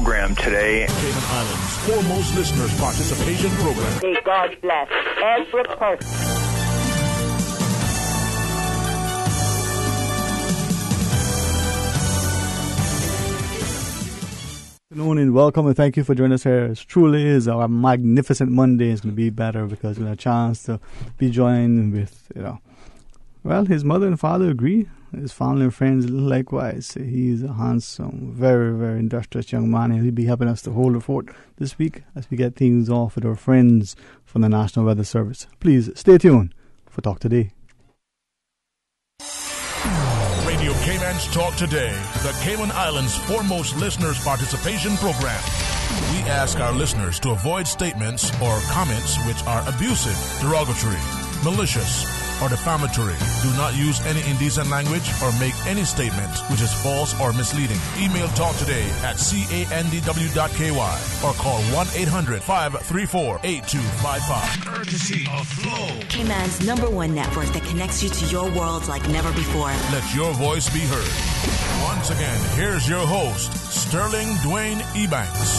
program today. Cayman Islands' foremost listeners participation program. May God bless every person. Good morning and welcome and thank you for joining us here. It truly is our magnificent Monday. It's going to be better because we have a chance to be joined with, well, his mother and father agree. His family and friends likewise. He's a handsome, very, very industrious young man, and he'll be helping us to hold the fort this week as we get things off with our friends from the National Weather Service. Please stay tuned for Talk Today. Radio Cayman's Talk Today, the Cayman Islands' foremost listeners participation program. We ask our listeners to avoid statements or comments which are abusive, derogatory, malicious, or defamatory. Do not use any indecent language or make any statement which is false or misleading. Email talktoday@candw.ky or call 1-800-534-8255. Courtesy of Flow, Cayman's #1 network that connects you to your world like never before. Let your voice be heard. Once again, here's your host, Sterling Dwayne Ebanks.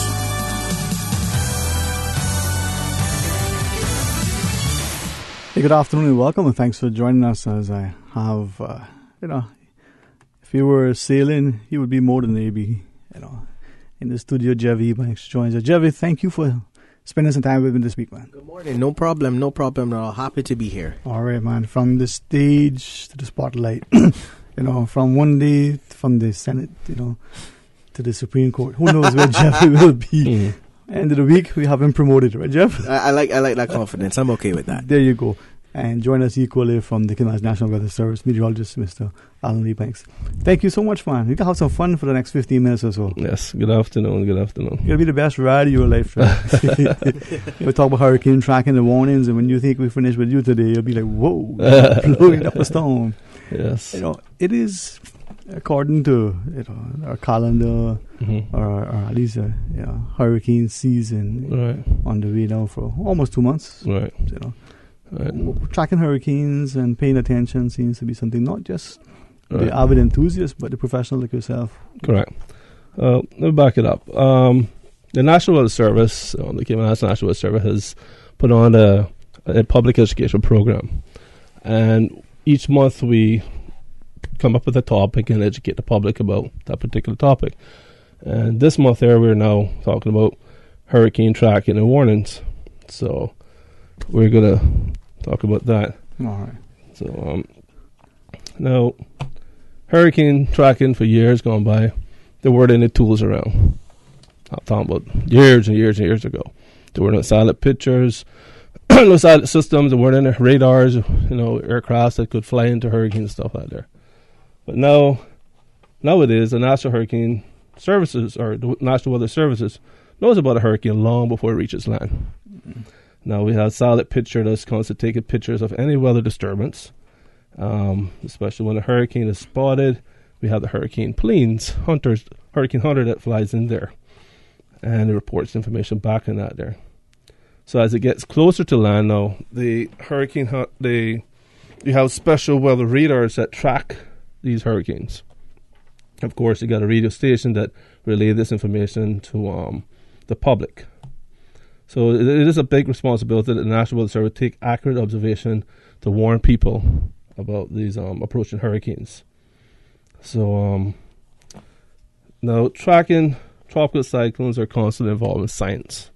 Hey, good afternoon and welcome, and thanks for joining us. As I have, if you were sailing, you would be more than maybe, in the studio. Jeff Ebanks joins us. Jeff, thank you for spending some time with me this week, man. Good morning. No problem at all. Happy to be here. All right, man. From the stage to the spotlight, from one day from the Senate, to the Supreme Court. Who knows where Jeff will be? End of the week, we have him promoted, right, Jeff? I like that confidence. I'm okay with that. There you go. And join us equally from the Cayman National Weather Service, meteorologist Mr. Alan Ebanks. Thank you so much, man. You can have some fun for the next 15 minutes or so. Yes, good afternoon. You're going to be the best ride of your life, right? We talk about hurricane tracking and warnings, and when you think we finish with you today, you'll be like, whoa, blowing up a storm. Yes. It is, according to our calendar, or at least hurricane season on the way now for almost 2 months. Right. Tracking hurricanes and paying attention seems to be something not just the avid enthusiast, but the professional like yourself. Correct. Let me back it up. The National Weather Service, the Cayman National Weather Service, has put on a public education program, and each month we come up with a topic and educate the public about that particular topic. And this month here, we're now talking about hurricane tracking and warnings. So we're going to talk about that. All right. So now, hurricane tracking for years gone by, there weren't any tools around. I'm talking about years and years and years ago. There were no satellite pictures, no satellite systems. There weren't any radars, aircrafts that could fly into hurricanes and stuff like that. But nowadays, the National Hurricane Services, or the National Weather Services, knows about a hurricane long before it reaches land. Mm-hmm. Now we have satellite picture that's constantly taking pictures of any weather disturbance, especially when a hurricane is spotted. We have the hurricane planes, hurricane hunter that flies in there, and it reports information back in that there. So as it gets closer to land now, the you have special weather radars that track these hurricanes. Of course, you got a radio station that relay this information to the public. So it is a big responsibility that the National Weather Service take accurate observation to warn people about these approaching hurricanes. So now tracking tropical cyclones are constantly involved in science.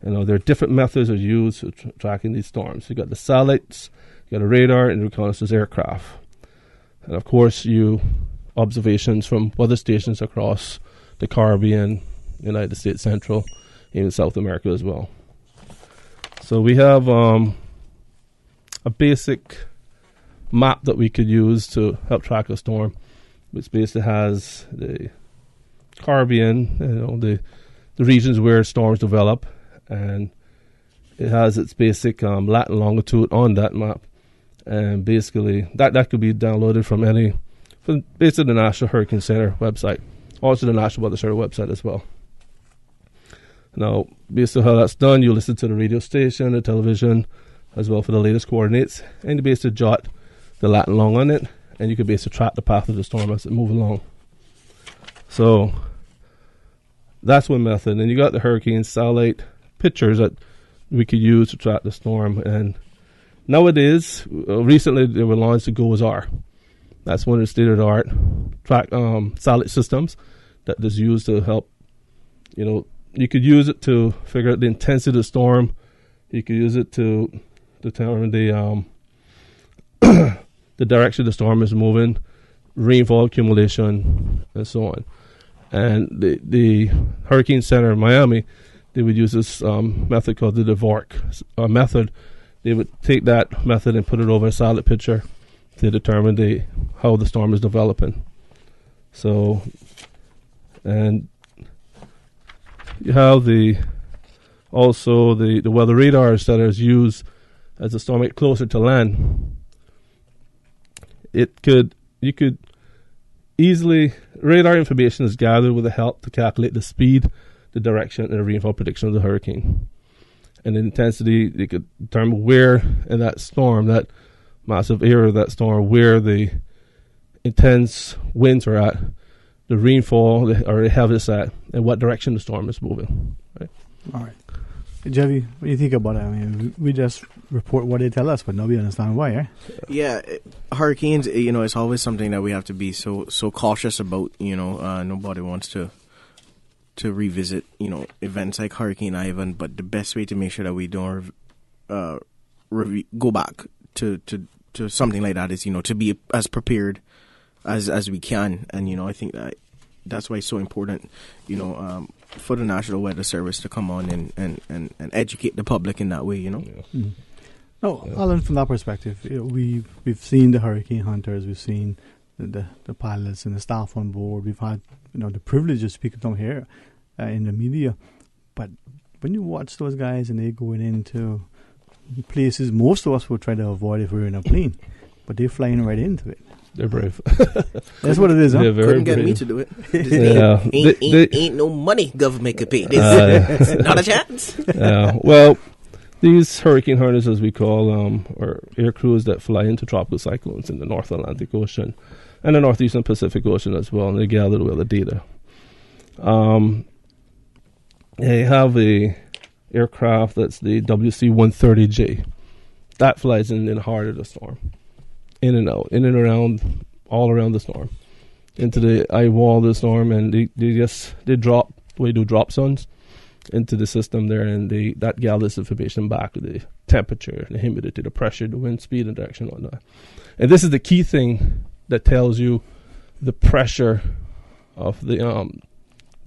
There are different methods are used for tracking these storms. You got the satellites, you got a radar, and reconnaissance aircraft. And of course, observations from weather stations across the Caribbean, United States Central, even South America as well. So we have a basic map that we could use to help track a storm, which basically has the Caribbean, the regions where storms develop, and it has its basic lat and longitude on that map. And basically, that could be downloaded from basically the National Hurricane Center website, also the National Weather Service website as well. Now, based on how that's done, you listen to the radio station, the television, as well for the latest coordinates, and you basically jot the lat and long on it, and you can basically track the path of the storm as it moves along. So, That's one method. And you got the hurricane satellite pictures that we could use to track the storm. And nowadays, recently they were launched the GOES-R. That's one of the state-of-the-art track satellite systems that is used to help. You could use it to figure out the intensity of the storm. You could use it to determine the the direction the storm is moving, rainfall accumulation, and so on. And the Hurricane Center in Miami, they would use this method called the DVORC method. They would take that method and put it over a satellite picture to determine how the storm is developing. So, and you have the weather radars that are used as the storm gets closer to land. You could easily, radar information is gathered with the help to calculate the speed, the direction, and the rainfall prediction of the hurricane. And the intensity, you could determine where in that storm, that massive area of that storm, where the intense winds are at, the rainfall or the heaviness at, and what direction the storm is moving. Right? All right. Jeffy, what do you think about it? I mean, we just report what they tell us, but nobody understands why, eh? Yeah, hurricanes, it's always something that we have to be so cautious about, nobody wants to revisit, events like Hurricane Ivan, but the best way to make sure that we don't go back to something like that is, to be as prepared as we can. And, I think that's why it's so important, for the National Weather Service to come on and educate the public in that way, Yeah. Mm-hmm. No, Alan, from that perspective, we've seen the hurricane hunters, we've seen the pilots and the staff on board. We've had the privilege of speaking to them here in the media. But when you watch those guys and they're going into places most of us would try to avoid if we were in a plane, but they're flying right into it. They're brave. That's what it is. Huh? Couldn't get me to do it. Ain't no money government could pay. Not a chance. Well, these hurricane hunters, as we call them, are air crews that fly into tropical cyclones in the North Atlantic Ocean and the Northeastern Pacific Ocean as well, and they gather the weather data. They have a aircraft that's the WC-130J. That flies in the heart of the storm. In and out, in and around, all around the storm, into the eye wall of the storm, and they drop zones into the system there, and that gathers information back to the temperature, the humidity, the pressure, the wind speed, and direction, and whatnot. And this is the key thing that tells you the pressure of the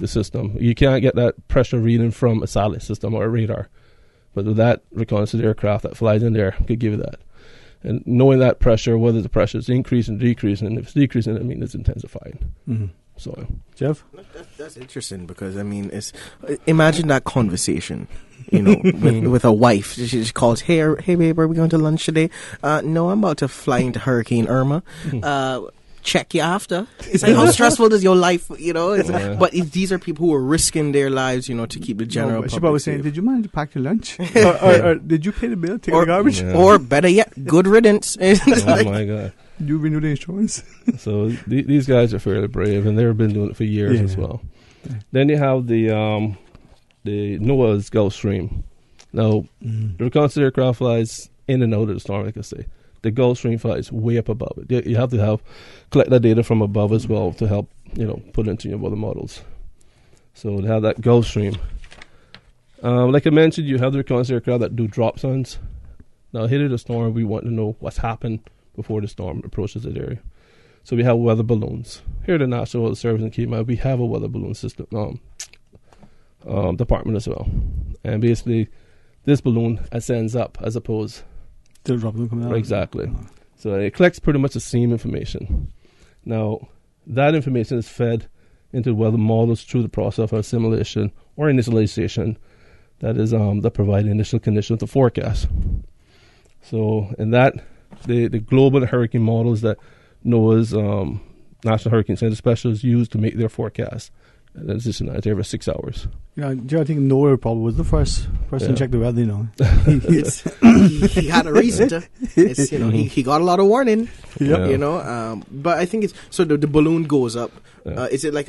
system. You can't get that pressure reading from a satellite system or a radar, but with that reconnaissance aircraft that flies in there could give you that. And knowing that pressure, whether the pressure is increasing, decreasing, and if it's decreasing, it means it's intensifying. Mm-hmm. So, Jeff? That's interesting because, imagine that conversation, with a wife. She calls, hey babe, are we going to lunch today? No, I'm about to fly into Hurricane Irma. Check you after. It's like, how stressful is your life, But these are people who are risking their lives, to keep the general public safe. She probably saying, did you mind to pack your lunch? or did you pay the bill, take the garbage? Yeah. Or better yet, good riddance. My God. You renew the insurance? So these guys are fairly brave, and they've been doing it for years as well. Yeah. Then you have the NOAA's Gulf Stream. Now, the reconnaissance aircraft flies in and out of the storm, like I say. The Gulf Stream flies way up above it. You have to collect that data from above as well to help, put into your weather models. So to have that Gulf Stream. Like I mentioned, you have the reconnaissance aircraft that do drop zones. Now, ahead of the storm, we want to know what's happened before the storm approaches that area. So we have weather balloons. Here at the National Weather Service in Cayman, we have a weather balloon system department as well. And basically, this balloon ascends up as opposed to drop balloon coming out. Exactly. So it collects pretty much the same information. Now, that information is fed into weather models through the process of assimilation or initialization. That is, that provide initial conditions to forecast. So, in that, the global hurricane models that NOAA's National Hurricane Center specialists use to make their forecast. And it's just every 6 hours. Yeah, I think NOAA probably was the first person to check the weather, he had a reason to. He got a lot of warning, but I think it's, so the balloon goes up. Is it like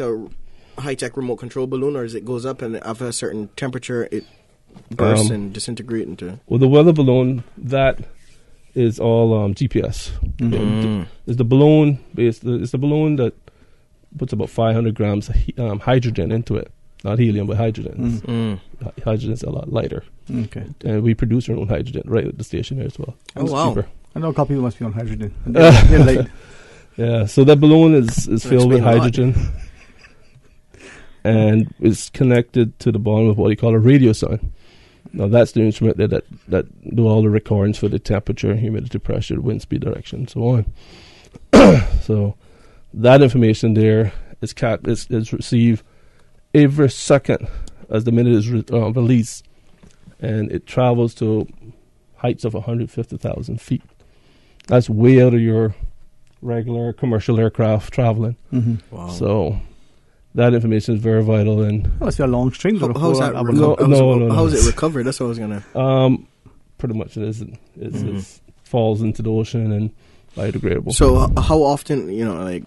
high-tech remote control balloon, or is it goes up and after a certain temperature it bursts and disintegrates into? Well, the weather balloon, that is all GPS. It's the balloon. It's the balloon that puts about 500 grams of hydrogen into it. Not helium, but hydrogen. Hydrogen's a lot lighter. Okay. And we produce our own hydrogen right at the station here as well. Oh, It's wow. cheaper. I know a couple people must be on hydrogen. They're late. Yeah, so that balloon is filled with explain a lot. hydrogen and is connected to the bottom of what you call a radio sign. Now that's the instrument that do all the recordings for the temperature, humidity, pressure, wind speed, direction, and so on. So that information there is received every second as the minute is released, and it travels to heights of 150,000 feet. That's way out of your regular commercial aircraft traveling. Wow. So that information is very vital. And Oh, it's a long string. How's that? No. How is it recovered? That's what I was gonna. pretty much it isn't. It falls into the ocean and biodegradable. So how often, like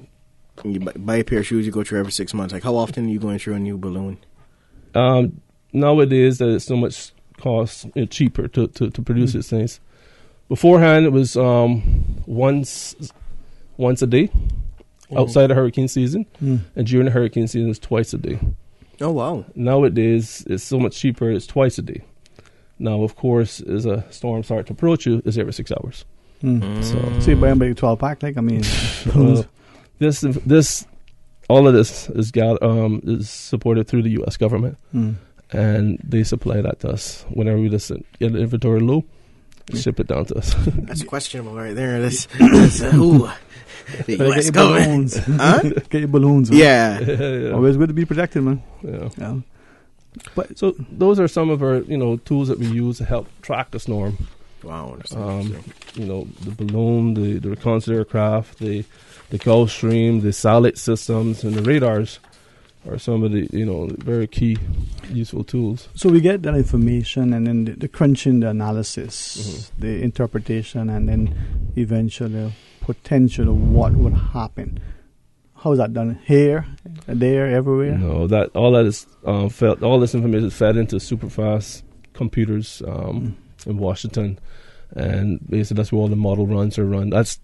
you buy a pair of shoes, you go through every 6 months. Like how often are you going through a new balloon? Nowadays, that it's so much cheaper to produce these things. Beforehand, it was once a day outside the hurricane season, and during the hurricane season, it's twice a day. Oh wow! Nowadays, it's so much cheaper. It's twice a day. Now, of course, as a storm starts to approach you, it's every 6 hours. So you buy them by 12 pack, like, I mean. All of this is supported through the U.S. government, and they supply that to us whenever we just get the inventory low. Ship it down to us. That's questionable right there. The U.S. government. Huh? Get your balloons. Yeah. Always good to be protected, man. Yeah. But So those are some of our tools that we use to help track the storm. Wow. That's The balloon, the reconnaissance aircraft, the Gulf Stream, the satellite systems, and the radars are some of the very key useful tools. So we get that information, and then the crunching, the analysis, the interpretation, and then eventually potential of what would happen. How is that done? Here, there, everywhere? No, all that is all this information is fed into super fast computers in Washington, and basically that's where all the model runs are run. That's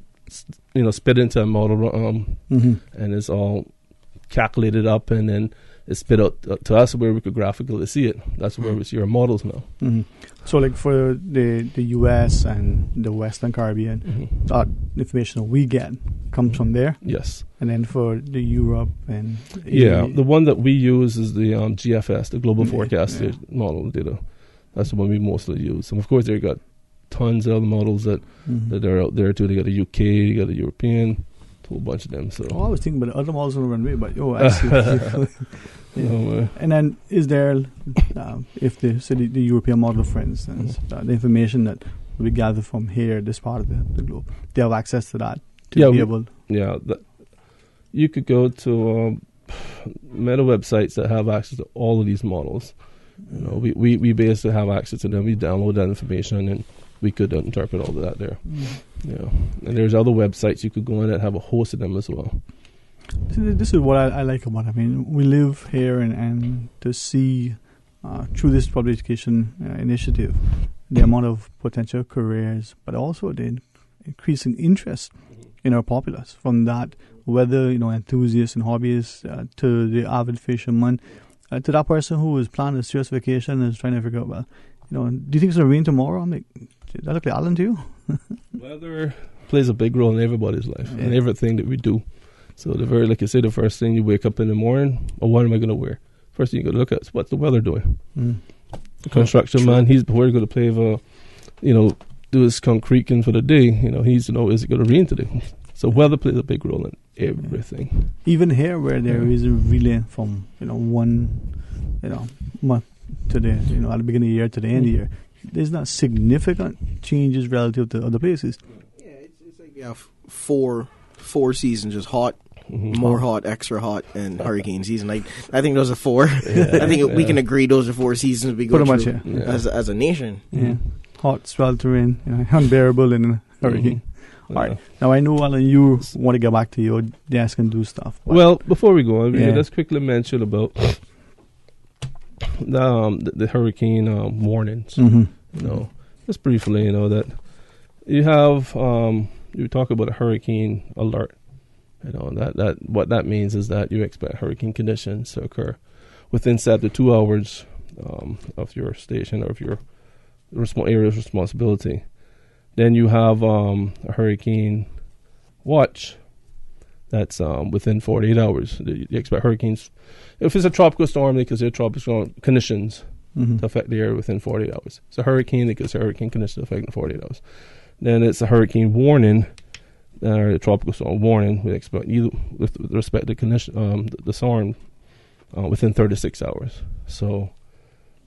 spit into a model run, and it's all calculated up, and then it's spit out to us where we could graphically see it. That's where we see our models now. So, like for the U.S. and the Western Caribbean, that information we get comes from there. Yes. And then for the Europe and the one that we use is the GFS, the Global Forecast model data. That's the one we mostly use. And of course, they got tons of other models that are out there too. They got a UK, they got a European, a whole bunch of them. So I was thinking about the other models on the runway, but actually. And then is there, if the European model, for instance, the information that we gather from here, this part of the globe, they have access to that to be able. Yeah, you could go to meta websites that have access to all of these models. We basically have access to them. We download that information and we could interpret all of that there. And there's other websites you could go in that have a host of them as well. So this is what I like about it. I mean, we live here and to see through this public education initiative the amount of potential careers, but also the increasing interest in our populace, from that whether enthusiasts and hobbyists to the avid fisherman, to that person who is planning a serious vacation and is trying to figure out, do you think it's going to rain tomorrow? I'm like, does that look like Alan to you? Weather plays a big role in everybody's life and everything that we do. So like you say, the first thing you wake up in the morning, what am I going to wear? First thing you got to look at is what's the weather doing. The construction man, he's before going to play do his concreting for the day. He's is it going to rain today? So weather plays a big role in everything. Even here, where there is a relay from one month to the at the beginning of the year to the end of the year, there's not significant changes relative to other places. Yeah, it's like four seasons: just hot, more hot, extra hot, and hurricane season. Like I think those are four. I think we can agree those are 4 seasons we go through as a nation. Hot, sweltering, unbearable, and hurricane. All right. Now, I know, Alan, you want to get back to your desk and do stuff. Well, before we go, let's quickly mention about the hurricane warnings. Just briefly, that you have, you talk about a hurricane alert. That what that means is that you expect hurricane conditions to occur within 7 to 2 hours of your station or of your area of responsibility. Then you have a hurricane watch that's within 48 hours. You expect hurricanes. If it's a tropical storm, they consider tropical conditions to affect the area within 48 hours. It's a hurricane, they consider hurricane conditions affecting 48 hours. Then it's a hurricane warning, or a tropical storm warning. We expect you with respect to condition, the storm within 36 hours. So,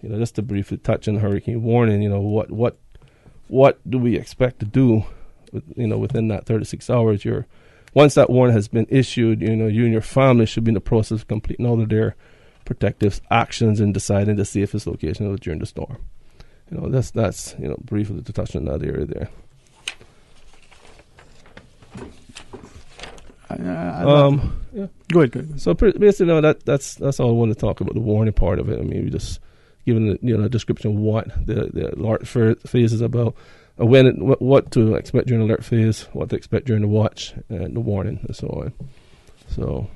just to briefly touch on hurricane warning, what do we expect to do, within that 36 hours? Once that warning has been issued, you and your family should be in the process of completing all of their protective actions and deciding the safest location during the storm. That's briefly to touch on that area there. Go ahead. So basically, that's all I want to talk about, the warning part of it. I mean, we just given a description of what the alert phase is about, what to expect during the alert phase, what to expect during the watch, and the warning, and so on. So,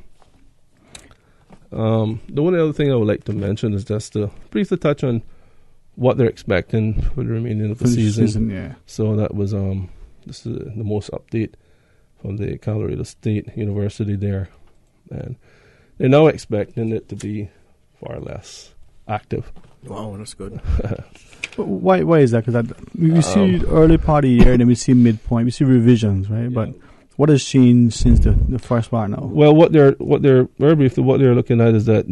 the one other thing I would like to mention is just to briefly touch on what they're expecting for the remaining of the season. So that was this is the most update from the Colorado State University there, and they're now expecting it to be far less active. Wow, that's good. Why is that? Because we see early part of the year, and then we see midpoint, we see revisions, right? Yeah. But what has changed since the first part now? Well, what they're very briefly, what they're looking at is that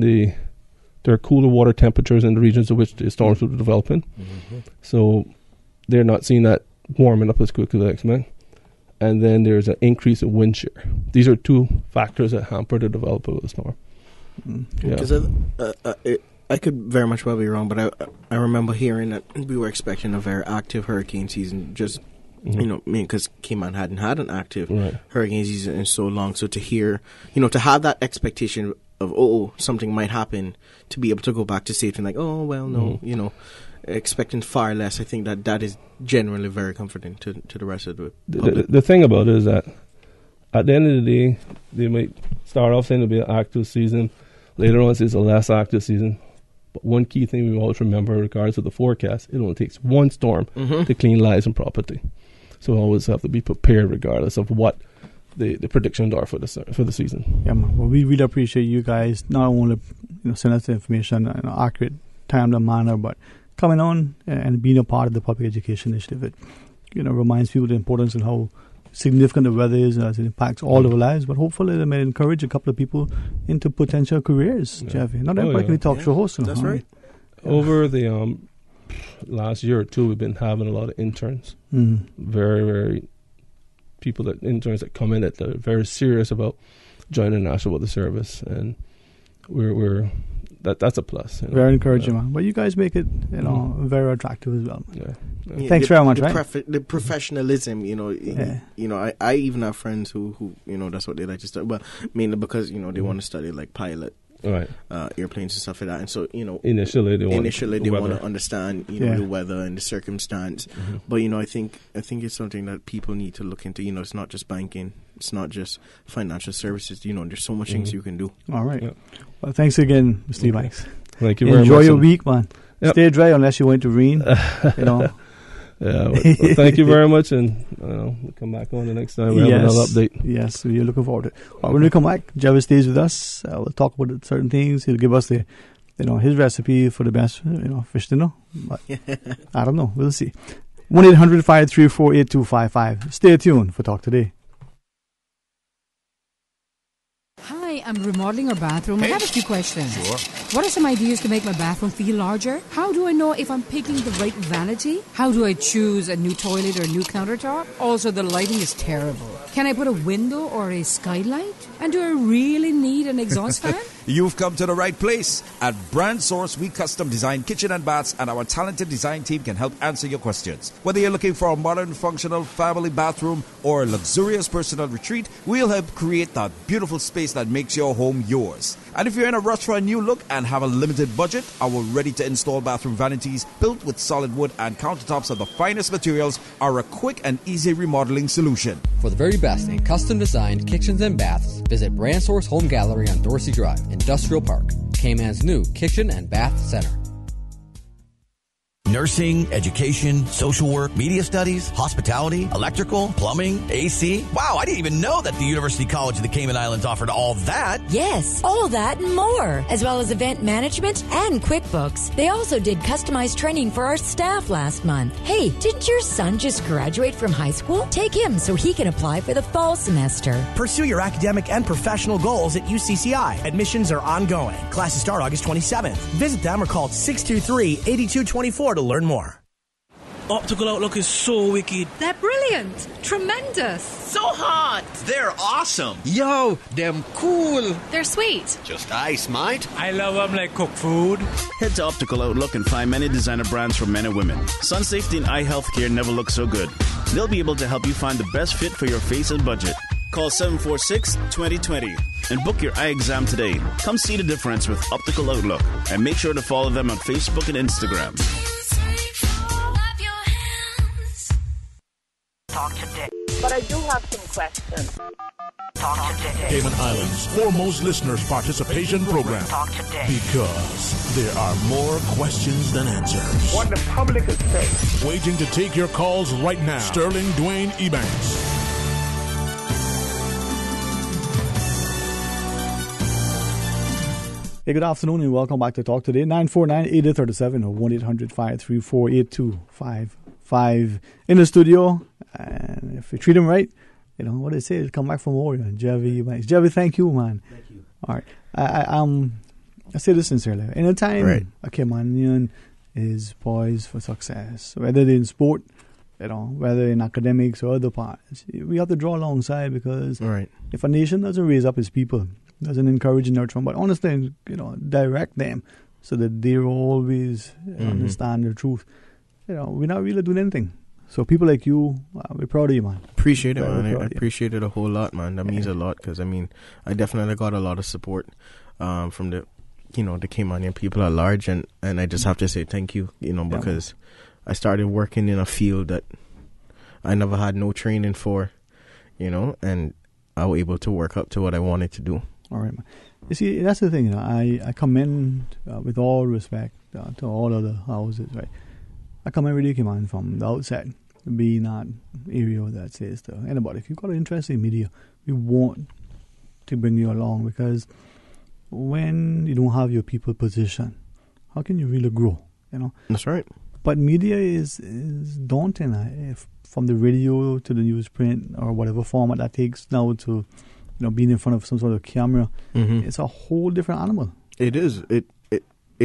there are cooler water temperatures in the regions in which the storms will be developing. So they're not seeing that warming up as quickly as they expect. And then there's an increase in wind shear. These are two factors that hamper the development of the storm. Because I could very much well be wrong, but I remember hearing that we were expecting a very active hurricane season, just, because Cayman hadn't had an active hurricane season in so long. So to hear, to have that expectation of, something might happen, to be able to go back to safety and like, no, expecting far less, I think that is generally very comforting to the rest of the public. The thing about it is that at the end of the day, they might start off saying it'll be an active season. Later on, it's a less active season. But one key thing we always remember in regards to the forecast, it only takes one storm to clean lives and property. So we always have to be prepared regardless of what the predictions are for the season. Yeah, man. Well, we really appreciate you guys not only sending us the information in an accurate, timely manner, but coming on and being a part of the public education initiative. It reminds people the importance and how significant the weather is as it impacts all of our lives, but hopefully it may encourage a couple of people into potential careers, Jeffy. Not everybody can be talk show hosts. That's right. Yeah. Over the last year or two, we've been having a lot of interns. Very, very interns that come in that are very serious about joining the National Weather Service, and that's a plus. Very encouraging, man. But you guys make it, very attractive as well. Yeah. Thanks very much. The professionalism, I even have friends who that's what they like to study, but mainly because they want to study like pilot. Airplanes and stuff like that, and so initially they want to understand the weather and the circumstance. But I think it's something that people need to look into. It's not just banking, it's not just financial services. There's so much things you can do. All right. Well, thanks again, Mr. Ebanks. Thank you very much. Enjoy your week, man. Yep. Stay dry unless you want to rain. Well, thank you very much, and we'll come back on the next time we have another update. Yes, we're looking forward to it. Well, when we come back, Javis stays with us. We'll talk about certain things. He'll give us his recipe for the best, fish dinner. But I don't know. We'll see. 1-800-534-8255. Stay tuned for Talk Today. Hi, I'm remodeling our bathroom. I have a few questions. Sure. What are some ideas to make my bathroom feel larger? How do I know if I'm picking the right vanity? How do I choose a new toilet or a new countertop? Also, the lighting is terrible. Can I put a window or a skylight? And do I really need an exhaust fan? You've come to the right place. At Brand Source, we custom design kitchen and baths, and our talented design team can help answer your questions. Whether you're looking for a modern, functional family bathroom or a luxurious personal retreat, we'll help create that beautiful space that makes your home yours. And if you're in a rush for a new look and have a limited budget, our ready-to-install bathroom vanities, built with solid wood and countertops of the finest materials, are a quick and easy remodeling solution. For the very best in custom-designed kitchens and baths, visit Brand Source Home Gallery on Dorsey Drive, Industrial Park, Cayman's new kitchen and bath center. Nursing, education, social work, media studies, hospitality, electrical, plumbing, AC. Wow, I didn't even know that the University College of the Cayman Islands offered all that. Yes, all that and more, as well as event management and QuickBooks. They also did customized training for our staff last month. Hey, didn't your son just graduate from high school? Take him so he can apply for the fall semester. Pursue your academic and professional goals at UCCI. Admissions are ongoing. Classes start August 27th. Visit them or call 623-8224 to learn more. Optical Outlook is so wicked. They're brilliant. Tremendous. So hot. They're awesome. Yo, them cool. They're sweet. Just ice, mate. I love them like cooked food. Head to Optical Outlook and find many designer brands for men and women. Sun safety and eye health care never look so good. They'll be able to help you find the best fit for your face and budget. Call 746-2020 and book your eye exam today. Come see the difference with Optical Outlook and make sure to follow them on Facebook and Instagram. Talk today. But I do have some questions. Talk today. Cayman Islands' foremost listeners participation program. Talk today. Because there are more questions than answers. What the public is saying. Waiting to take your calls right now. Sterling Dwayne Ebanks. Hey, good afternoon and welcome back to Talk Today. 949-8037 or 1-800-534-8255 in the studio. And if you treat them right, you know what they say is come back for more. Jevy, thank you, man. Thank you. All right. I say this sincerely. Anytime a Caymanian is poised for success, whether they're in sport, whether in academics or other parts, we have to draw alongside because if a nation doesn't raise up its people, doesn't encourage and nurture them, but honestly, direct them so that they always understand the truth, we're not really doing anything. So people like you, we're proud of you, man. Appreciate it, man. I appreciate it a whole lot, man. That means a lot because, I definitely got a lot of support from the Caymanian people at large. And I just have to say thank you, because I started working in a field that I never had no training for, and I was able to work up to what I wanted to do. All right, man. You see, that's the thing, I commend, with all respect to all other houses, right? I commend really Cayman from the outset, being that area that says to anybody, if you've got an interest in media, we want to bring you along because when you don't have your people positioned, how can you really grow, That's right. But media is daunting, from the radio to the newsprint or whatever format that takes now to, being in front of some sort of camera. Mm-hmm. It's a whole different animal. It is. It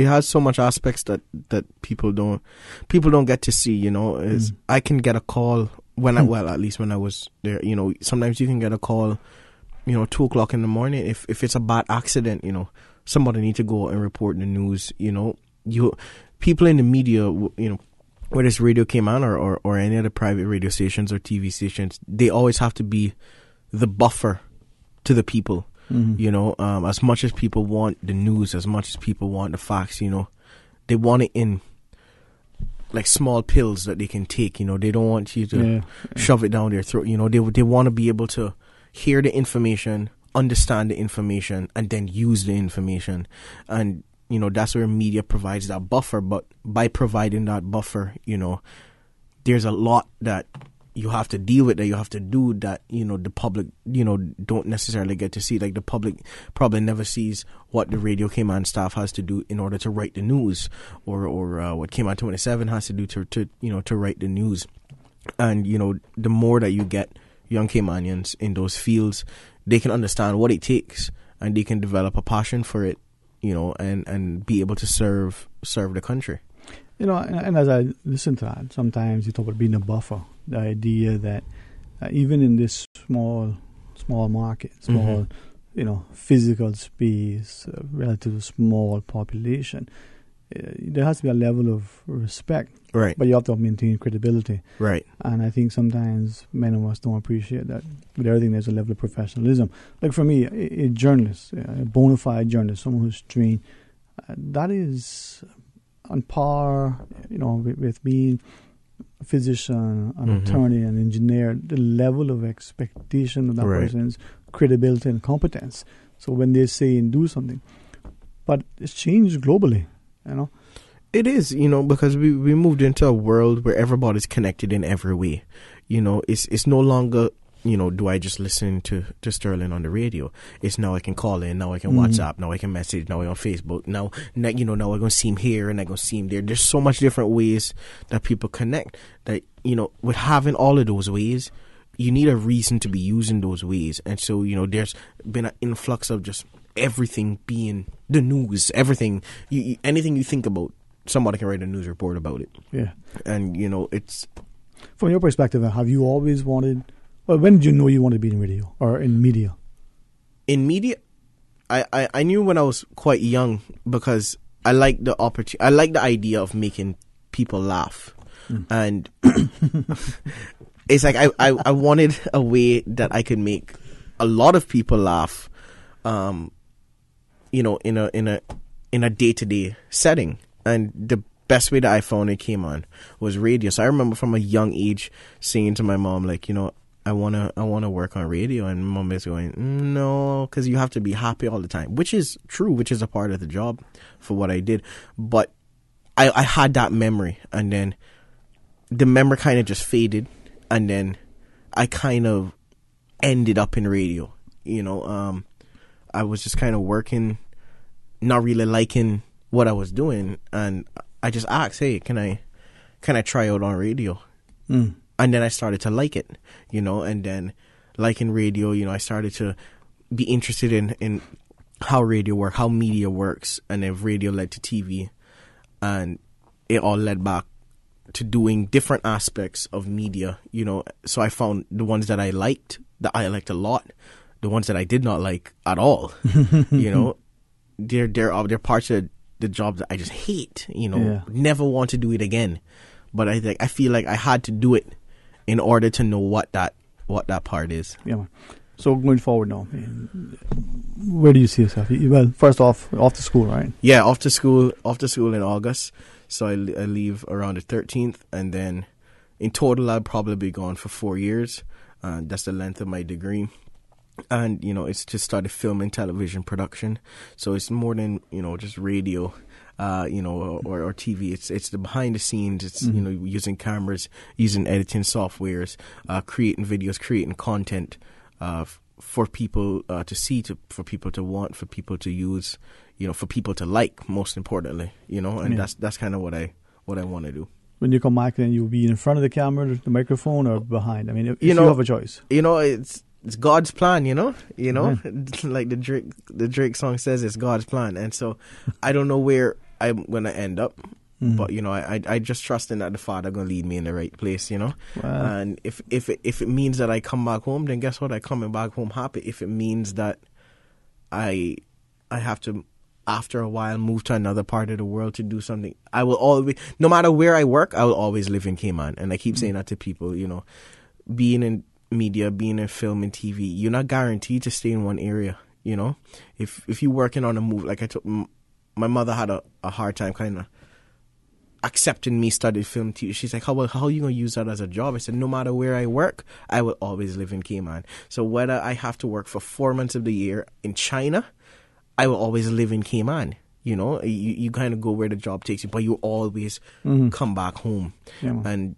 has so much aspects that people don't get to see. I can get a call at least when I was there. Sometimes you can get a call, 2:00 in the morning if it's a bad accident. Somebody need to go and report the news. People in the media, whether it's Radio Cayman or any other private radio stations or TV stations, they always have to be the buffer to the people. Mm-hmm. As much as people want the news, as much as people want the facts, they want it in like small pills that they can take. They don't want you to shove it down their throat. They want to be able to hear the information, understand the information, and then use the information. And that's where media provides that buffer. But by providing that buffer, there's a lot that you have to deal with, that you have to do, that the public don't necessarily get to see. Like the public probably never sees what the Radio Cayman staff has to do in order to write the news, or what Cayman 27 has to do to write the news. And the more that you get young Caymanians in those fields, they can understand what it takes and they can develop a passion for it, and be able to serve the country. And as I listen to that, sometimes you talk about being a buffer. The idea that even in this small market, physical space relative to small population, there has to be a level of respect. Right. But you have to maintain credibility. Right. And I think sometimes many of us don't appreciate that. With everything, there's a level of professionalism. Like for me, a journalist, a bona fide journalist, someone who's trained, that is on par, with being a physician, an attorney, an engineer, the level of expectation of that person's credibility and competence. So when they say and do something, but it's changed globally, It is, because we moved into a world where everybody's connected in every way. It's no longer, do I just listen to Sterling on the radio? It's now I can call in, now I can WhatsApp, now I can message, now I'm on Facebook, now now I'm going to see him here and I'm going to see him there. There's so much different ways that people connect that, with having all of those ways, you need a reason to be using those ways. And so, there's been an influx of just everything being the news, everything, anything you think about, somebody can write a news report about it. Yeah. And, it's... From your perspective, have you always wanted... Well, when did you know you wanted to be in radio or in media? In media, I knew when I was quite young because I like the opportunity. I like the idea of making people laugh. And it's like I wanted a way that I could make a lot of people laugh, in a day-to-day setting. And the best way that I found it came on was radio. So I remember from a young age saying to my mom, like, I wanna work on radio, and mom is going, no, because you have to be happy all the time, which is true, which is a part of the job for what I did. But I had that memory, and then the memory kind of just faded, and then I kind of ended up in radio. I was just kind of working, not really liking what I was doing, and I just asked, hey, can I try out on radio? And then I started to like it, and then liking radio, I started to be interested in how radio works, how media works, and then radio led to TV, and it all led back to doing different aspects of media, so I found the ones that I liked a lot, the ones that I did not like at all, they're parts of the job that I just hate, never want to do it again. But I feel like I had to do it in order to know what that part is. Yeah, man. So going forward now, where do you see yourself? Well, first off to school, right? Yeah, off to school in August. So I leave around the 13th, and then in total I'll probably be gone for 4 years. That's the length of my degree. And, it's to study film and television production. So it's more than, just radio, or TV. It's the behind the scenes. It's, using cameras, using editing softwares, creating videos, creating content, for people to see, for people to want, for people to use, for people to like, most importantly, and that's kind of what I want to do. When you come back, then you'll be in front of the camera, the microphone, or behind. I mean, if you have a choice. It's God's plan, like the Drake song says, it's God's plan. And so I don't know where I'm going to end up, but, I just trust in that the Father going to lead me in the right place, Wow. And if it means that I come back home, then guess what? I coming back home happy. If it means that I have to, after a while, move to another part of the world to do something, I will always, no matter where I work, I will always live in Cayman. And I keep saying that to people, being in media, being in film and TV, you're not guaranteed to stay in one area. If you're working on a movie, like my mother had a hard time kind of accepting me studying film TV. She's like, how are you going to use that as a job? I said, no matter where I work, I will always live in Cayman. So whether I have to work for 4 months of the year in China, I will always live in Cayman. You kind of go where the job takes you, but you always come back home. Yeah, and,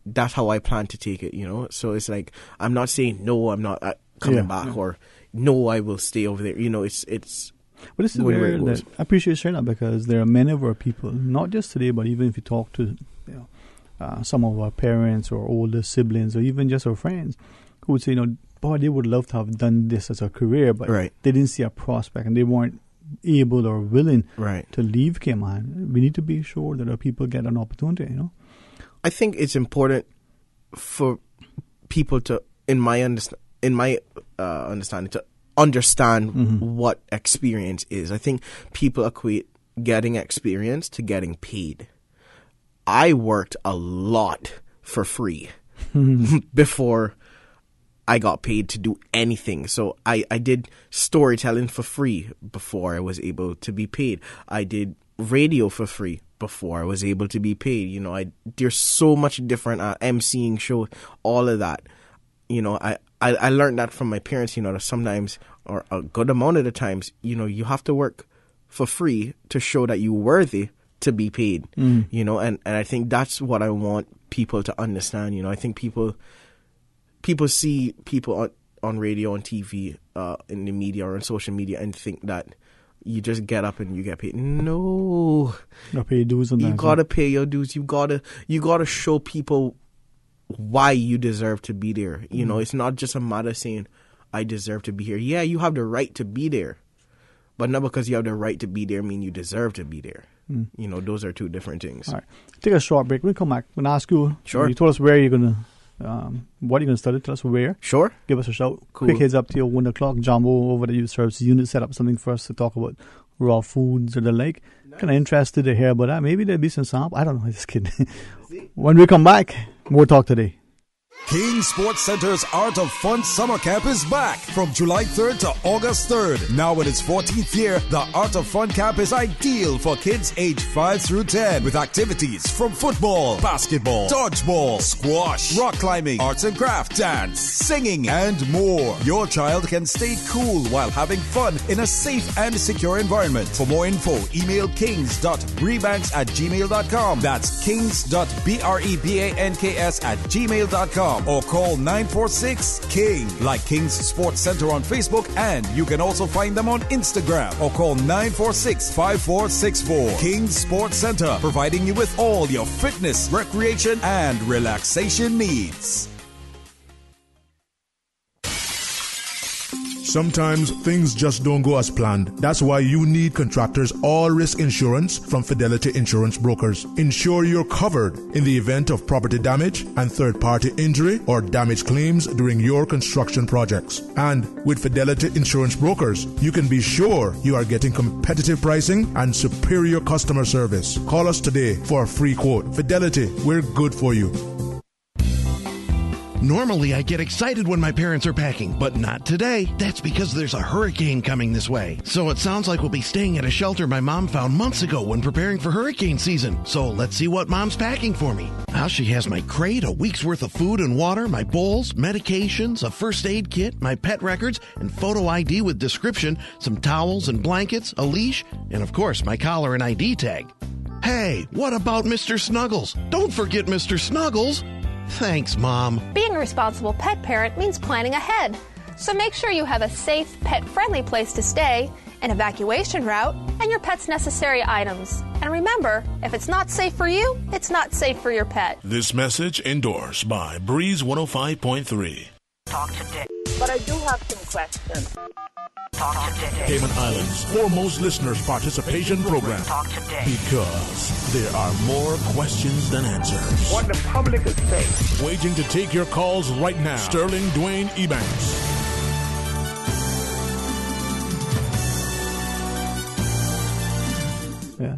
that's how I plan to take it, So it's like, I'm not saying, no, I'm not coming back, or no, I will stay over there. It's but this is where I appreciate you sharing that, because there are many of our people, not just today, but even if you talk to some of our parents or older siblings, or even just our friends, who would say, boy, they would love to have done this as a career, but they didn't see a prospect and they weren't able or willing to leave Cayman. We need to be sure that our people get an opportunity, I think it's important for people to, in my understanding, to understand what experience is. I think people equate getting experience to getting paid. I worked a lot for free before I got paid to do anything. So I did storytelling for free before I was able to be paid. I did radio for free before I was able to be paid. You know, there's so much different emceeing show, all of that. You know, I learned that from my parents, you know, that sometimes, or a good amount of the times, you know, you have to work for free to show that you're worthy to be paid. You know, and I think that's what I want people to understand. You know, I think people see people on radio, on TV, in the media or on social media and think that you just get up and you get paid. No. You gotta pay your dues on that. You gotta pay your dues. You gotta show people why you deserve to be there. You know, it's not just a matter saying, I deserve to be here. Yeah, you have the right to be there. But not because you have the right to be there mean you deserve to be there. You know, those are two different things. All right. Take a short break. When we come back, I'm going to ask you. Sure. You told us where you're going to, what you're going to study. Tell us where. Sure. Give us a shout. Cool. Quick heads up to your 1 o'clock. Jumbo over the youth service unit set up something for us to talk about raw foods or the like. Nice. Kind of interested to hear about that. Maybe there'll be some sample. I don't know. Just kidding. When we come back, more talk today. King Sports Center's Art of Fun Summer Camp is back from July 3rd to August 3rd. Now in its 14th year, the Art of Fun Camp is ideal for kids aged 5 through 10 with activities from football, basketball, dodgeball, squash, rock climbing, arts and craft, dance, singing, and more. Your child can stay cool while having fun in a safe and secure environment. For more info, email kings.brebanks@gmail.com. That's kings.brebanks@gmail.com. Or call 946-KING, like King's Sports Center on Facebook, and you can also find them on Instagram, or call 946-5464. King's Sports Center, providing you with all your fitness, recreation, and relaxation needs. Sometimes things just don't go as planned. That's why you need Contractors All Risk Insurance from Fidelity Insurance Brokers. Ensure you're covered in the event of property damage and third-party injury or damage claims during your construction projects. And with Fidelity Insurance Brokers, you can be sure you are getting competitive pricing and superior customer service. Call us today for a free quote. Fidelity, we're good for you. Normally, I get excited when my parents are packing, but not today. That's because there's a hurricane coming this way. So it sounds like we'll be staying at a shelter my mom found months ago when preparing for hurricane season. So let's see what mom's packing for me. Now she has my crate, a week's worth of food and water, my bowls, medications, a first aid kit, my pet records, and photo ID with description, some towels and blankets, a leash, and of course my collar and ID tag. Hey, what about Mr. Snuggles? Don't forget Mr. Snuggles. Thanks, Mom. Being a responsible pet parent means planning ahead. So make sure you have a safe, pet-friendly place to stay, an evacuation route, and your pet's necessary items. And remember, if it's not safe for you, it's not safe for your pet. This message endorsed by Breeze 105.3. Talk today. But I do have some questions. Talk today. Cayman Islands' foremost listeners participation program. Talk today. Because there are more questions than answers. What the public is saying. Waiting to take your calls right now. Sterling Dwayne Ebanks. Yeah.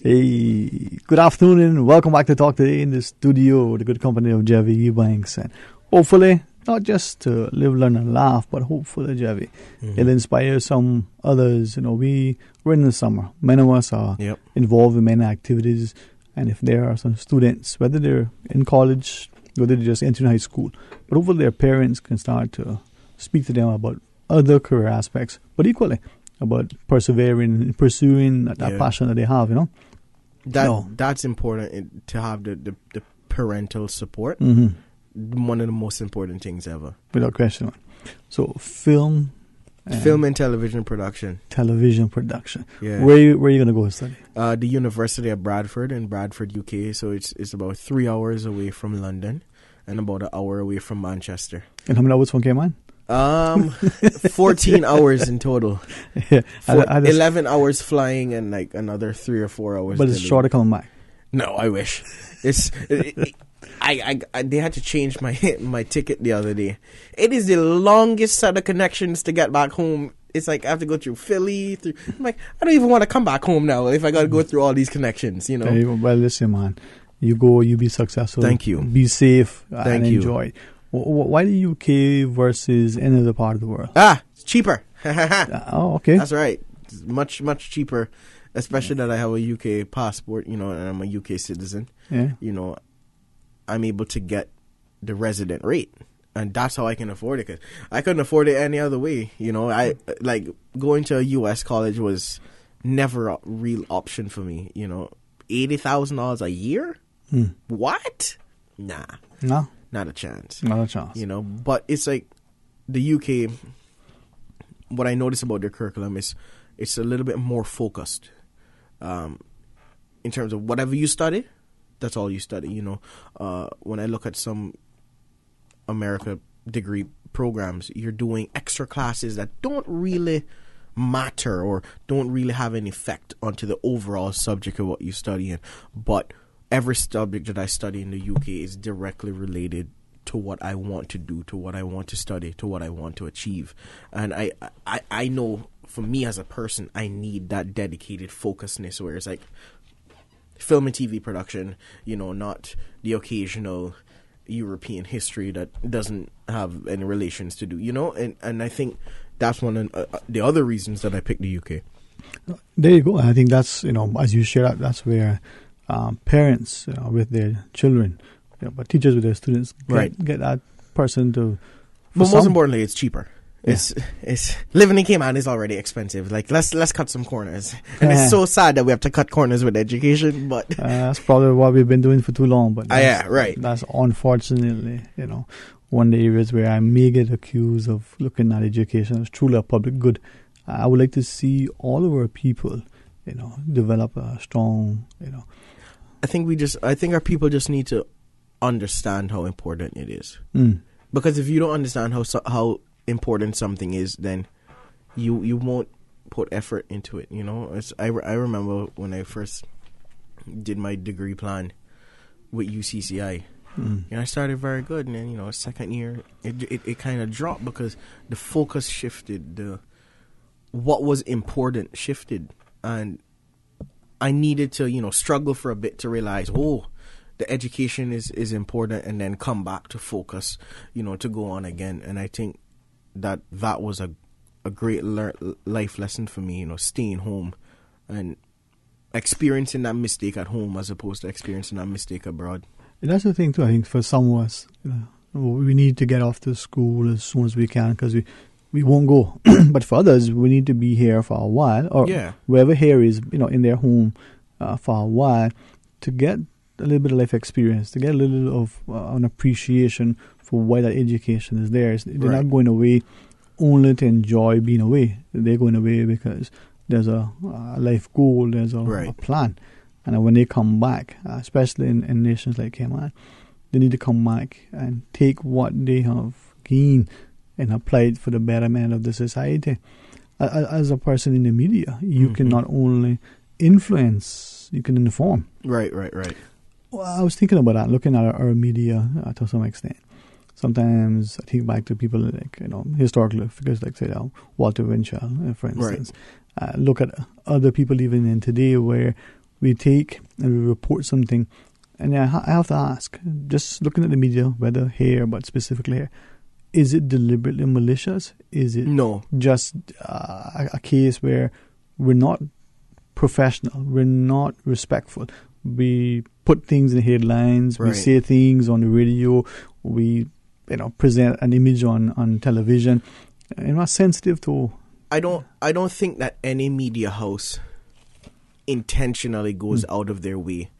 Hey, good afternoon and welcome back to Talk Today in the studio with the good company of Jevy Ebanks. And hopefully, not just to live, learn, and laugh, but hopefully, Jevy, it'll inspire some others. You know, we're in the summer. Many of us are involved in many activities. And if there are some students, whether they're in college, whether they're just entering high school, but hopefully their parents can start to speak to them about other career aspects, but equally about persevering and pursuing that passion that they have, you know. That's important to have the parental support. One of the most important things ever. Without question. So film and television production. Yeah. Where are you going to go study? The University of Bradford in Bradford, UK. So it's about 3 hours away from London and about an hour away from Manchester. And how many hours from Cayman? 14 hours in total. Yeah, 11 hours flying and like another 3 or 4 hours. But it's shorter coming back. No, I wish. They had to change my ticket the other day. It is the longest set of connections to get back home. It's like I have to go through Philly. I'm like, I don't even want to come back home now if I got to go through all these connections, you know. Hey, well, listen, man. You go, you be successful. Thank you. Be safe Thank and you. enjoy. Why the UK versus any other part of the world? It's cheaper. Oh, okay. That's right. It's much, much cheaper, especially that I have a UK passport, you know, and I'm a UK citizen. Yeah. You know, I'm able to get the resident rate. And that's how I can afford it. 'Cause I couldn't afford it any other way. You know, I like going to a U.S. college was never a real option for me. You know, $80,000 a year? What? Nah. No. Not a chance. Not a chance. You know, but it's like the UK, what I notice about their curriculum is it's a little bit more focused. In terms of whatever you study, that's all you study. You know, when I look at some America degree programs, you're doing extra classes that don't really matter or don't really have an effect onto the overall subject of what you study in. But every subject that I study in the UK is directly related to what I want to do, to what I want to study, to what I want to achieve. And I know for me as a person, I need that dedicated focusedness where it's like film and TV production, you know, not the occasional European history that doesn't have any relations to do, you know, and I think that's one of the other reasons that I picked the UK. There you go. I think that's, you know, as you share that, that's where parents with their children, you know, but teachers with their students get that person to. But most importantly, it's cheaper. It's living in Cayman is already expensive. Like let's cut some corners, and it's so sad that we have to cut corners with education. But that's probably what we've been doing for too long. But right. That's unfortunately, you know, one of the areas where I may get accused of looking at education as truly a public good. I would like to see all of our people, you know, develop a strong, you know. I think our people just need to understand how important it is. Because if you don't understand how important something is, then you won't put effort into it, you know. I remember when I first did my degree plan with UCCI, and I started very good, and then, you know, second year it kind of dropped because the focus shifted, what was important shifted, and I needed to, you know, struggle for a bit to realize, the education is important, and then come back to focus, you know, to go on again. And I think that was a great life lesson for me, you know, staying home and experiencing that mistake at home as opposed to experiencing that mistake abroad. And that's the thing too. I think for some of us, you know, we need to get off to school as soon as we can because we won't go. But for others, we need to be here for a while, or wherever here is, you know, in their home for a while to get a little bit of life experience, to get a little of an appreciation for why that education is there. They're not going away only to enjoy being away. They're going away because there's a life goal, there's a plan. And when they come back, especially in nations like Cayman, they need to come back and take what they have gained and apply it for the betterment of the society. As a person in the media, you can not only influence, you can inform. Right. Well, I was thinking about that, looking at our media to some extent. Sometimes I think back to people like, you know, historical figures like, say, Walter Winchell, for instance. Look at other people even in today where we take and we report something, and I have to ask, just looking at the media, whether here, but specifically here, is it deliberately malicious? Is it just a case where we're not professional, we're not respectful? We put things in headlines, we say things on the radio, we, you know, present an image on television. I'm not sensitive to. I don't think that any media house intentionally goes out of their way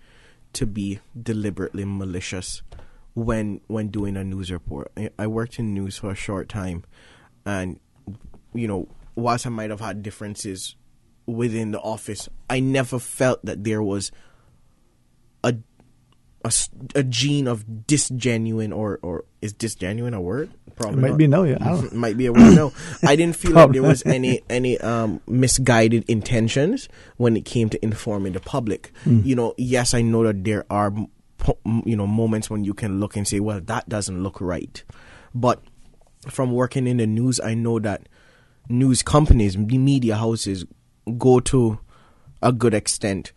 to be deliberately malicious when doing a news report. I worked in news for a short time, and, you know, whilst I might have had differences within the office, I never felt that there was a gene of disgenuine, or is disgenuine a word? Probably it might not. be no, yeah. I don't. It might be a word. No, I didn't feel like there was any misguided intentions when it came to informing the public. Yes, I know that there are moments when you can look and say, well, that doesn't look right. But from working in the news, I know that news companies, the media houses, go to a good extent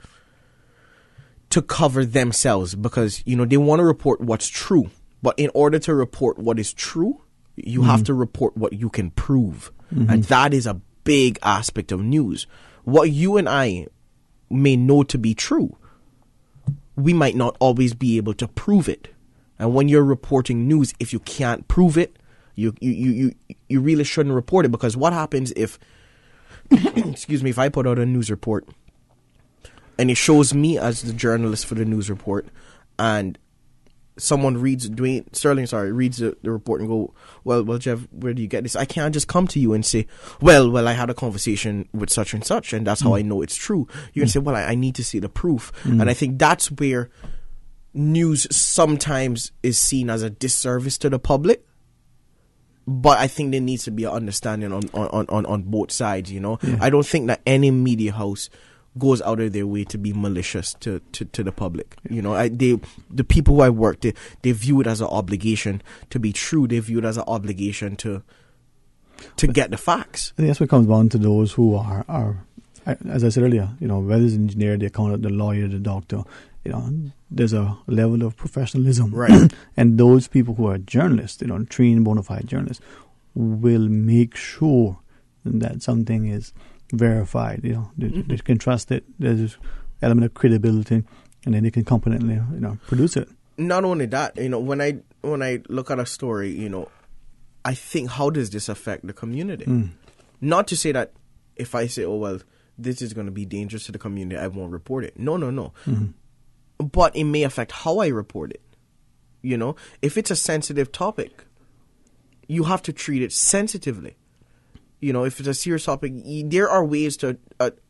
to cover themselves because, they want to report what's true. But in order to report what is true, you have to report what you can prove. And that is a big aspect of news. What you and I may know to be true, we might not always be able to prove it. And when you're reporting news, if you can't prove it, you really shouldn't report it, because what happens if excuse me, if I put out a news report and it shows me as the journalist for the news report, and someone reads reads the report and go, well, Jeff, where do you get this? I can't just come to you and say, well, I had a conversation with such and such, and that's how I know it's true. You can say, well, I need to see the proof. And I think that's where news sometimes is seen as a disservice to the public. But I think there needs to be an understanding on both sides, I don't think that any media house goes out of their way to be malicious to the public. The people who I work, they view it as an obligation to be true. They view it as an obligation to get the facts. I think that's what comes down to those who are, as I said earlier, whether it's an engineer, the accountant, the lawyer, the doctor, there's a level of professionalism. Right. And those people who are journalists, trained bona fide journalists, will make sure that something is verified. They can trust it. There's this element of credibility, and then they can competently, produce it. Not only that, when I look at a story, I think, how does this affect the community? Not to say that if I say, oh, well, this is going to be dangerous to the community, I won't report it. No. But it may affect how I report it. If it's a sensitive topic, you have to treat it sensitively. If it's a serious topic, there are ways to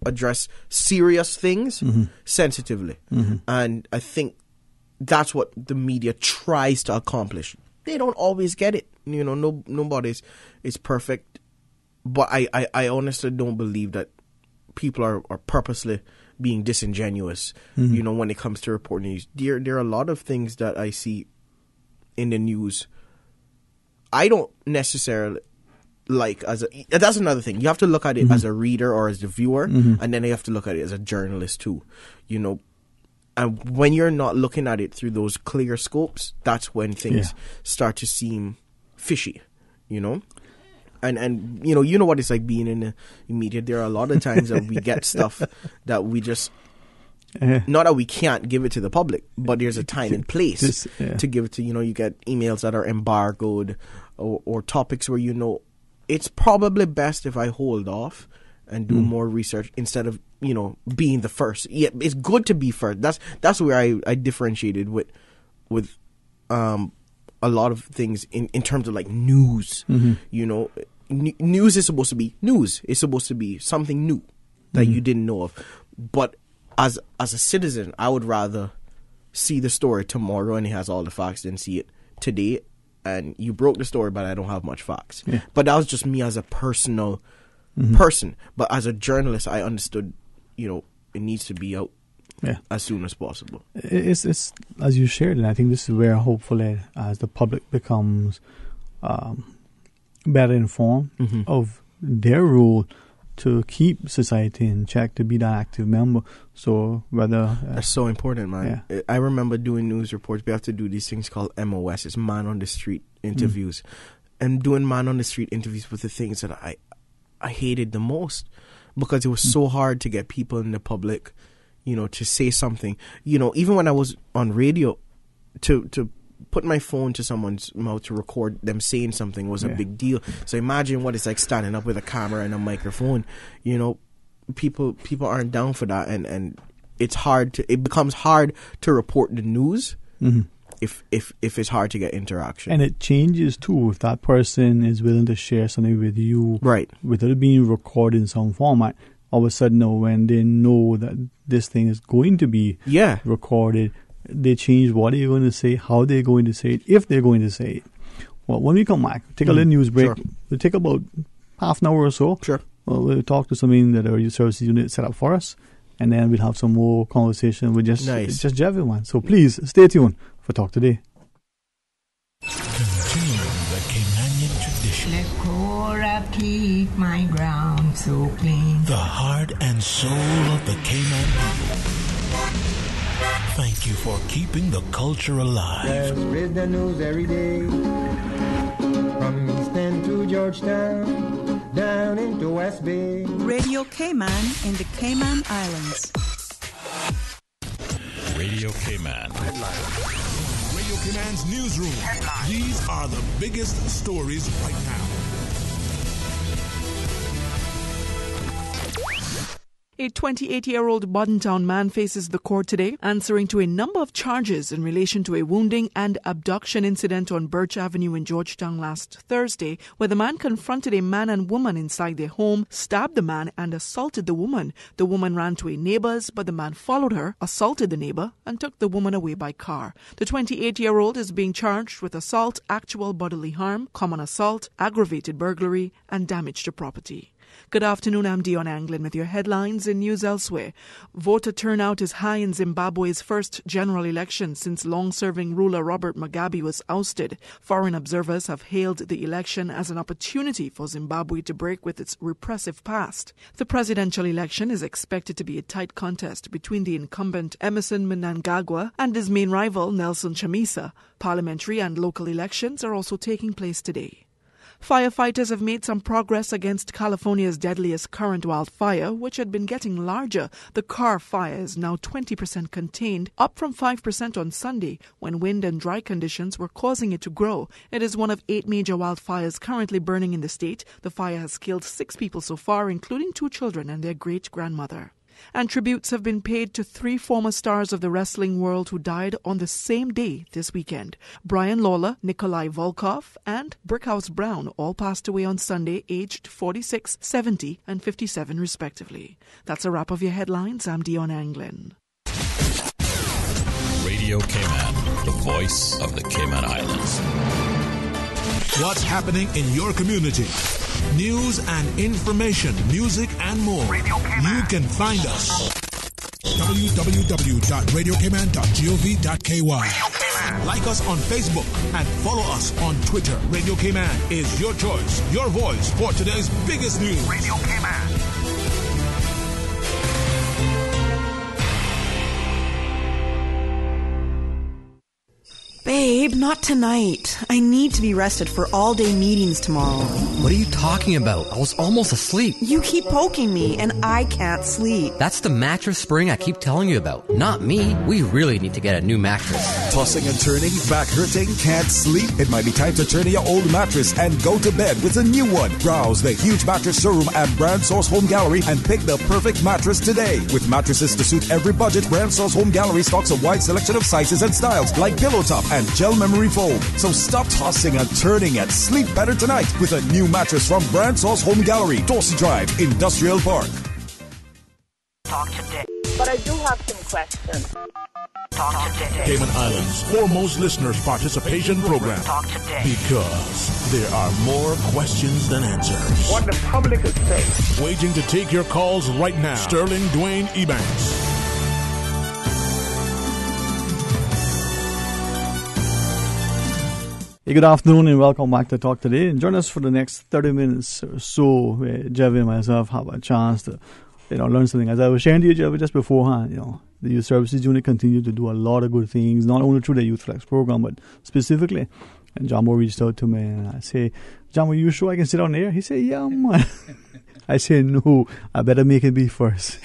address serious things sensitively. And I think that's what the media tries to accomplish. They don't always get it. Nobody is perfect. But I honestly don't believe that people are purposely being disingenuous, when it comes to reporting news. There are a lot of things that I see in the news I don't necessarily like that's another thing. You have to look at it as a reader or as a viewer, and then you have to look at it as a journalist too, and when you're not looking at it through those clear scopes, that's when things start to seem fishy, And you know what it's like being in the media. There are a lot of times that we get stuff that we just not that we can't give it to the public, but there's a time and place to give it to. You get emails that are embargoed or topics where it's probably best if I hold off and do more research instead of being the first. Yeah, it's good to be first. That's where I differentiated with a lot of things in terms of like news. News is supposed to be news. It's supposed to be something new that you didn't know of. But as a citizen, I would rather see the story tomorrow and it has all the facts than see it today and you broke the story but I don't have much facts. But that was just me as a personal person. But as a journalist, I understood it needs to be out as soon as possible. It's as you shared, and I think this is where hopefully as the public becomes better informed of their role to keep society in check, to be that active member. So whether that's so important, man. I remember doing news reports. We have to do these things called MOS, it's man on the street interviews, and doing man on the street interviews with the things that I hated the most, because it was so hard to get people in the public, to say something. Even when I was on radio, to put my phone to someone's mouth to record them saying something was a big deal. So imagine what it's like standing up with a camera and a microphone. People aren't down for that, and it becomes hard to report the news if it's hard to get interaction. And it changes too if that person is willing to share something with you, right, without it being recorded in some format. All of a sudden, when they know that this thing is going to be recorded, they change what they're going to say, how they're going to say it, if they're going to say it. Well, when we come back, take a little news break. Sure. We'll take about half an hour or so. Sure. We'll talk to something that our youth services unit set up for us, and then we'll have some more conversation with just Jevin one. So please stay tuned for Talk Today. Continuing the Caymanian tradition. Let Cora keep my ground so clean. The heart and soul of the Cayman people. Thank you for keeping the culture alive. Let's read the news every day. From East End to Georgetown, down into West Bay. Radio Cayman in the Cayman Islands. Radio Cayman. Radio Cayman's newsroom. These are the biggest stories right now. A 28-year-old Bordentown man faces the court today, answering to a number of charges in relation to a wounding and abduction incident on Birch Avenue in Georgetown last Thursday, where the man confronted a man and woman inside their home, stabbed the man, and assaulted the woman. The woman ran to a neighbor's, but the man followed her, assaulted the neighbor, and took the woman away by car. The 28-year-old is being charged with assault, actual bodily harm, common assault, aggravated burglary, and damage to property. Good afternoon, I'm Dion Anglin with your headlines in news elsewhere. Voter turnout is high in Zimbabwe's first general election since long-serving ruler Robert Mugabe was ousted. Foreign observers have hailed the election as an opportunity for Zimbabwe to break with its repressive past. The presidential election is expected to be a tight contest between the incumbent Emerson Mnangagwa and his main rival Nelson Chamisa. Parliamentary and local elections are also taking place today. Firefighters have made some progress against California's deadliest current wildfire, which had been getting larger. The Carr fire is now 20% contained, up from 5% on Sunday, when wind and dry conditions were causing it to grow. It is one of 8 major wildfires currently burning in the state. The fire has killed 6 people so far, including 2 children and their great-grandmother. And tributes have been paid to 3 former stars of the wrestling world who died on the same day this weekend. Brian Lawler, Nikolai Volkov, and Brickhouse Brown all passed away on Sunday, aged 46, 70, and 57 respectively. That's a wrap of your headlines. I'm Dion Anglin. Radio Cayman, the voice of the Cayman Islands. What's happening in your community? News and information, music and more. You can find us. www.radiocayman.gov.ky. Like us on Facebook and follow us on Twitter. Radio Cayman is your choice, your voice for today's biggest news. Radio Cayman. Babe, not tonight. I need to be rested for all-day meetings tomorrow. What are you talking about? I was almost asleep. You keep poking me, and I can't sleep. That's the mattress spring I keep telling you about. Not me. We really need to get a new mattress. Tossing and turning, back hurting, can't sleep? It might be time to turn in your old mattress and go to bed with a new one. Browse the huge mattress showroom at Brand Source Home Gallery and pick the perfect mattress today. With mattresses to suit every budget, Brand Source Home Gallery stocks a wide selection of sizes and styles like pillow top and gel memory foam. So stop tossing and turning and sleep better tonight with a new mattress from Brand Source Home Gallery, Dorsey Drive, Industrial Park. Talk today. But I do have some questions. Talk today. Cayman Islands' foremost listeners participation program. Talk today. Because there are more questions than answers. What the public is saying. Waiting to take your calls right now. Sterling Dwayne Ebanks. Hey, good afternoon and welcome back to Talk Today. And join us for the next 30 minutes or so where Jevin and myself have a chance to, learn something. As I was sharing to you, Jevin, just beforehand, the Youth Services Unit continue to do a lot of good things, not only through the Youth Flex program, but specifically. And Jambo reached out to me and I say, Jambo, you sure I can sit down there? He said, yeah, man. I say, no, I better make it be first.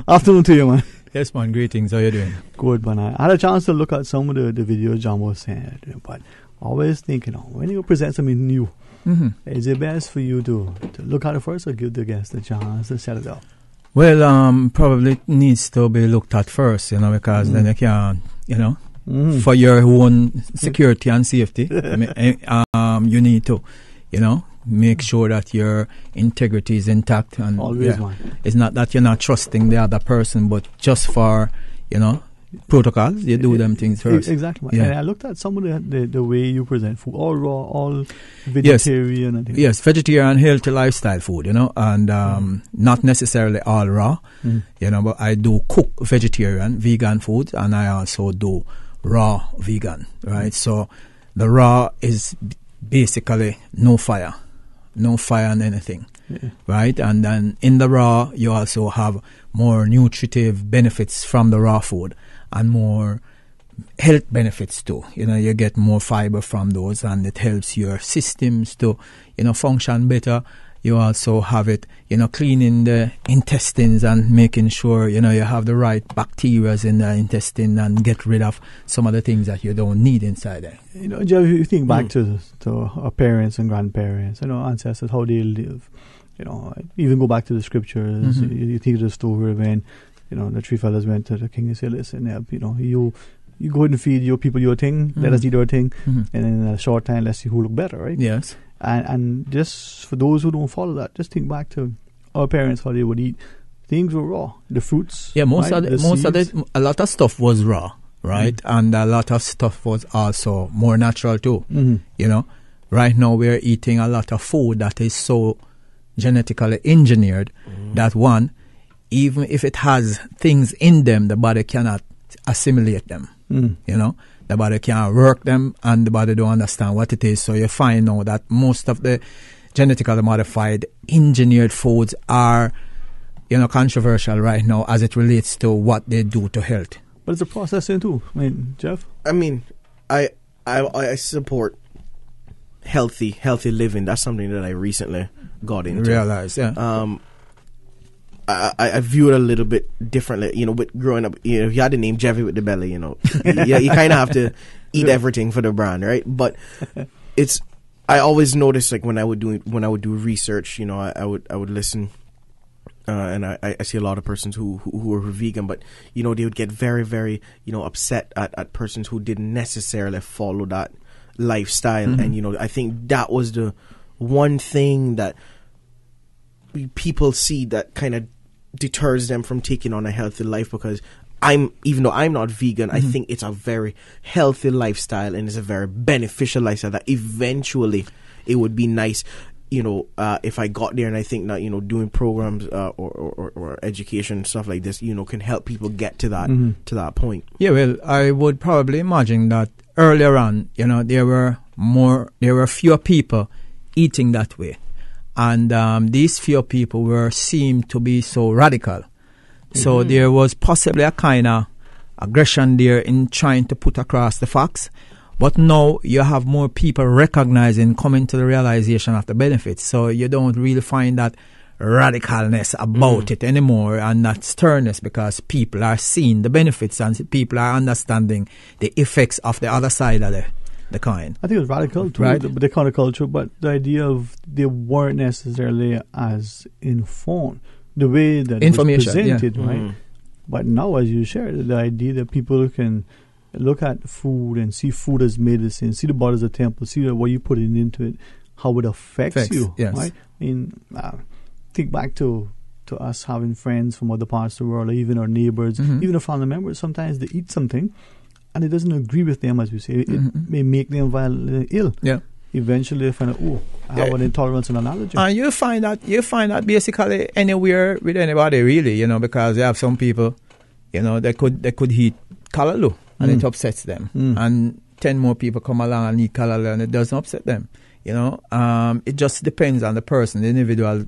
Afternoon to you, man. Yes, man. Greetings. How you doing? Good, man. I had a chance to look at some of the videos Jambo said, but always think, when you present something new, is it best for you to look at it first or give the guest a chance to set it up? Well, probably needs to be looked at first, because then you can, for your own security and safety, you need to, make sure that your integrity is intact. And always, it's not that you're not trusting the other person, but just for, protocols. You do them things first. Exactly. Yeah. And I looked at some of the way you present food, all raw, all vegetarian. Yes, yes, vegetarian, healthy lifestyle food, and not necessarily all raw, but I do cook vegan food, and I also do raw vegan, right? So the raw is basically no fire on anything. Yeah. Right, and then in the raw you also have more nutritive benefits from the raw food and more health benefits too. You get more fiber from those, and it helps your systems to function better. You also have it cleaning the intestines and making sure you have the right bacteria in the intestine and get rid of some of the things that you don't need inside there. Jeff, you think back to our parents and grandparents, ancestors, how they live. Even go back to the scriptures. You think of the story when, the three fellas went to the king and said, "Listen, you go and feed your people your thing. Let us eat our thing, and in a short time, let's see who look better, right?" Yes. And just for those who don't follow that, just think back to our parents, how they would eat. Things were raw. The fruits. Yeah, a lot of stuff was raw, right? And a lot of stuff was also more natural too. Right now we're eating a lot of food that is so genetically engineered that one, even if it has things in them, the body cannot assimilate them. The body can't work them, and the body don't understand what it is. So you find now that most of the genetically modified engineered foods are controversial right now as it relates to what they do to health. But it's a processing too. Jeff? I support healthy living. That's something that I recently got into. Realize, yeah. I view it a little bit differently. With growing up, if you had the name Jeffy with the belly, you kind of have to eat everything for the brand, right? But I always noticed, like when I would do research, I would listen, and I see a lot of persons who are vegan, but they would get very, very upset at persons who didn't necessarily follow that lifestyle, and I think that was the one thing that people see that kind of deters them from taking on a healthy life, because even though I'm not vegan, I think it's a very healthy lifestyle, and it's a very beneficial lifestyle that eventually it would be nice, if I got there. And I think that, doing programs or education, stuff like this, can help people get to that point. Yeah, well, I would probably imagine that earlier on, there were fewer people eating that way. And these few people seemed to be so radical. So there was possibly a kind of aggression there in trying to put across the facts. But now you have more people coming to the realization of the benefits. So you don't really find that radicalness about it anymore, and that sternness, because people are seeing the benefits and people are understanding the effects of the other side of the coin. I think it was radical too, right? The counterculture, but the idea of they weren't necessarily as informed the way that it was presented, right? But now, as you shared, the idea that people can look at food and see food as medicine, see the body as a temple, see what you put into it, how it affects you, right? Think back to us having friends from other parts of the world, or even our neighbors, even our family members. Sometimes they eat something and it doesn't agree with them, as we say. It may make them ill. Yeah. Eventually they find out, I have an intolerance and an allergy. And you find that basically anywhere with anybody, really, because you have some people, they could eat callaloo and it upsets them. And 10 more people come along and eat callaloo and it doesn't upset them. It just depends on the person, the individual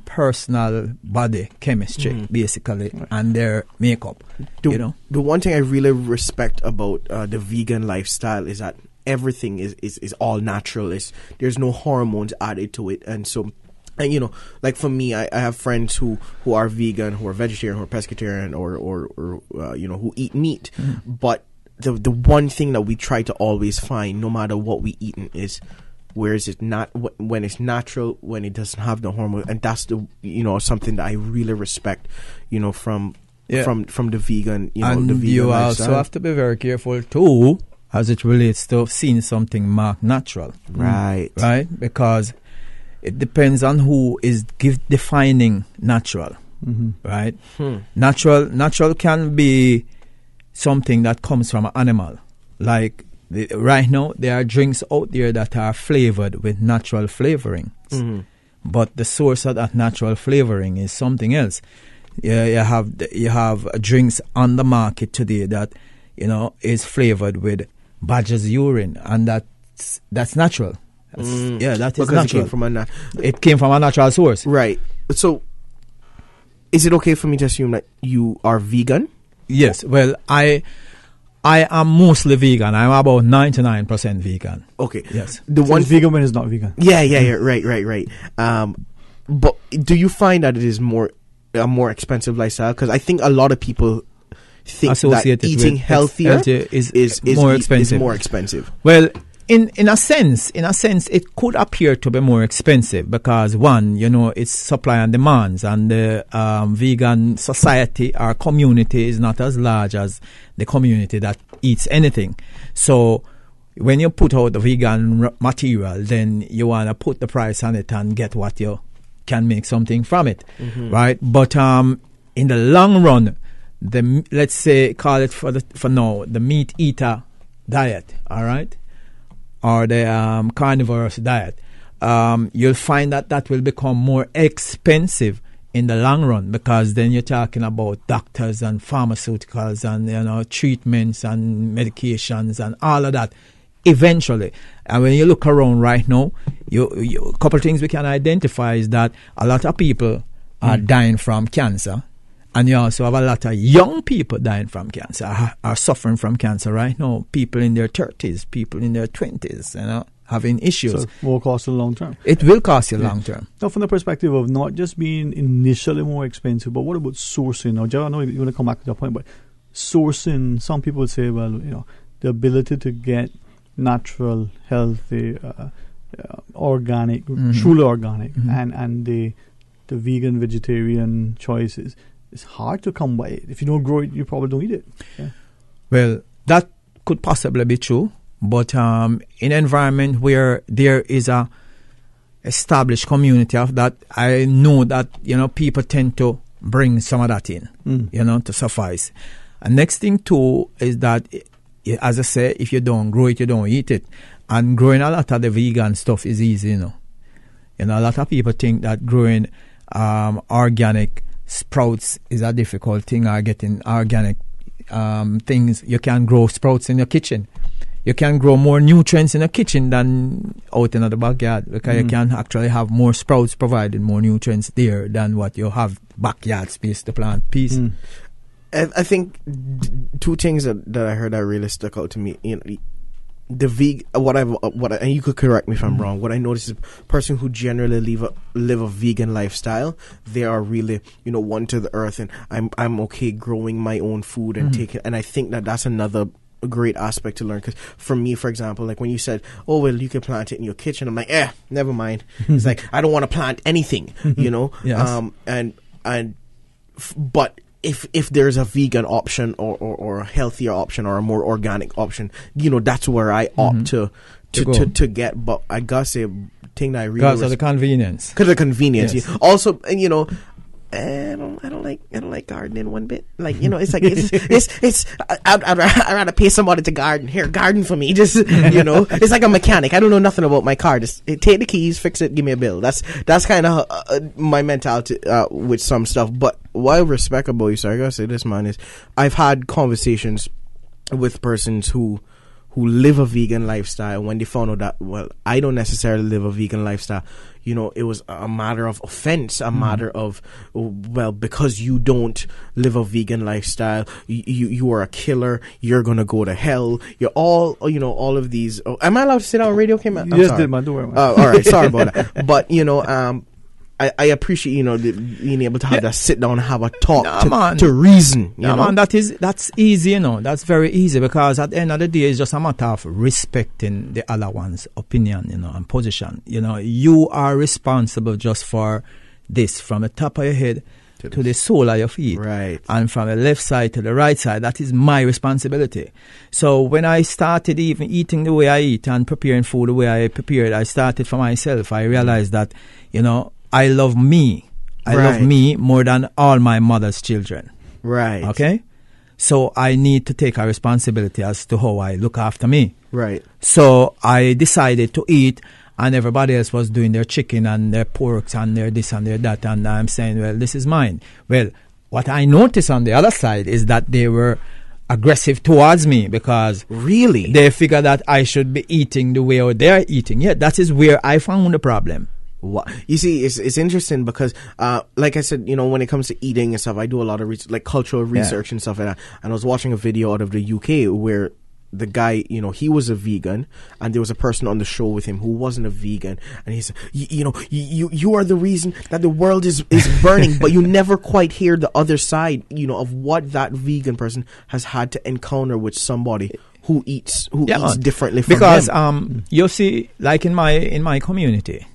personal body chemistry, basically, and their makeup. The one thing I really respect about the vegan lifestyle is that everything is all natural. There's no hormones added to it, and so. And like for me, I have friends who are vegan, who are vegetarian, who are pescatarian, or who eat meat. But the one thing that we try to always find, no matter what we eat, is where is it not when it's natural, when it doesn't have the hormone, and that's the something that I really respect, from the vegan, and the vegan you lifestyle. Also have to be very careful too, as it relates to seeing something marked natural, right? Because it depends on who is defining natural, right? Natural can be something that comes from an animal. Like right now, there are drinks out there that are flavored with natural flavorings. Mm-hmm. But the source of that natural flavoring is something else. You have drinks on the market today that is flavored with badger's urine, and that's natural. That is because natural. It came from a natural source. Right. So, is it okay for me to assume that you are vegan? Yes. Well, I am mostly vegan. I'm about 99% vegan. Okay. Yes. The one vegan when it's not vegan. Yeah. Right. But do you find that it is a more expensive lifestyle? Because I think a lot of people think that eating healthier is more expensive. Well, in a sense, it could appear to be more expensive because one, it's supply and demands, and the vegan society or community is not as large as the community that eats anything. So when you put out the vegan material, then you want to put the price on it and get what you can make something from it, right? But in the long run, let's say call it for now the meat eater diet, all right, or the carnivorous diet, you'll find that will become more expensive in the long run, because then you're talking about doctors and pharmaceuticals and treatments and medications and all of that eventually. And when you look around right now, a couple of things we can identify is that a lot of people are dying from cancer, and you also have a lot of young people dying from cancer, are suffering from cancer right now. People in their 30s, people in their 20s, having issues. So it will cost you long term. It will cost you long term. Now, from the perspective of not just being initially more expensive, but what about sourcing? Now, Joe, I know you want to come back to that point, but sourcing, some people would say, well, the ability to get natural, healthy, organic, truly organic, and the vegan, vegetarian choices, it's hard to come by. If you don't grow it, you probably don't eat it. Yeah. Well, that could possibly be true, but in an environment where there is a established community of that, I know that people tend to bring some of that in, to suffice. And next thing too is that, as I say, if you don't grow it, you don't eat it. And growing a lot of the vegan stuff is easy, a lot of people think that growing organic sprouts is a difficult thing, or getting organic things. You can grow sprouts in your kitchen. You can grow more nutrients in your kitchen than out in the backyard, because you can actually have more sprouts providing more nutrients there than what you have backyard space to plant peas. I think two things that I heard that really stuck out to me. The and you could correct me if I'm wrong. What I noticed is a person who generally live a vegan lifestyle, they are really one to the earth, and I'm okay growing my own food and taking. And I think that's another great aspect to learn, because for me, for example, like when you said, oh well, you can plant it in your kitchen, I'm like, never mind. It's like I don't want to plant anything, Yes. But if there's a vegan option or a healthier option or a more organic option, that's where I opt to get. But I gotta say, thing that I really because of the convenience. Because of the convenience. Yes. Yeah. Also, and I don't like gardening one bit. Like it's like it's I'd rather pay somebody to garden. Here, garden for me. Just it's like a mechanic. I don't know nothing about my car. Just take the keys, fix it, give me a bill. That's kind of my mentality with some stuff. But what I respect about you, sir, I gotta say this, man, is I've had conversations with persons who live a vegan lifestyle. When they found out that, well, I don't necessarily live a vegan lifestyle, it was a matter of offense, a matter of, well, because you don't live a vegan lifestyle, you are a killer, you're gonna go to hell, you're all, all of these. Oh, am I allowed to sit on radio, Cayman? Yes, did, man. Don't worry, man. All right, sorry about that. But, I appreciate being able to have that sit down and have a talk to reason. Man, that's easy. That's very easy, because at the end of the day, it's just a matter of respecting the other one's opinion, and position. You are responsible just for this, from the top of your head to the sole of your feet, right? And from the left side to the right side. That is my responsibility. So when I started even eating the way I eat and preparing food the way I prepared, I started for myself. I realized that I love me. I love me more than all my mother's children. Right. Okay? So I need to take a responsibility as to how I look after me. Right. So I decided to eat, and everybody else was doing their chicken and their porks and their this and their that, and I'm saying, well, this is mine. Well, what I noticed on the other side is that they were aggressive towards me because really they figure that I should be eating the way they're eating. Yeah, that is where I found the problem. You see, it's interesting because, like I said, when it comes to eating and stuff, I do a lot of like cultural research and stuff like that. And I was watching a video out of the UK where the guy, he was a vegan, and there was a person on the show with him who wasn't a vegan, and he said, you are the reason that the world is burning, but you never quite hear the other side, of what that vegan person has had to encounter with somebody who eats differently from because them. You see, like in my community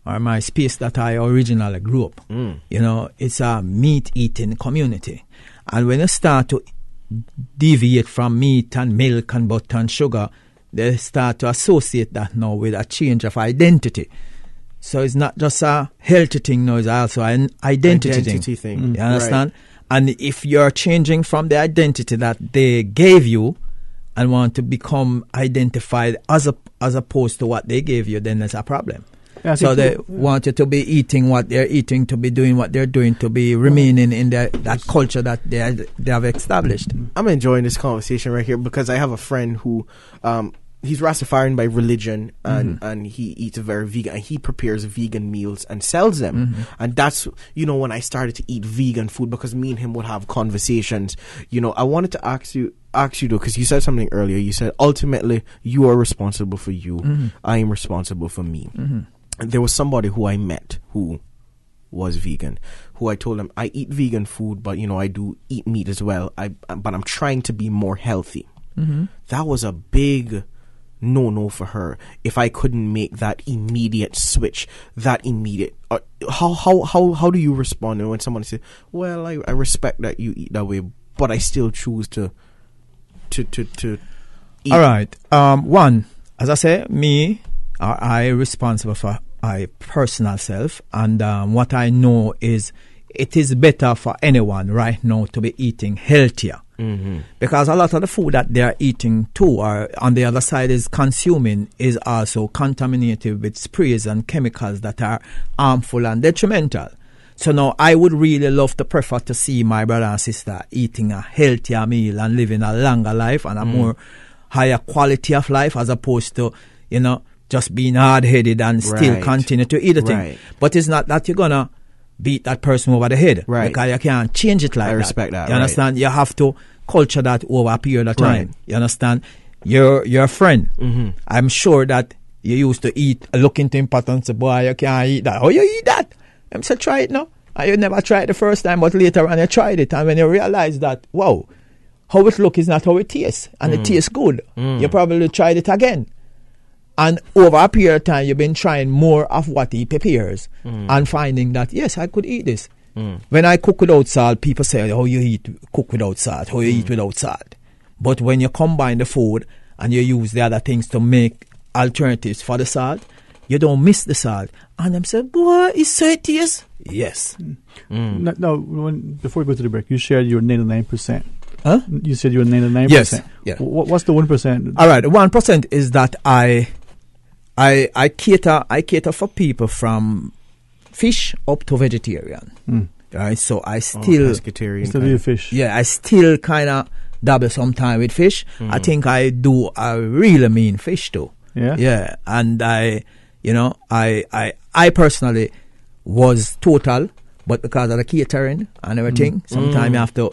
or my space that I originally grew up, it's a meat eating community, and when you start to deviate from meat and milk and butter and sugar, they start to associate that now with a change of identity. So it's not just a healthy thing now, it's also an identity thing. You understand? Right. And if you're changing from the identity that they gave you and want to become identified as opposed to what they gave you, then there's a problem. Yeah, so they want you to be eating what they're eating, to be doing what they're doing, to be remaining in that culture that they have established. I'm enjoying this conversation right here because I have a friend who he's Rastafarian by religion, and he eats very vegan, and he prepares vegan meals and sells them. And that's when I started to eat vegan food, because me and him would have conversations. I wanted to ask you though, because you said something earlier. You said ultimately you are responsible for you. I am responsible for me. There was somebody who I met who was vegan, who I told him I eat vegan food, but I do eat meat as well. But I'm trying to be more healthy. That was a big no for her. If I couldn't make that immediate switch, how do you respond when someone says, "Well, I respect that you eat that way, but I still choose to eat"? All right. One, as I say, I responsible for my personal self, and what I know is it is better for anyone right now to be eating healthier, because a lot of the food that they are eating too, or on the other side is consuming, is also contaminated with sprays and chemicals that are harmful and detrimental. So now I would really love to prefer to see my brother and sister eating a healthier meal and living a longer life and a more higher quality of life, as opposed to just being hard-headed and still continue to eat the thing. But it's not that you're going to beat that person over the head. Because you can't change it like that. I respect that. You understand? You have to culture that over a period of time. You understand? You're a friend. I'm sure that you used to eat, look into importance, boy, you can't eat that. Oh, you eat that? I'm saying, try it now. And you never tried it the first time, but later on you tried it. And when you realize that, wow, how it looks is not how it tastes. And it tastes good. You probably tried it again. And over a period of time, you've been trying more of what he prepares and finding that, yes, I could eat this. When I cook without salt, people say, how you cook without salt, how you eat without salt. But when you combine the food and you use the other things to make alternatives for the salt, you don't miss the salt. And I'm saying, boy, it's so it tastes. Yes. Now, before we go to the break, you shared your 99%. Huh? You said you were 99%. Yes. Yeah. What's the 1%? All right. The 1% is that I cater for people from fish up to vegetarian. Right. So I still pescatarian. Still do fish. Yeah, I still kind of dabble sometime with fish. I think I do a really mean fish too. Yeah. Yeah. And I personally was total, but because of the catering and everything, sometimes you have to,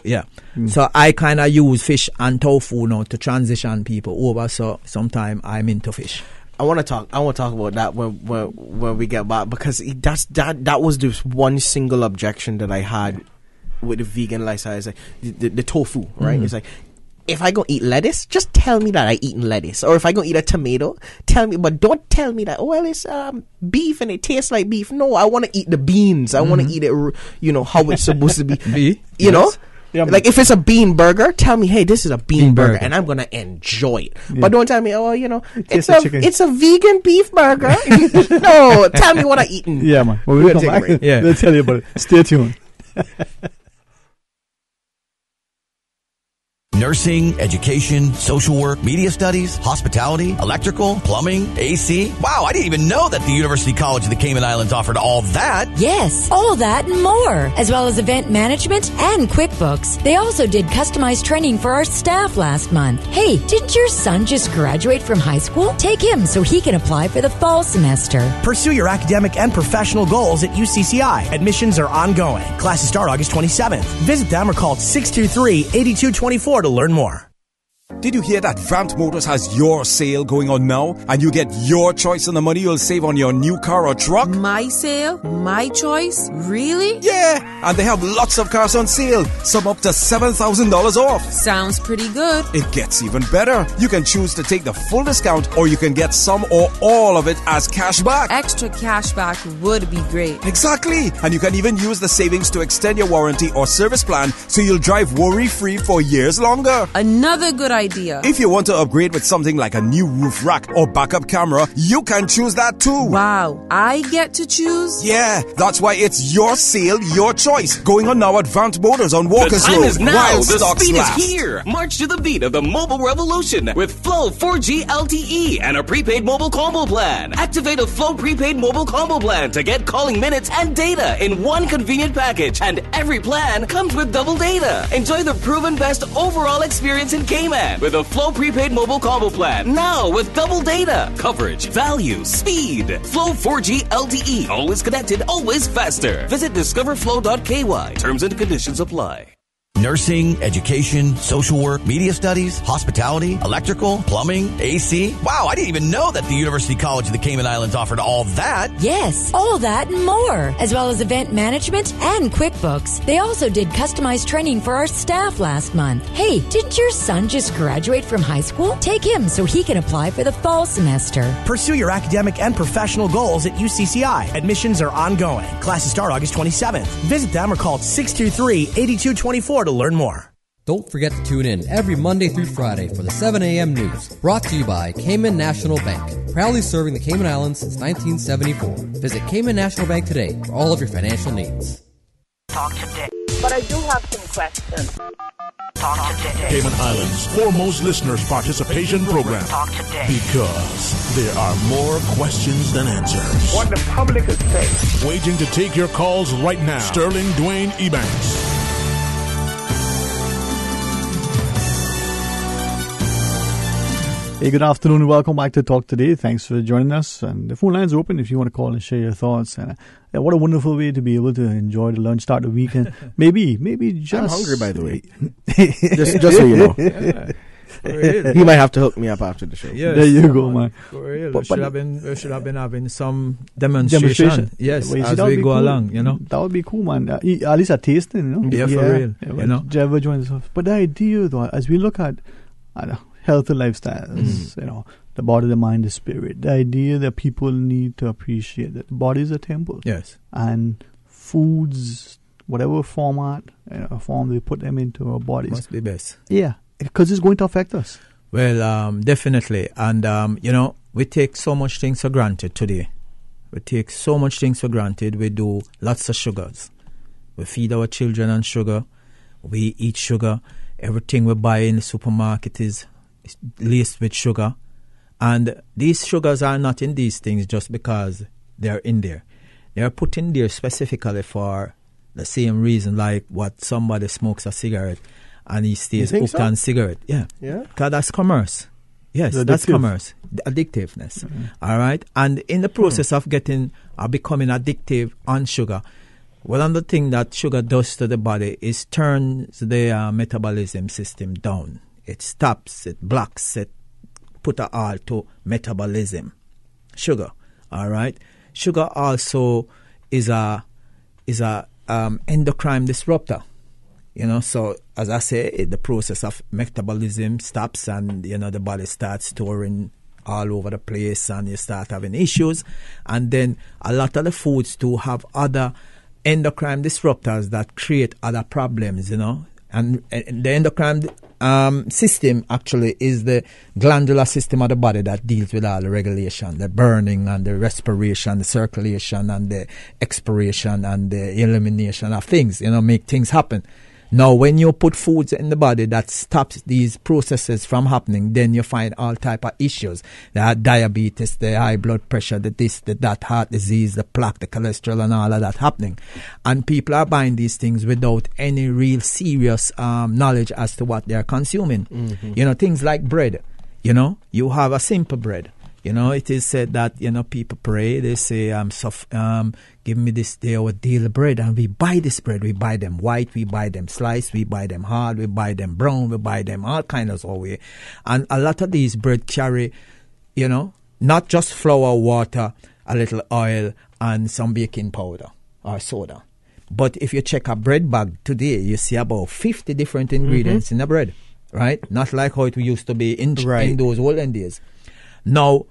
So I kind of use fish and tofu now to transition people over. So sometimes I'm into fish. I want to talk about that when we get back, because that was just one single objection that I had with the vegan lifestyle. Is like the tofu, right? It's like, if I go eat lettuce, just tell me that I eaten lettuce. Or if I go eat a tomato, tell me, but don't tell me that, well, it's beef and it tastes like beef. No, I want to eat the beans. I want to eat it, how it's supposed to be. You know? Yeah, like if it's a bean burger, tell me, hey, this is a bean burger, and I'm gonna enjoy it. Yeah. But don't tell me, it's a vegan beef burger. No, tell me what I eaten. Yeah, man. Well, we'll come back. They'll tell you about it. Stay tuned. Nursing, education, social work, media studies, hospitality, electrical, plumbing, AC. Wow, I didn't even know that the University College of the Cayman Islands offered all that. Yes, all that and more, as well as event management and QuickBooks. They also did customized training for our staff last month. Hey, didn't your son just graduate from high school? Take him so he can apply for the fall semester. Pursue your academic and professional goals at UCCI. Admissions are ongoing. Classes start August 27th. Visit them or call 623-8224 to learn more. Did you hear that Vant Motors has your sale going on now? And you get your choice on the money you'll save on your new car or truck? My sale? My choice? Really? Yeah! And they have lots of cars on sale. Some up to $7,000 off. Sounds pretty good. It gets even better. You can choose to take the full discount or you can get some or all of it as cash back. Extra cash back would be great. Exactly! And you can even use the savings to extend your warranty or service plan so you'll drive worry-free for years longer. Another good idea. If you want to upgrade with something like a new roof rack or backup camera, you can choose that too. Wow, I get to choose? Yeah, that's why it's your sale, your choice. Going on now at Vant Motors on Walker's Road. The time is now. While The stocks speed last. is here. March to the beat of the mobile revolution with Flow 4G LTE and a prepaid mobile combo plan. Activate a Flow prepaid mobile combo plan to get calling minutes and data in one convenient package. And every plan comes with double data. Enjoy the proven best overall experience in Cayman with a Flow prepaid mobile combo plan. Now with double data, coverage, value, speed. Flow 4G LTE. Always connected, always faster. Visit discoverflow.ky. Terms and conditions apply. Nursing, education, social work, media studies, hospitality, electrical, plumbing, AC. Wow, I didn't even know that the University College of the Cayman Islands offered all that. Yes, all that and more, as well as event management and QuickBooks. They also did customized training for our staff last month. Hey, didn't your son just graduate from high school? Take him so he can apply for the fall semester. Pursue your academic and professional goals at UCCI. Admissions are ongoing. Classes start August 27th. Visit them or call 623-8224 to learn more. Don't forget to tune in every Monday through Friday for the 7 a.m. news, brought to you by Cayman National Bank, proudly serving the Cayman Islands since 1974. Visit Cayman National Bank today for all of your financial needs. Talk today. But I do have some questions. Talk today. Cayman Islands' foremost listeners participation program. Talk today. Because there are more questions than answers. What the public is saying. Waiting to take your calls right now. Sterling Dwayne Ebanks. Hey, good afternoon and welcome back to Talk Today. Thanks for joining us. And the phone lines are open if you want to call and share your thoughts. And what a wonderful way to be able to enjoy the lunch, start the weekend. Maybe just... I'm hungry, by the way. just so you know. Yeah. He might have to hook me up after the show. Yes, there you go, man. For real. We should have been having some demonstration. Yes, well, as we go cool. Along, you know. That would be cool, man. At least a tasting, you know. Yeah, for real. Yeah, you know. Whichever joins us. But the idea, though, as we look at healthy lifestyles, you know, the body, the mind, the spirit, the idea that people need to appreciate that the body is a temple. Yes. And foods, whatever form they put them into our bodies, must be best. Yeah. Because it's going to affect us. Well, definitely. And, you know, we take so much things for granted today. We take so much things for granted. We do lots of sugars. We feed our children on sugar. We eat sugar. Everything we buy in the supermarket is laced with sugar. And these sugars are not in these things just because they're in there. They're put in there specifically for the same reason, like what somebody smokes a cigarette and he stays hooked on cigarette. Yeah. Because that's commerce. Yes, that's commerce. The addictiveness. Mm-hmm. All right. And in the process of getting or becoming addictive on sugar, one of the things that sugar does to the body is turns the metabolism system down. It stops, it blocks, it put a halt to metabolism. Sugar. All right. Sugar also is a endocrine disruptor. You know, so as I say, the process of metabolism stops and, you know, the body starts storing all over the place and you start having issues. And then a lot of the foods too have other endocrine disruptors that create other problems, you know. And the endocrine system actually is the glandular system of the body that deals with all the regulation, the burning and the respiration, the circulation and the expiration and the elimination of things, you know, make things happen. Now, when you put foods in the body that stops these processes from happening, then you find all type of issues. The diabetes, the high blood pressure, the this, the that, heart disease, the plaque, the cholesterol, and all of that happening. And people are buying these things without any real serious knowledge as to what they are consuming. Mm-hmm. You know, things like bread. You know, you have a simple bread. You know, it is said that, you know, people pray, they say, give me this day our daily bread, and we buy this bread. We buy them white, we buy them sliced, we buy them hard, we buy them brown, we buy them all kinds of way. And a lot of these bread carry, you know, not just flour, water, a little oil, and some baking powder or soda. But if you check a bread bag today, you see about 50 different ingredients in the bread, right? Not like how it used to be in those olden days. Now,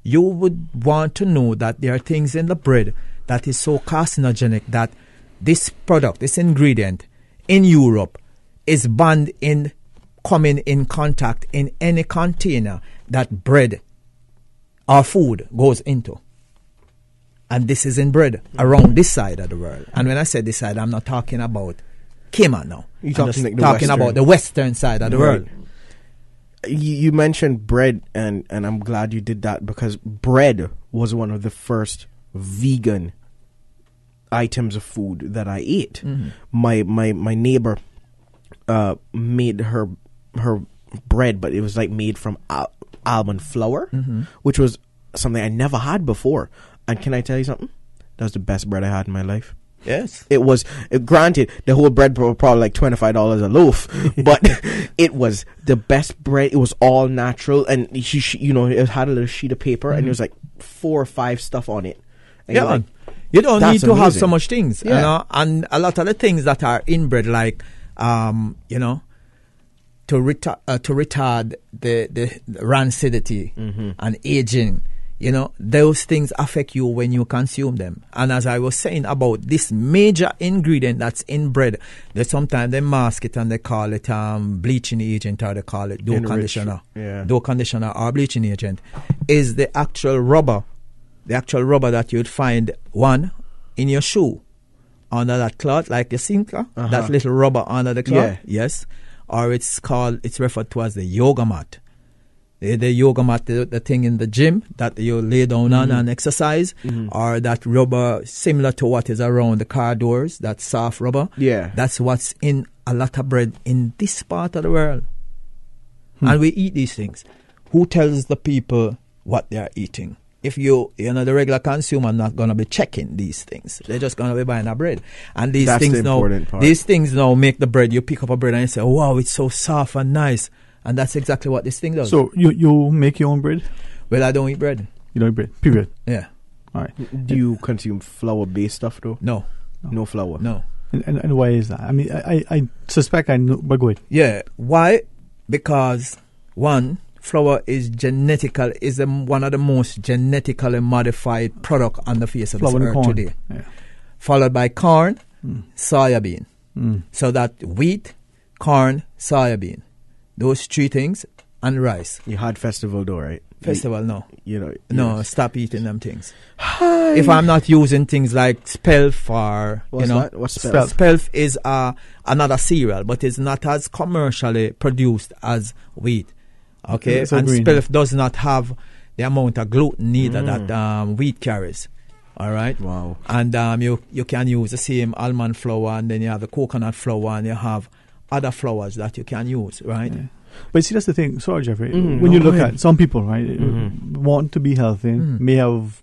you would want to know that there are things in the bread that is so carcinogenic that this product, this ingredient in Europe is banned in coming in contact in any container that bread or food goes into. And this is in bread around this side of the world. And when I say this side, I'm not talking about Cayman now. You're talking about the western side of the world. You mentioned bread, and I'm glad you did that, because bread was one of the first vegan items of food that I ate. My neighbor made her bread, but it was like made from almond flour, which was something I never had before. And can I tell you something? That was the best bread I had in my life. Yes. It was, granted, the whole bread was probably like $25 a loaf, but it was the best bread. It was all natural, and you know, it had a little sheet of paper, and it was like 4 or 5 stuff on it. And yeah, like, you don't need to amazing. have so much things, Yeah. you know, and a lot of the things that are in bread, like, you know, to retard the rancidity and aging. You know, those things affect you when you consume them. And as I was saying about this major ingredient that's in bread, they sometimes they mask it and they call it bleaching agent, or they call it dough conditioner. Dough conditioner or bleaching agent is the actual rubber that you'd find, one, in your shoe, under that cloth, like the sinker, that little rubber under the cloth. Yes. Or it's referred to as the yoga mat. The yoga mat, the thing in the gym that you lay down on and exercise, or that rubber similar to what is around the car doors, that soft rubber. Yeah, that's what's in a lot of bread in this part of the world. And we eat these things. Who tells the people what they are eating? If you know, the regular consumer not going to be checking these things. They're just going to be buying a bread. And these things now make the bread. You pick up a bread and you say, oh, wow, it's so soft and nice. And that's exactly what this thing does. So you make your own bread? Well, I don't eat bread. You don't eat bread, period? Yeah. All right. Do you consume flour-based stuff, though? No flour? No. And why is that? I mean, I suspect I know, but go ahead. Yeah. Why? Because, one, flour is one of the most genetically modified product on the face of this earth today. Yeah. Followed by corn, soybean. So that wheat, corn, soybean. Those 3 things, and rice. You had festival though, right? Festival, no. You know, no, stop eating them things. If I'm not using things like spelf or, what's that? What's spelf? Spelf is another cereal, but it's not as commercially produced as wheat. Okay, and spelf does not have the amount of gluten neither that wheat carries. All right. Wow. And you can use the same almond flour, and then you have the coconut flour, and you have other flours that you can use, right? Yeah. But see, that's the thing. Sorry, Jeffrey. When you look at some people, right, want to be healthy, may have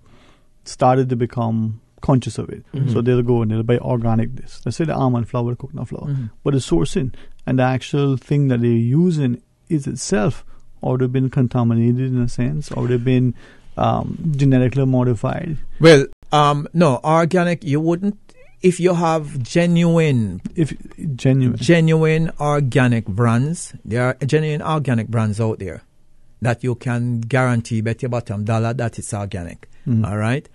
started to become conscious of it. So they'll go and they'll buy organic this. Let's say the almond flour, coconut flour. But the sourcing and the actual thing that they're using is itself, or they've been contaminated in a sense, or they've been genetically modified. Well, no, organic, you wouldn't. If you have genuine organic brands, there are genuine organic brands out there that you can guarantee, bet your bottom dollar that it's organic. All right,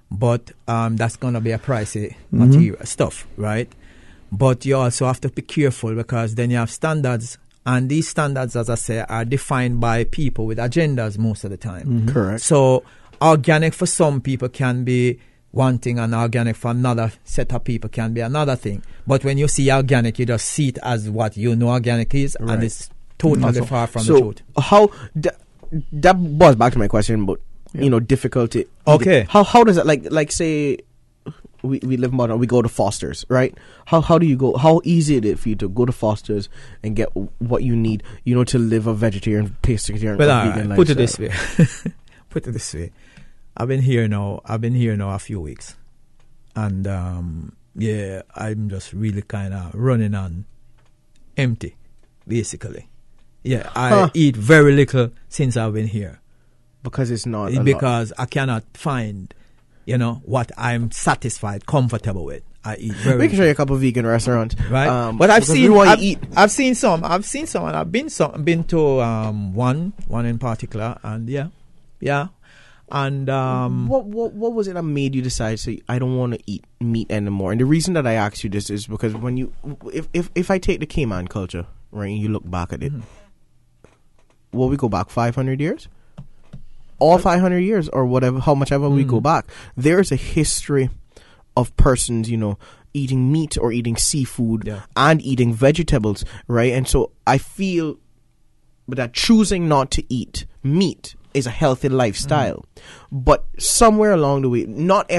but that's gonna be a pricey material stuff, right? But you also have to be careful, because then you have standards, and these standards, as I say, are defined by people with agendas most of the time. Correct. So organic for some people can be one thing and organic for another set of people can be another thing. But when you see organic, you just see it as what you know organic is, and it's totally far from the truth. How that boils back to my question about difficulty. Okay. How does that like say we live in modern, we go to Foster's, right? How do you go? How easy is it for you to go to Foster's and get what you need, to live a vegetarian, pescatarian, vegan lifestyle? Put it this way. Put it this way. I've been here now a few weeks, and I'm just really kind of running on empty, basically. Yeah, I eat very little since I've been here because it's not because I cannot find, what I'm satisfied, comfortable with. I eat very. We can show you a couple of vegan restaurants, right? But I've seen some, and I've been to one in particular, and yeah. And what was it that made you decide to say I don't want to eat meat anymore? And the reason that I asked you this is because when if I take the Cayman culture, right, and you look back at it, we go back 500 years, all 500 years or whatever, how much ever we go back, there's a history of persons, eating meat or eating seafood and eating vegetables, right? And so I feel that choosing not to eat meat is a healthy lifestyle. But somewhere along the way, not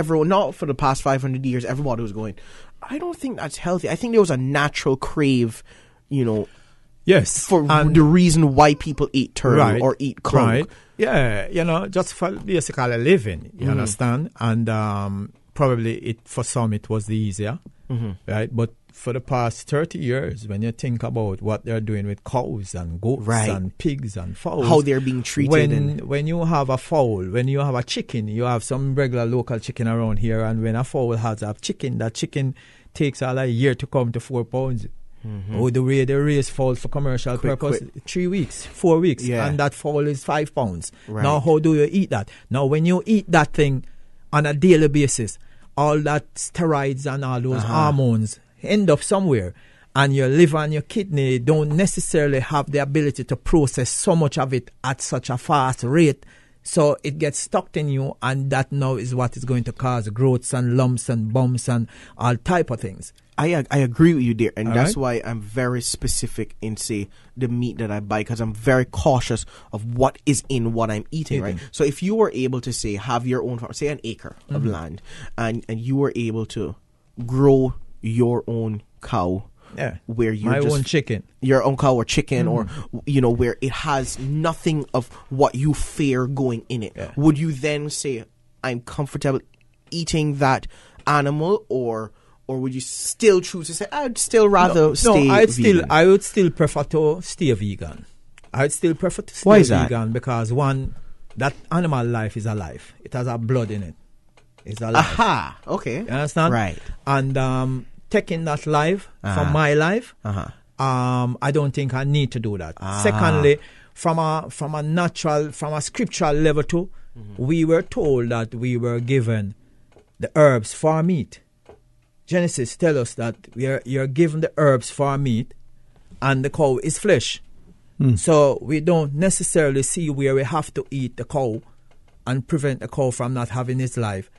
for the past 500 years, everybody was going, I don't think that's healthy. I think there was a natural crave, yes, for the reason why people eat turtle or eat conch. Right. Yeah, just for basically living, you understand? And probably for some it was the easier, right? But for the past 30 years, when you think about what they're doing with cows and goats and pigs and fowls, how they're being treated. When you have a fowl, when you have a chicken, you have some regular local chicken around here, and when a fowl has a chicken, that chicken takes a year to come to 4 pounds. Oh, the way they raise fowls for commercial purpose, 3 weeks, 4 weeks, and that fowl is 5 pounds. Right. Now, how do you eat that? Now, when you eat that thing on a daily basis, all that steroids and all those hormones end up somewhere, and your liver and your kidney don't necessarily have the ability to process so much of it at such a fast rate, so it gets stuck in you, and that now is what is going to cause growths and lumps and bumps and all type of things. I agree with you there, and that's why I'm very specific in, say, the meat that I buy, because I'm very cautious of what is in what I'm eating, right? So if you were able to, say, have your own farm, say an acre of land, and you were able to grow your own cow, where you own chicken, your own cow or chicken, or where it has nothing of what you fear going in it, would you then say I'm comfortable eating that animal, or would you still choose to say I'd still rather stay vegan? I would still prefer to stay vegan. I'd still prefer to stay vegan because, one, that animal life is alive. It has a blood in it. It's alive. Aha, okay. You understand? Right. And taking that life from my life, I don't think I need to do that. Secondly, from a scriptural level too, we were told that we were given the herbs for meat. Genesis tells us that you're given the herbs for meat, and the cow is flesh. So we don't necessarily see where we have to eat the cow and prevent the cow from not having its life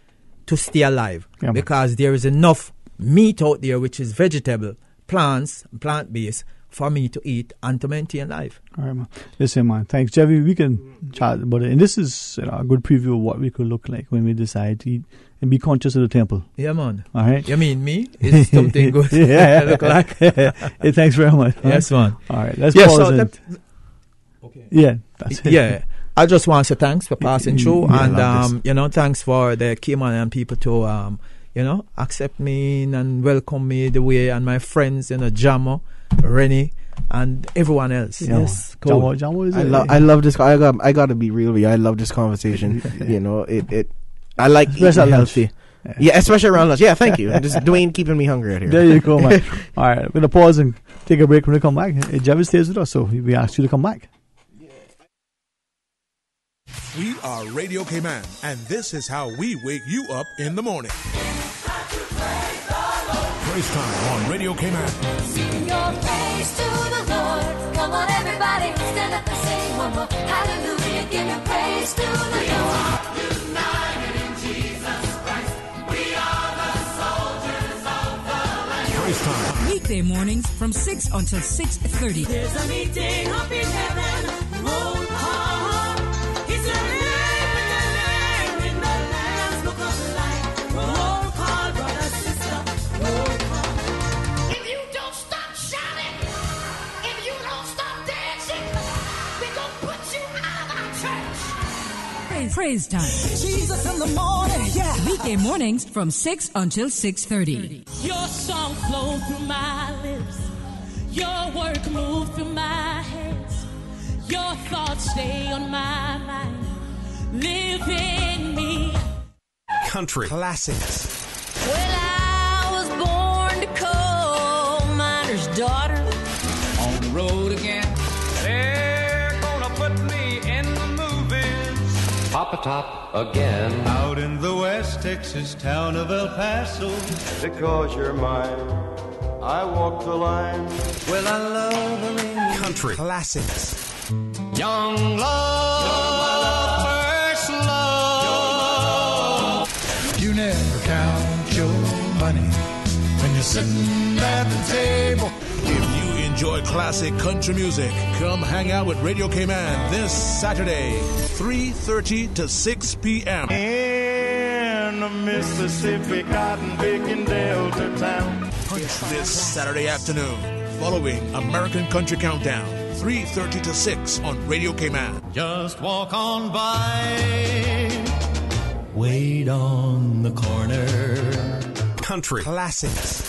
to stay alive, because there is enough meat out there which is vegetable, plants, plant-based, for me to eat and to maintain life. All right, man. Listen, man. Thanks, Jeffy. We can chat about it, and this is a good preview of what we could look like when we decide to eat and be conscious of the temple. Yeah, man. All right. You mean me? It's something good. Look like. Hey, thanks very much. Yes, man. All right. Let's pause. Okay. Yeah. That's it. Yeah. I just want to say thanks for passing through, and thanks for the Cayman people to accept me and welcome me the way, and my friends, Jamo, Rennie, and everyone else. Yes, cool. Jamo is I love this. I got to be real with you. I love this conversation. I like eating healthy. Yeah, especially around lunch. Yeah, thank you. Just Dwayne keeping me hungry out here. There you go, man. All right, we're gonna pause and take a break. When we come back, Javi stays with us, so we ask you to come back. We are Radio Cayman, and this is how we wake you up in the morning. Praise time on Radio Cayman. Sing your praise to the Lord. Come on, everybody, stand up and sing one more. Hallelujah, give your praise to the Lord. We are united in Jesus Christ. We Weekday mornings from 6 until 6:30. There's a meeting up in heaven. Roll call. He's a name in the Lamb's Book of Life. Roll call, brother, sister. Roll call. If you don't stop shouting, if you don't stop dancing, we're going to put you out of our church. Praise time. Jesus in the morning, yeah. Weekday mornings from 6 until 6:30. Your song flow through my lips. Your work move through my hands. Your thoughts stay on my mind. Live in me. Country classics. Well, I was born to coal miner's daughter. On the road again. They're gonna put me in the movies. Papa Top again. Out in the West Texas town of El Paso. Because you're mine, I walk the line. Well, I love them in Country classics. young love, first love. You never count your money when you're sitting at the table. If you enjoy classic country music, come hang out with Radio Cayman this Saturday, 3:30 to 6 p.m. In the Mississippi cotton picking Delta town. This Saturday afternoon, following American Country Countdown, 3:30 to 6 on Radio Cayman. Just walk on by. Wait on the corner. Country classics.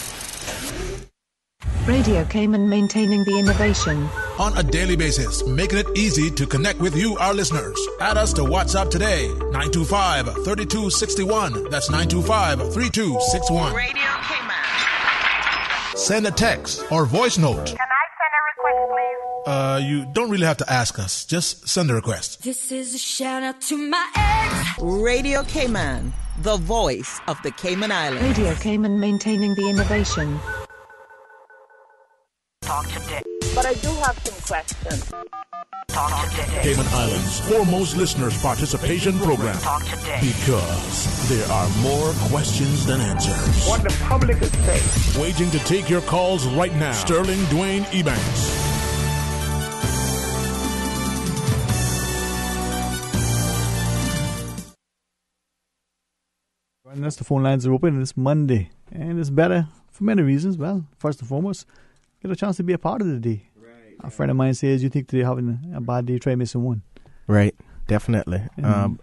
Radio Cayman, maintaining the innovation. On a daily basis, making it easy to connect with you, our listeners. Add us to WhatsApp today, 925-3261. That's 925-3261. Radio Cayman. Send a text or voice note. Can I send a request, please? You don't really have to ask us. Just send a request. This is a shout out to my ex. Radio Cayman, the voice of the Cayman Islands. Radio Cayman, maintaining the innovation. Talk today. But I do have some questions. Talk today. Cayman Islands' foremost listeners participation program. Talk today. Because there are more questions than answers. What the public is saying. Waiting to take your calls right now. Sterling Dwayne Ebanks. And that's the phone lines are open this Monday. And it's better for many reasons. Well, first and foremost, get a chance to be a part of the day. Right. A friend of mine says, you think they're having a bad day, try missing one. Right, definitely.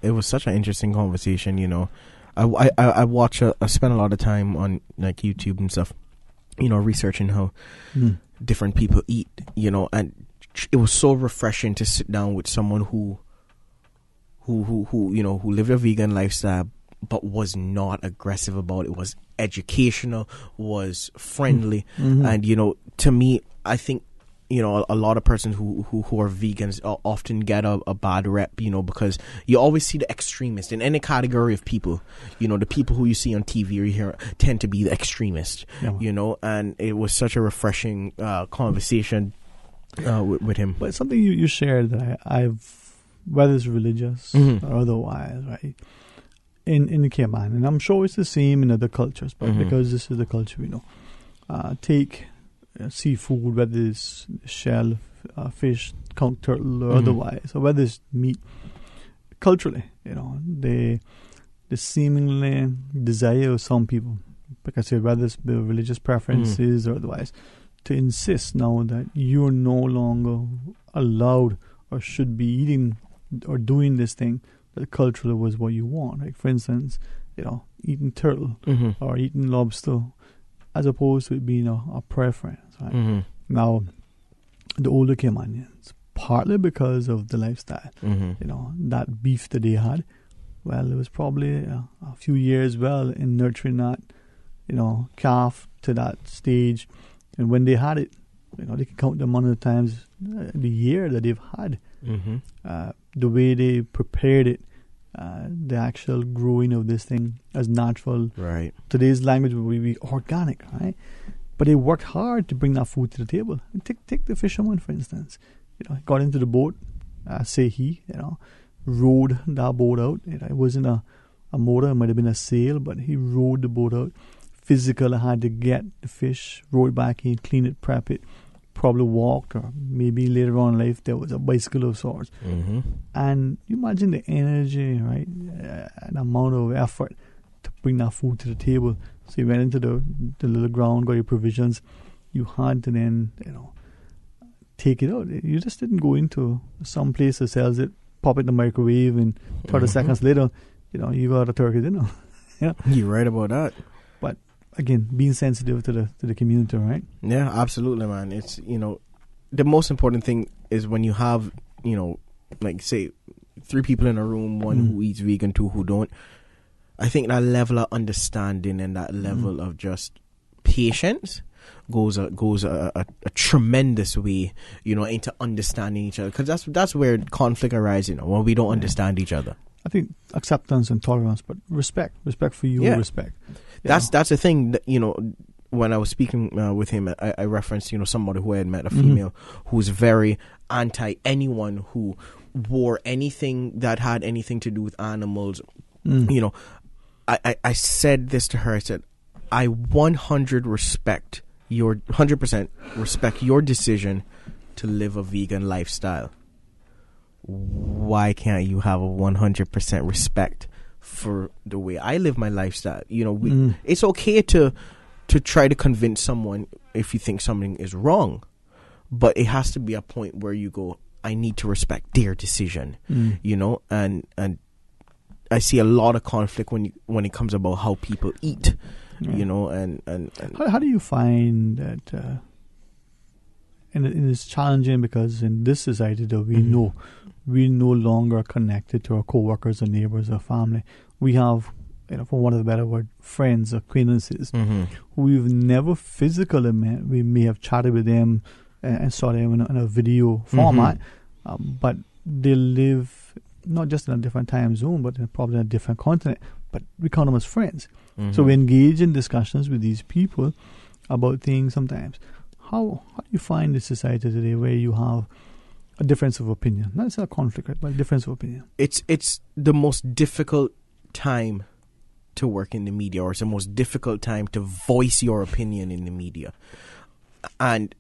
It was such an interesting conversation, you know. I watch, I spend a lot of time on like YouTube and stuff, you know, researching how different people eat, you know, and it was so refreshing to sit down with someone who you know, who lived a vegan lifestyle, but was not aggressive about it, was educational, was friendly. And, you know, to me, I think, you know, a lot of persons who are vegans often get a bad rep, you know, because you always see the extremist in any category of people. You know, the people who you see on TV or you hear tend to be the extremist, you know, and it was such a refreshing conversation with him. But something you shared that I've, whether it's religious or otherwise, right? In the Cayman, and I'm sure it's the same in other cultures, but because this is the culture we know, take seafood, whether it's shell, fish, conch turtle, or otherwise, or whether it's meat. Culturally, you know, the seemingly desire of some people, like I said, whether it's the religious preferences or otherwise, to insist now that you're no longer allowed or should be eating or doing this thing that culturally was what you want. Like, for instance, you know, eating turtle or eating lobster, as opposed to it being a preference, right? Now, the older Caymanians, partly because of the lifestyle, you know, that beef that they had, well, it was probably a few years in nurturing that, you know, calf to that stage. And when they had it, you know, they can count the amount of times the year that they've had. The way they prepared it, the actual growing of this thing as natural. Right. Today's language would be organic, right? But they worked hard to bring that food to the table. Take the fisherman, for instance. You know, got into the boat, you know, rowed that boat out. You know, it wasn't a motor, it might have been a sail, but he rowed the boat out, physical. I had to get the fish, roll it back in, clean it, prep it, probably walked, or maybe later on in life there was a bicycle of sorts. Mm-hmm. And you imagine the energy, right, and amount of effort to bring that food to the table. So you went into the little ground, got your provisions. You had to then, take it out. You just didn't go into some place that sells it, pop it in the microwave, and 30 seconds later, you got a turkey dinner. Yeah, you're right about that. But again, being sensitive to the community, right? Yeah, absolutely, man. It's the most important thing is when you have like say 3 people in a room, one who eats vegan, 2 who don't. I think that level of understanding and that level of just patience goes a tremendous way, into understanding each other. Because that's where conflict arises, when we don't understand each other. I think acceptance and tolerance, but respect for you, respect. That's the thing that, when I was speaking with him, I referenced, somebody who I had met, a female who's very anti anyone who wore anything that had anything to do with animals. I said this to her. I said, I 100% respect your decision to live a vegan lifestyle. Why can't you have a 100% respect for the way I live my lifestyle? It's okay to try to convince someone if you think something is wrong, but it has to be a point where you go, I need to respect their decision, and I see a lot of conflict when it comes about how people eat, and how do you find that? And it's challenging because in this society that we know, we're no longer connected to our co-workers or neighbors or family. We have, for one of the better word, friends, acquaintances, who we've never physically met. We may have chatted with them and saw them in a video format, but they live not just in a different time zone, but probably in a different continent. But we count them as friends. So we engage in discussions with these people about things sometimes. How do you find the society today where you have a difference of opinion? Not a conflict, right, but a difference of opinion. It's the most difficult time to work in the media, or it's the most difficult time to voice your opinion in the media. And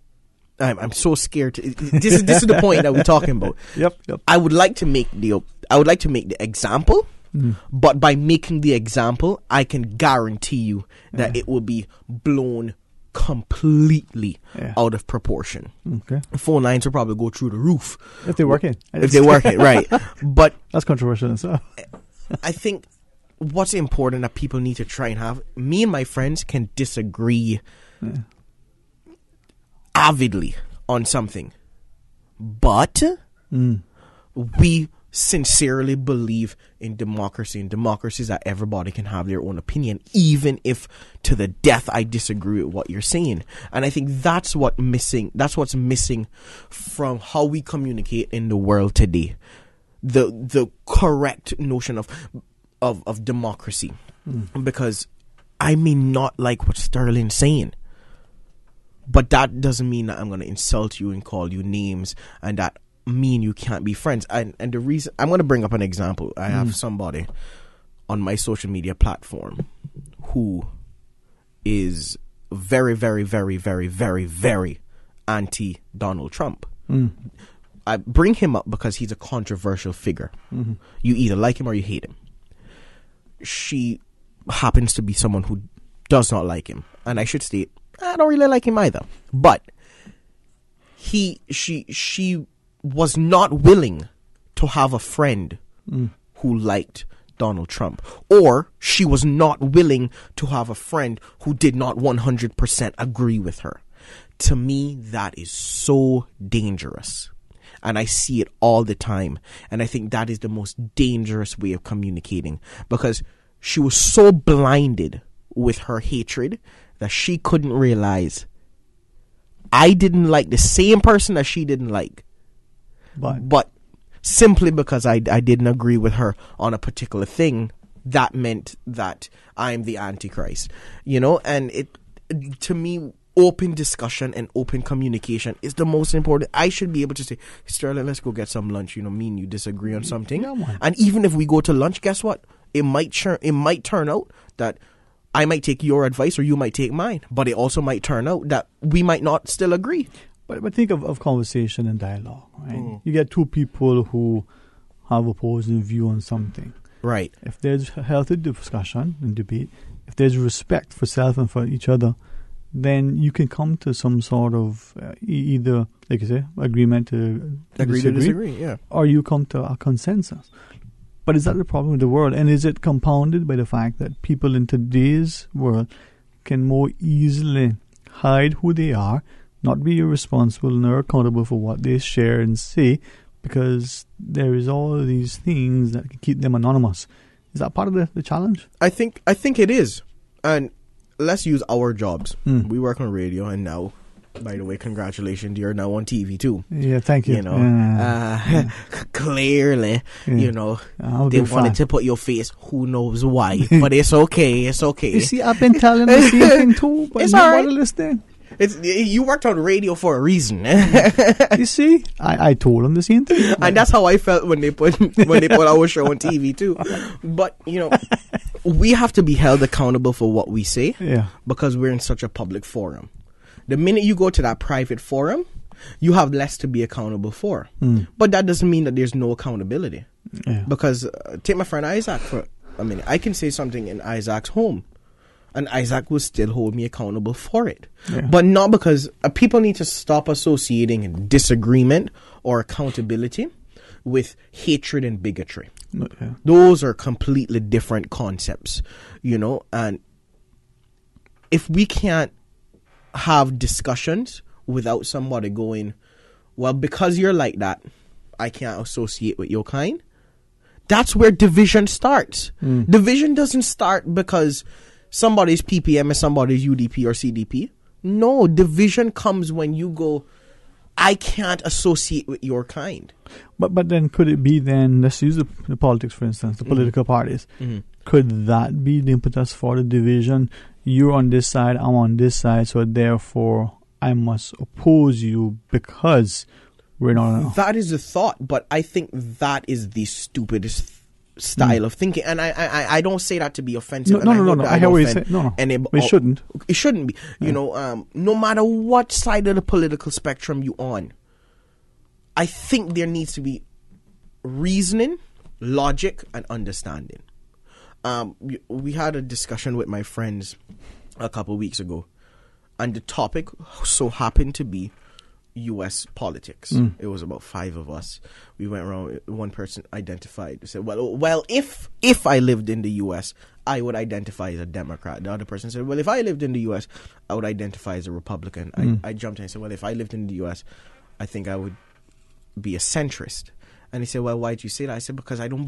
I'm so scared. This is the point that we're talking about. Yep. I would like to make the example, but by making the example, I can guarantee you that it will be blown completely out of proportion. Okay. Phone lines will probably go through the roof if they work it. Right? But that's controversial and stuff. I think what's important that people need to try and have. Me and my friends can disagree avidly on something, but we sincerely believe in democracy, and democracy is that everybody can have their own opinion, even if to the death I disagree with what you're saying. And I think that's what's missing from how we communicate in the world today. The correct notion of democracy. Because I may not like what Sterling's saying, but that doesn't mean that I'm going to insult you and call you names, and that mean you can't be friends. And the reason I'm going to bring up an example. I have somebody on my social media platform who is very, very, very, very, very, very anti Donald Trump. I bring him up because he's a controversial figure. You either like him or you hate him. She happens to be someone who does not like him, and I should state, I don't really like him either. But she was not willing to have a friend who liked Donald Trump, or she was not willing to have a friend who did not 100% agree with her. To me, that is so dangerous. And I see it all the time. And I think that is the most dangerous way of communicating, because she was so blinded with her hatred that she couldn't realize I didn't like the same person that she didn't like. But simply because I didn't agree with her on a particular thing, that meant that I'm the Antichrist. And it, to me, open discussion and open communication is the most important. I should be able to say, Sterling, let's go get some lunch. Me and you disagree on something. And even if we go to lunch, guess what? It might turn out that I might take your advice or you might take mine, but it also might turn out that we might not still agree. But think of conversation and dialogue, right? You get two people who have opposing view on something. Right. If there's healthy discussion and debate, if there's respect for self and for each other, then you can come to some sort of either, like you say, agreement to Agree to disagree, yeah. or you come to a consensus. But is that the problem with the world? And is it compounded by the fact that people in today's world can more easily hide who they are, not be irresponsible nor accountable for what they share and say, because there is all these things that can keep them anonymous? Is that part of the challenge? I think it is. And let's use our jobs. We work on radio, and now, by the way, congratulations, you're now on TV too. Yeah, thank you. You know, clearly, you know, they wanted to put your face. Who knows why? But it's okay. It's okay. You see, I've been telling the same thing too, but it's nobody all right. listening. You worked on radio for a reason. You see, I told them the same thing, and that's how I felt when they put our show on TV too. But you know, we have to be held accountable for what we say, because we're in such a public forum. The minute you go to that private forum, you have less to be accountable for. But that doesn't mean that there's no accountability. Because take my friend Isaac for a minute. I can say something in Isaac's home, and Isaac will still hold me accountable for it. But not because people need to stop associating disagreement or accountability with hatred and bigotry. Those are completely different concepts, you know. And if we can't have discussions without somebody going, well, because you're like that, I can't associate with your kind, that's where division starts. Division doesn't start because somebody's PPM is somebody's UDP or CDP. No, division comes when you go, I can't associate with your kind. But then could it be then, let's use the politics for instance, the political parties. Could that be the impetus for the division? You're on this side, I'm on this side, so therefore I must oppose you because we're not. That is the thought, but I think that is the stupidest style of thinking, and I don't say that to be offensive. No. I hear what you say. No. It shouldn't. It shouldn't be. You know, no matter what side of the political spectrum you're on, I think there needs to be reasoning, logic, and understanding. We had a discussion with my friends a couple of weeks ago, and the topic so happened to be U.S. politics. It was about 5 of us. We went around. One person identified, said, "Well, if I lived in the U.S., I would identify as a Democrat." The other person said, "Well, if I lived in the U.S., I would identify as a Republican." I jumped in and said, "Well, if I lived in the U.S., I think I would be a centrist." And he said, "Well, why did you say that?" I said, "Because I don't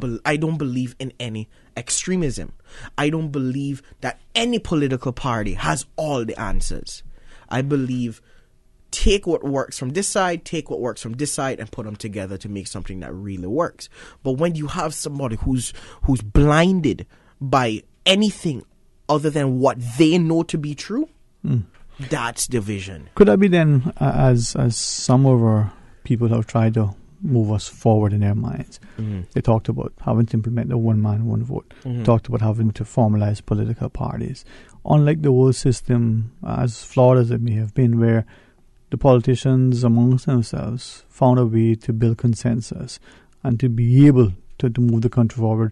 believe in any extremism. I don't believe that any political party has all the answers. I believe take what works from this side, take what works from this side, and put them together to make something that really works." But when you have somebody who's blinded by anything other than what they know to be true, that's division. Could that be then, as some of our people have tried to move us forward in their minds? They talked about having to implement the one man, one vote. Talked about having to formalize political parties. Unlike the old system, as flawed as it may have been, where the politicians amongst themselves found a way to build consensus and to be able to move the country forward,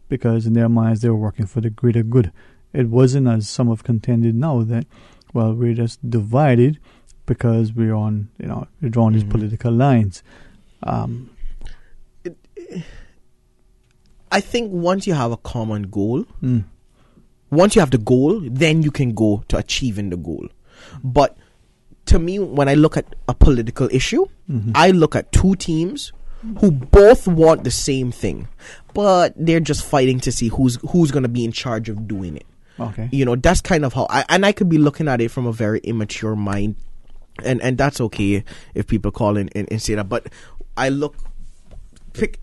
because in their minds they were working for the greater good. It wasn't, as some have contended now, that, well, we're just divided because we're on, we're drawing these political lines. I think once you have a common goal, once you have the goal, then you can go to achieving the goal. But to me, when I look at a political issue, I look at two teams who both want the same thing, but they're just fighting to see who's going to be in charge of doing it. Okay. You know, that's kind of how I could be looking at it from a very immature mind, and that's okay if people call in and say that. But I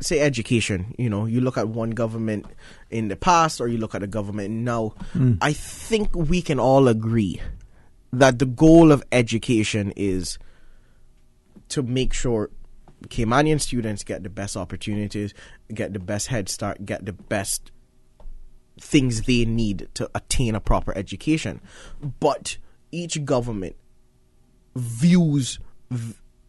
say education, you look at one government in the past or you look at a government now. I think we can all agree that the goal of education is to make sure Caymanian students get the best opportunities, get the best head start, get the best things they need to attain a proper education. But each government views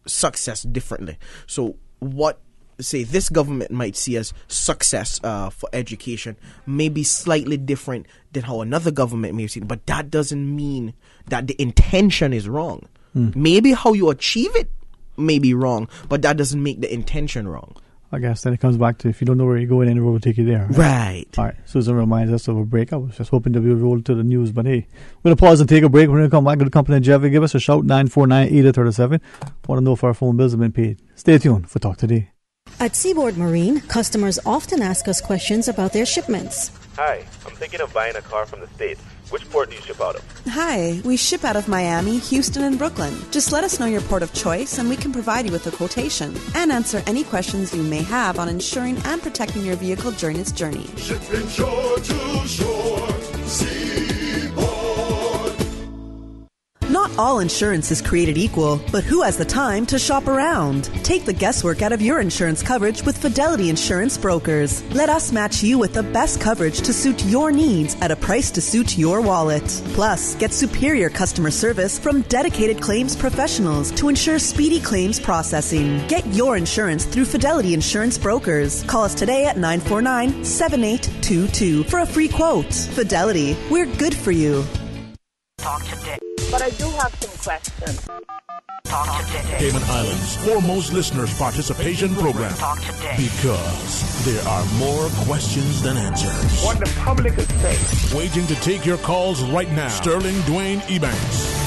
success differently. So what, say, this government might see as success for education may be slightly different than how another government may see it. But that doesn't mean that the intention is wrong. Maybe how you achieve it may be wrong, but that doesn't make the intention wrong. I guess then it comes back to, if you don't know where you're going, any road will take you there. Right. All right. Susan reminds us of a break. I was just hoping to be rolled to the news, but hey, we're going to pause and take a break. We're going to come back to the company of Jeffy. Give us a shout, 949-8037. Want to know if our phone bills have been paid. Stay tuned for Talk Today. At Seaboard Marine, customers often ask us questions about their shipments. Hi, I'm thinking of buying a car from the States. Which port do you ship out of? Hi, we ship out of Miami, Houston, and Brooklyn. Just let us know your port of choice and we can provide you with a quotation and answer any questions you may have on insuring and protecting your vehicle during its journey. Shipping shore to shore, Seaboard. Not all insurance is created equal, but who has the time to shop around? Take the guesswork out of your insurance coverage with Fidelity Insurance Brokers. Let us match you with the best coverage to suit your needs at a price to suit your wallet. Plus, get superior customer service from dedicated claims professionals to ensure speedy claims processing. Get your insurance through Fidelity Insurance Brokers. Call us today at 949-7822 for a free quote. Fidelity, we're good for you. Talk today. But I do have some questions. Talk today. Cayman Islands' foremost listeners participation program. Talk today. Because there are more questions than answers. What the public is saying. Waiting to take your calls right now. Sterling Dwayne Ebanks.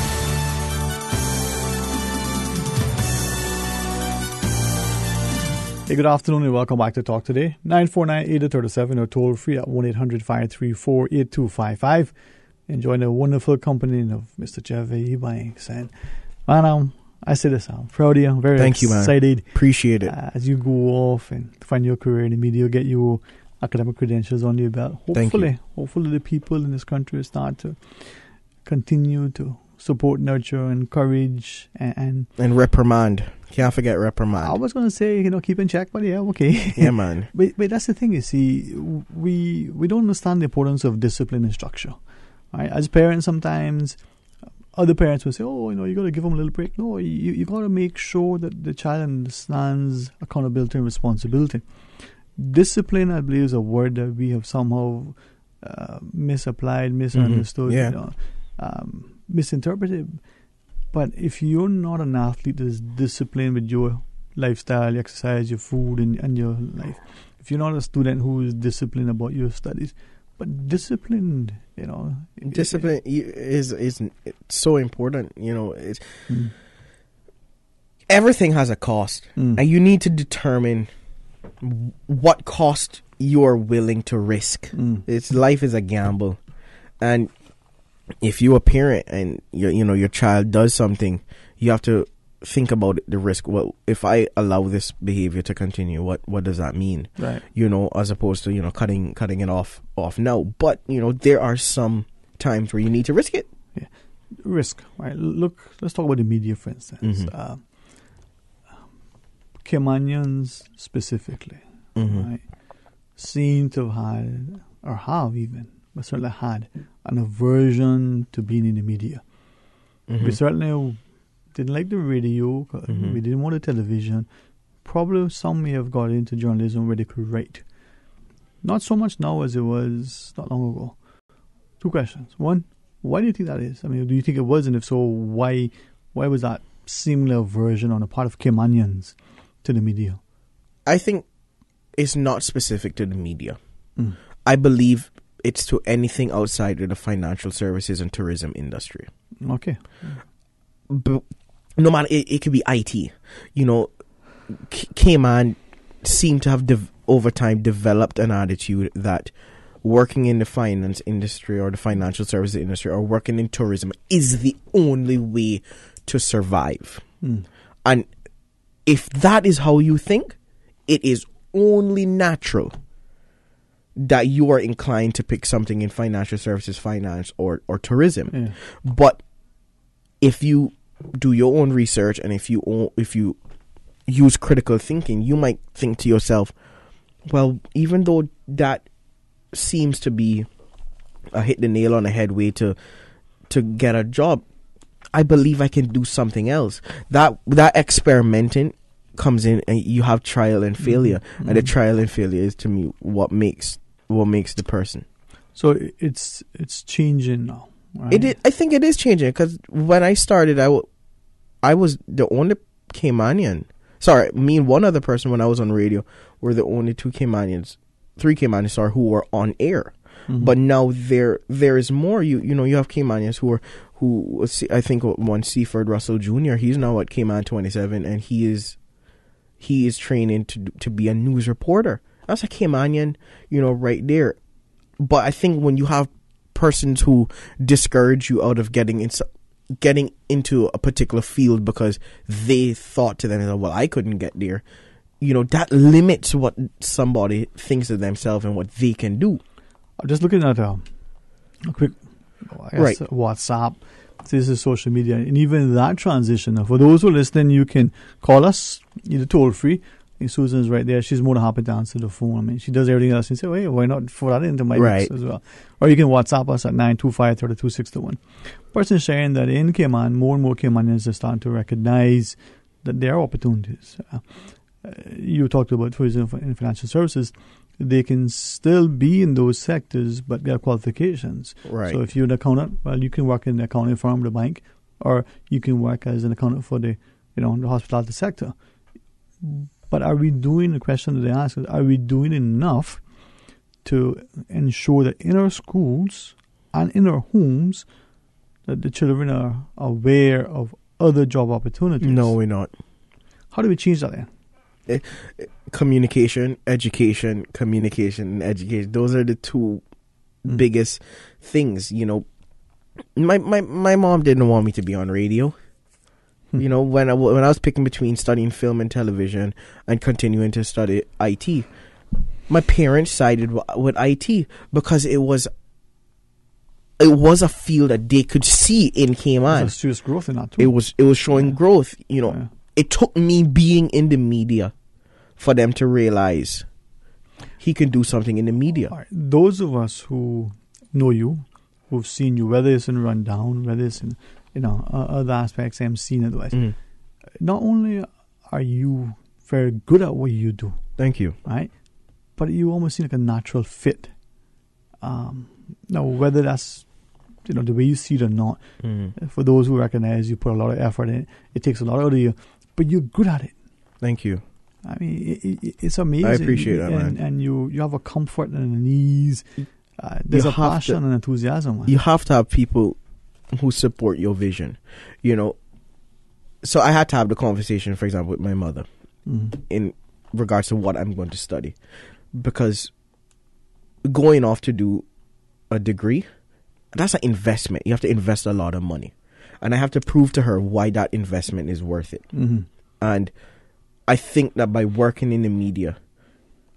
Hey, good afternoon and welcome back to Talk Today. 949-8037 or toll free at 1-800-534-8255. Enjoying the wonderful company of Mr. Jeffy Ebanks. And man, I say this, I'm proud of you. I'm very Thank you, man. excited. Appreciate it. As you go off and find your career in the media, get your academic credentials on your belt. Hopefully the people in this country will start to continue to support, nurture, encourage, and reprimand. Can't forget reprimand. I was going to say, keep in check, but yeah, okay. Yeah, man. but that's the thing, you see, we don't understand the importance of discipline and structure. Right? As parents, sometimes other parents will say, "Oh, you got to give them a little break." No, you got to make sure that the child understands accountability and responsibility. Discipline, I believe, is a word that we have somehow misapplied, misunderstood, misinterpreted. But if you're not an athlete that is disciplined with your lifestyle, your exercise, your food, and your life, if you're not a student who is disciplined about your studies, but disciplined, discipline is so important. It's everything has a cost, and you need to determine what cost you are willing to risk. Life is a gamble, and if you're a parent and your child does something, you have to think about the risk. Well, if I allow this behavior to continue, what does that mean? Right. As opposed to cutting it off now. But there are some times where you need to risk it. Yeah, risk. Right. Look, let's talk about the media, for instance. Caymanians specifically, right, seem to have had, or have even, but certainly had an aversion to being in the media. We certainly didn't like the radio, we didn't want the television. Probably some may have got into journalism where they could write. Not so much now as it was not long ago. Two questions. One, why do you think that is? I mean, do you think it was? And if so, why was that seemingly aversion on the part of Caymanians to the media? I think it's not specific to the media. I believe it's to anything outside of the financial services and tourism industry. Okay. But no matter, it could be IT. Cayman seemed to have over time developed an attitude that working in the finance industry or the financial services industry or working in tourism is the only way to survive. And if that is how you think, it is only natural that you are inclined to pick something in financial services, finance, or tourism. Yeah. But if you do your own research and if you use critical thinking, you might think to yourself, well, even though that seems to be a hit the nail on the head way to get a job. I believe I can do something else. That experimenting comes in, and you have trial and failure, and the trial and failure is, to me, what makes the person. So it's changing now. Right? I think it is changing, because when I started, I was the only Caymanian. Sorry, me and one other person when I was on radio were the only three Caymanians, who were on air. But now there is more. You have Caymanians who I think one Seaford Russell Jr. He's now at Cayman 27, and he is training to be a news reporter. That's a Caymanian, right there. But I think when you have persons who discourage you out of getting into a particular field because they thought to themselves, well, I couldn't get there, that limits what somebody thinks of themselves and what they can do. I'm just looking at a quick WhatsApp. This is social media, and even that transition. Now, for those who are listening, you can call us either toll free. Susan's right there. She's more than happy to answer the phone. I mean, she does everything else. And say, hey, why not throw that into my mix as well? Or you can WhatsApp us at 925-3261. Person sharing that in Cayman, more and more Caymanians are starting to recognize that there are opportunities. You talked about, for example, in financial services, they can still be in those sectors, but there are qualifications. Right. So if you're an accountant, well, you can work in the accounting firm, the bank, or you can work as an accountant for the hospitality sector. But are we doing, the question that they ask is, are we doing enough to ensure that in our schools and in our homes that the children are aware of other job opportunities? No, we're not. How do we change that then? Communication, education, and education. Those are the two biggest things. My mom didn't want me to be on radio. When I was picking between studying film and television and continuing to study IT, my parents sided with IT because it was a field that they could see in Cayman. There's serious growth in that too. It was showing growth. It took me being in the media for them to realize he can do something in the media. Right. Those of us who know you, who've seen you, whether it's in Rundown, whether it's in other aspects, MC and otherwise, not only are you very good at what you do, thank you, right, but you almost seem like a natural fit. Now, whether that's the way you see it or not, for those who recognize you put a lot of effort in it takes a lot out of you, but you're good at it. Thank you. I mean, it's amazing. I appreciate that, man. And you have a comfort and an ease. There's a passion and enthusiasm. Man. You have to have people who support your vision. So I had to have the conversation, for example, with my mother in regards to what I'm going to study. Because going off to do a degree, that's an investment. You have to invest a lot of money. And I have to prove to her why that investment is worth it. And I think that by working in the media,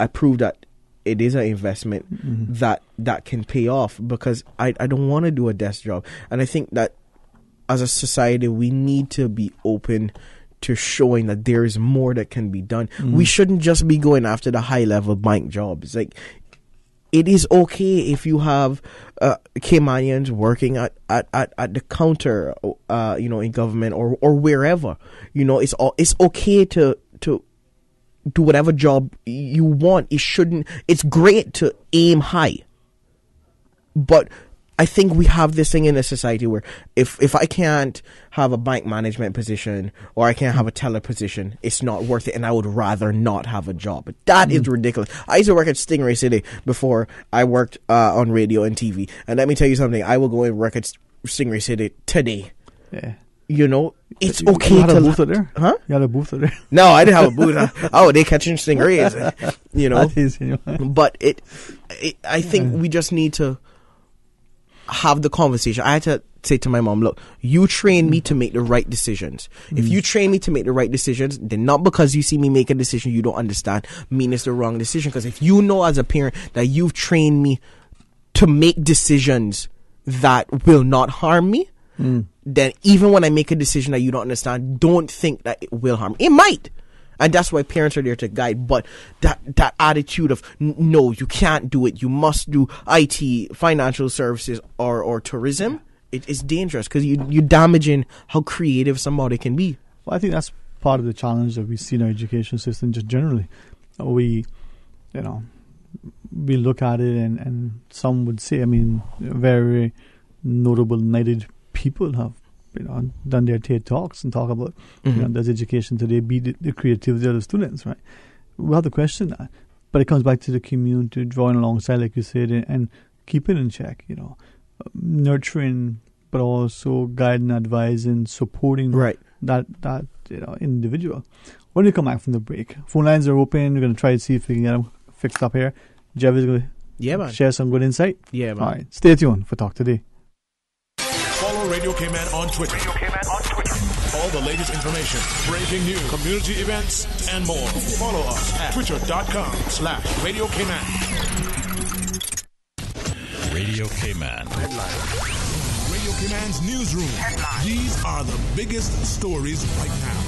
I prove that it is an investment that can pay off, because I don't want to do a desk job. And I think that as a society, we need to be open to showing that there is more that can be done. We shouldn't just be going after the high-level bank jobs. Like, it is okay if you have Caymanians working at the counter, in government or wherever. It's okay to do whatever job you want. It's great to aim high. But I think we have this thing in a society where if I can't have a bank management position or I can't have a teller position, it's not worth it, and I would rather not have a job. But that is ridiculous. I used to work at Stingray City before I worked on radio and TV. And let me tell you something, I will go and work at Stingray City today. Yeah. It's okay you had to... a booth there? Huh? You had a booth there? No, I didn't have a booth. Oh, they catching stingrays. But I think we just need to have the conversation. I had to say to my mom, look, you train me to make the right decisions. If you train me to make the right decisions, then not because you see me make a decision you don't understand mean it's the wrong decision. Because if you know as a parent that you've trained me to make decisions that will not harm me, then even when I make a decision that you don't understand, don't think that it will harm me. It might. And that's why parents are there to guide. But that attitude of, no, you can't do it. You must do IT, financial services, or tourism. It is dangerous because you're damaging how creative somebody can be. Well, I think that's part of the challenge that we see in our education system just generally. We look at it and some would say, very notable knighted people have done their TED Talks and talk about does education today beat the creativity of the students, right? We have to question that. But it comes back to the community drawing alongside, like you said, and keeping in check, nurturing, but also guiding, advising, supporting that individual. When we come back from the break, phone lines are open. We're going to try to see if we can get them fixed up here. Jeff is going to share some good insight. Yeah, man. All right, stay tuned for Talk Today. Follow Radio Cayman on Twitter. All the latest information, breaking news, community events, and more. Follow us at twitter.com/Radio Cayman. Radio Cayman. Radio Cayman's newsroom. These are the biggest stories right now.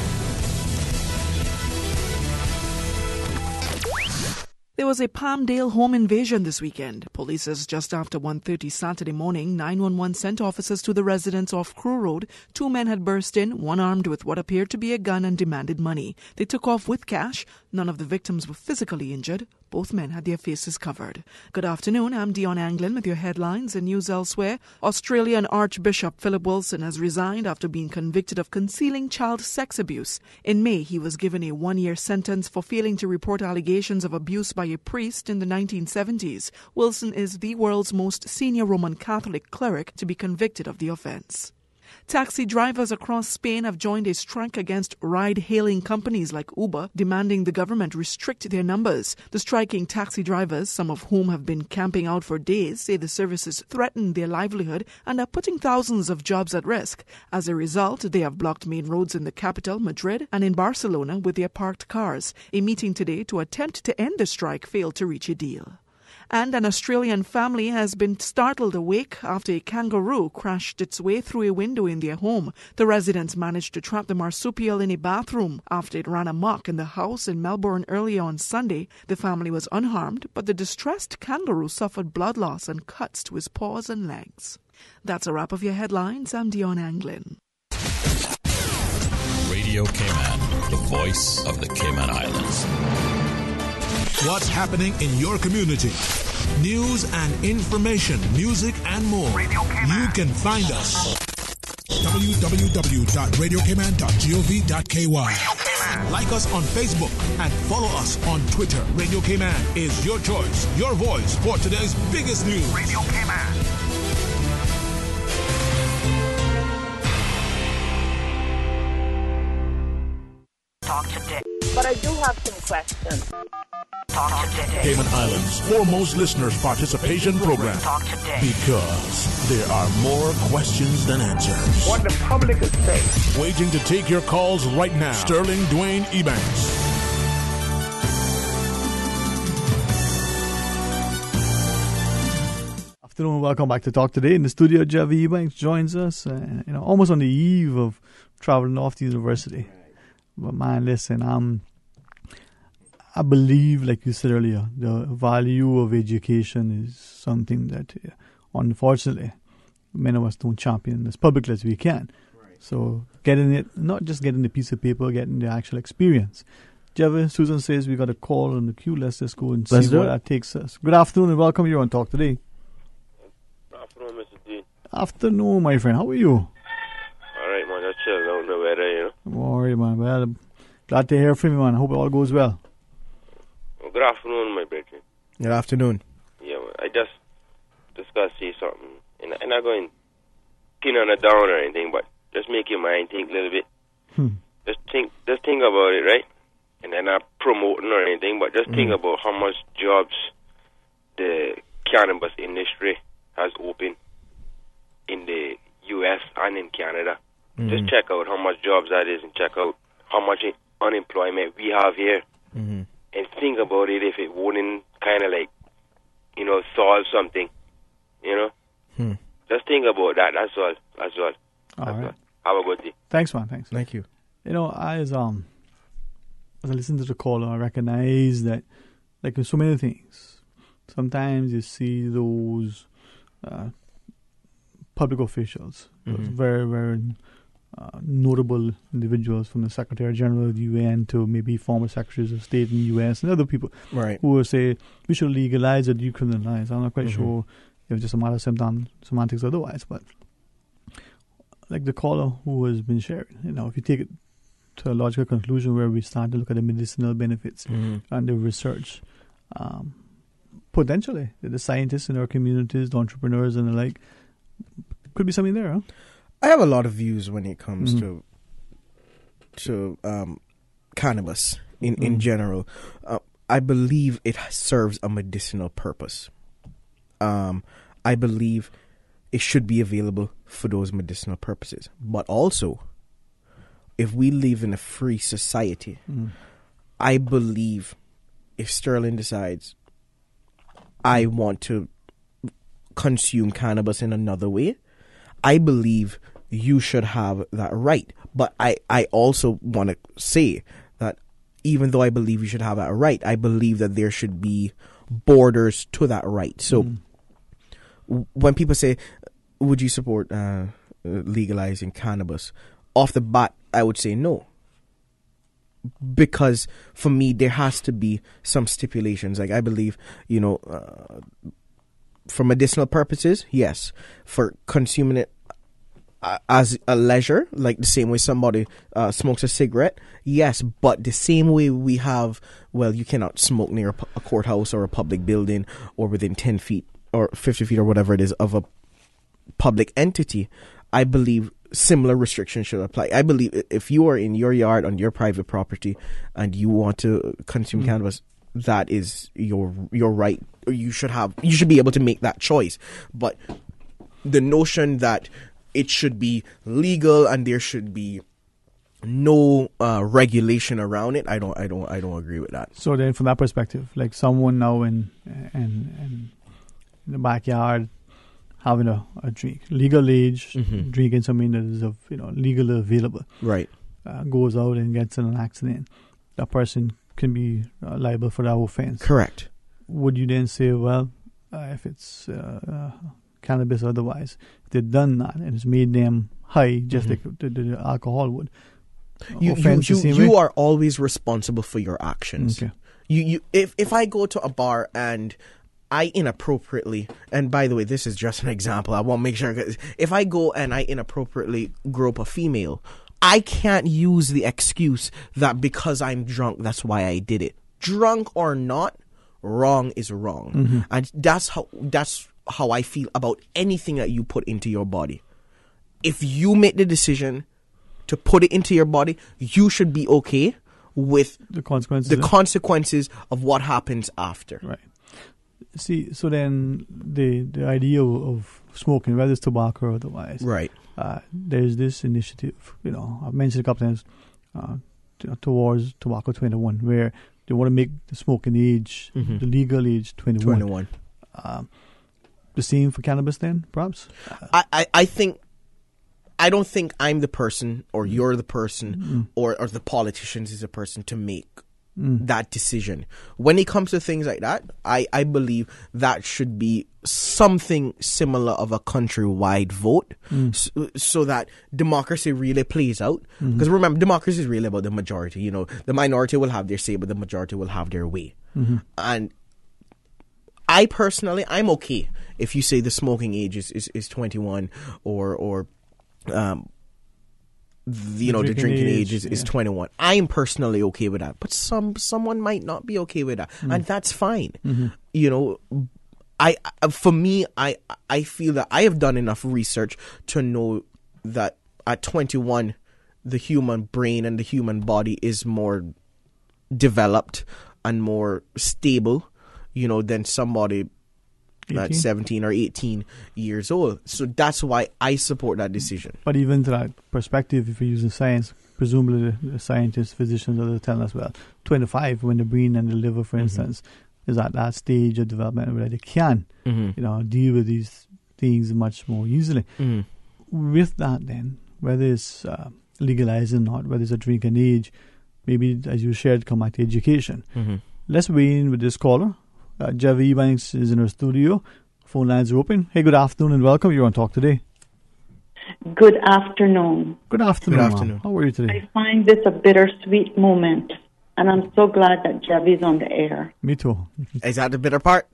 There was a Palmdale home invasion this weekend. Police says just after 1:30 Saturday morning, 911 sent officers to the residence off Crew Road. 2 men had burst in, one armed with what appeared to be a gun, and demanded money. They took off with cash. None of the victims were physically injured. Both men had their faces covered. Good afternoon, I'm Dion Anglin with your headlines and news elsewhere. Australian Archbishop Philip Wilson has resigned after being convicted of concealing child sex abuse. In May, he was given a 1-year sentence for failing to report allegations of abuse by a priest in the 1970s. Wilson is the world's most senior Roman Catholic cleric to be convicted of the offense. Taxi drivers across Spain have joined a strike against ride-hailing companies like Uber, demanding the government restrict their numbers. The striking taxi drivers, some of whom have been camping out for days, say the services threaten their livelihood and are putting thousands of jobs at risk. As a result, they have blocked main roads in the capital, Madrid, and in Barcelona with their parked cars. A meeting today to attempt to end the strike failed to reach a deal. And an Australian family has been startled awake after a kangaroo crashed its way through a window in their home. The residents managed to trap the marsupial in a bathroom after it ran amok in the house in Melbourne earlier on Sunday. The family was unharmed, but the distressed kangaroo suffered blood loss and cuts to his paws and legs. That's a wrap of your headlines. I'm Dion Anglin. Radio Cayman, the voice of the Cayman Islands. What's happening in your community? News and information, music and more. You can find us. www.radiocayman.gov.ky. Like us on Facebook and follow us on Twitter. Radio Cayman is your choice, your voice for today's biggest news. Radio Cayman. Talk today. But I do have some questions. Talk today. Cayman Islands' foremost listeners' participation program. Talk today. Because there are more questions than answers. What the public is saying. Waiting to take your calls right now. Sterling Dwayne Ebanks. Afternoon, welcome back to Talk Today. In the studio, Jeff Ebanks joins us, almost on the eve of traveling off to university. But man, listen, I believe, like you said earlier, the value of education is something that, unfortunately, many of us don't champion as publicly as we can. Right. So getting it, not just getting the piece of paper, getting the actual experience. Jeff, Susan says we got a call on the queue. Let's just go and see where that takes us. Good afternoon and welcome. You're on Talk Today. Good afternoon, Mr. D. Afternoon, my friend. How are you? All right, man. Just chilling out in the weather, All right, man. Well, glad to hear from you, man. I hope it all goes well. Well, good afternoon, my brethren. Good afternoon. Yeah, man. I just discussed something, and I'm not going pin on a down or anything, but just make your mind think a little bit. Just think about it, right? And then not promoting or anything, but just think about how much jobs the cannabis industry has opened in the U.S. and in Canada. Just check out how much jobs that is and check out how much unemployment we have here. And think about it if it wouldn't kind of solve something, Just think about that. That's all. All right. Have a good day. Thanks, man. Thanks. Thank you. As as I listen to the caller, I recognize that, like in so many things, sometimes you see those public officials, those very, very notable individuals, from the Secretary General of the UN to maybe former Secretaries of State in the US and other people, who will say we should legalize or decriminalize. I'm not quite sure if it's just a matter of semantics otherwise, but like the caller who has been sharing, if you take it to a logical conclusion where we start to look at the medicinal benefits and the research, potentially the scientists in our communities, the entrepreneurs and the like, could be something there, huh? I have a lot of views when it comes to cannabis in general. I believe it serves a medicinal purpose. I believe it should be available for those medicinal purposes. But also, if we live in a free society, I believe if Sterling decides I want to consume cannabis in another way, I believe you should have that right. But I also want to say that even though I believe you should have that right, I believe that there should be borders to that right. So when people say, would you support legalizing cannabis? Off the bat, I would say no. Because for me, there has to be some stipulations. Like I believe, for medicinal purposes, yes. For consuming it as a leisure, like the same way somebody smokes a cigarette, yes. But the same way we have, you cannot smoke near a courthouse or a public building or within 10 feet or 50 feet or whatever it is of a public entity. I believe similar restrictions should apply. I believe if you are in your yard on your private property and you want to consume cannabis, that is your right. You should be able to make that choice. But the notion that it should be legal and there should be no regulation around it, I don't agree with that. So then, from that perspective, like someone now in the backyard having a drink, legal age, drinking something that is legally available, right? Goes out and gets in an accident, that person can be liable for that offense. Correct. Would you then say, if it's cannabis or otherwise, if they've done that and it's made them high, just like the alcohol would, you are always responsible for your actions. Okay. If I go to a bar and I inappropriately, and by the way, this is just an example, I want to make sure, if I go and I inappropriately grope a female, I can't use the excuse that because I'm drunk, that's why I did it. Drunk or not, wrong is wrong. And that's how I feel about anything that you put into your body. If you make the decision to put it into your body, you should be okay with the consequences of what happens after. Right. See, so then the idea of smoking, whether it's tobacco or otherwise, right? There's this initiative, I've mentioned a couple times, towards Tobacco 21, where they want to make the smoking age, the legal age, 21. The same for cannabis then, perhaps? I don't think I'm the person, or you're the person, or the politicians is the person to make that decision. When it comes to things like that, I believe that should be something similar of a countrywide vote, so that democracy really plays out. Because remember, democracy is really about the majority. The minority will have their say, but the majority will have their way. And I personally, I'm okay if you say the smoking age is 21 or the drinking age is 21. I'm personally okay with that, but someone might not be okay with that, and that's fine. I feel that I have done enough research to know that at 21, the human brain and the human body is more developed and more stable, than somebody 18? At 17 or 18 years old. So that's why I support that decision. But even to that perspective, if you're using science, presumably the scientists, physicians are telling us, 25, when the brain and the liver, for instance, is at that stage of development where they can, deal with these things much more easily. With that then, whether it's legalized or not, whether it's a drinking age, maybe, as you shared, come back to education. Mm-hmm. Let's begin with this caller. Javi Ebanks is in our studio. Phone lines are open. Hey, good afternoon and welcome. You're on Talk Today. Good afternoon. Good afternoon. Good afternoon. How are you today? I find this a bittersweet moment, and I'm so glad that Javi's on the air. Me too. Is that the bitter part?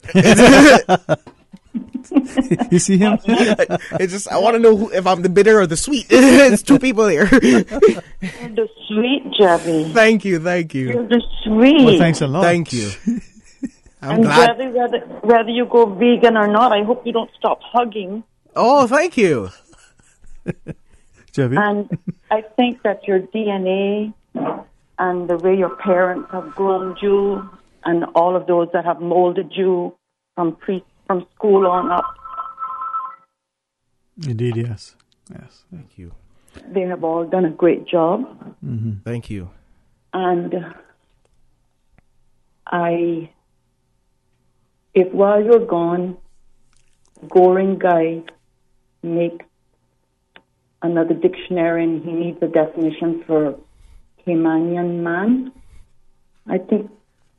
You see him? It's just, I want to know if I'm the bitter or the sweet. It's two people here. You're the sweet, Javi. Thank you. You're the sweet. Well, thanks a lot. Thank you. I'm and glad. Javi, whether you go vegan or not, I hope you don't stop hugging. Oh, thank you. Javi? And I think that your DNA and the way your parents have groomed you and all of those that have molded you from school on up, Indeed, yes. Thank you. they have all done a great job. Mm-hmm. Thank you. And if while you're gone, Goring guy make another dictionary and he needs a definition for Caymanian man, I think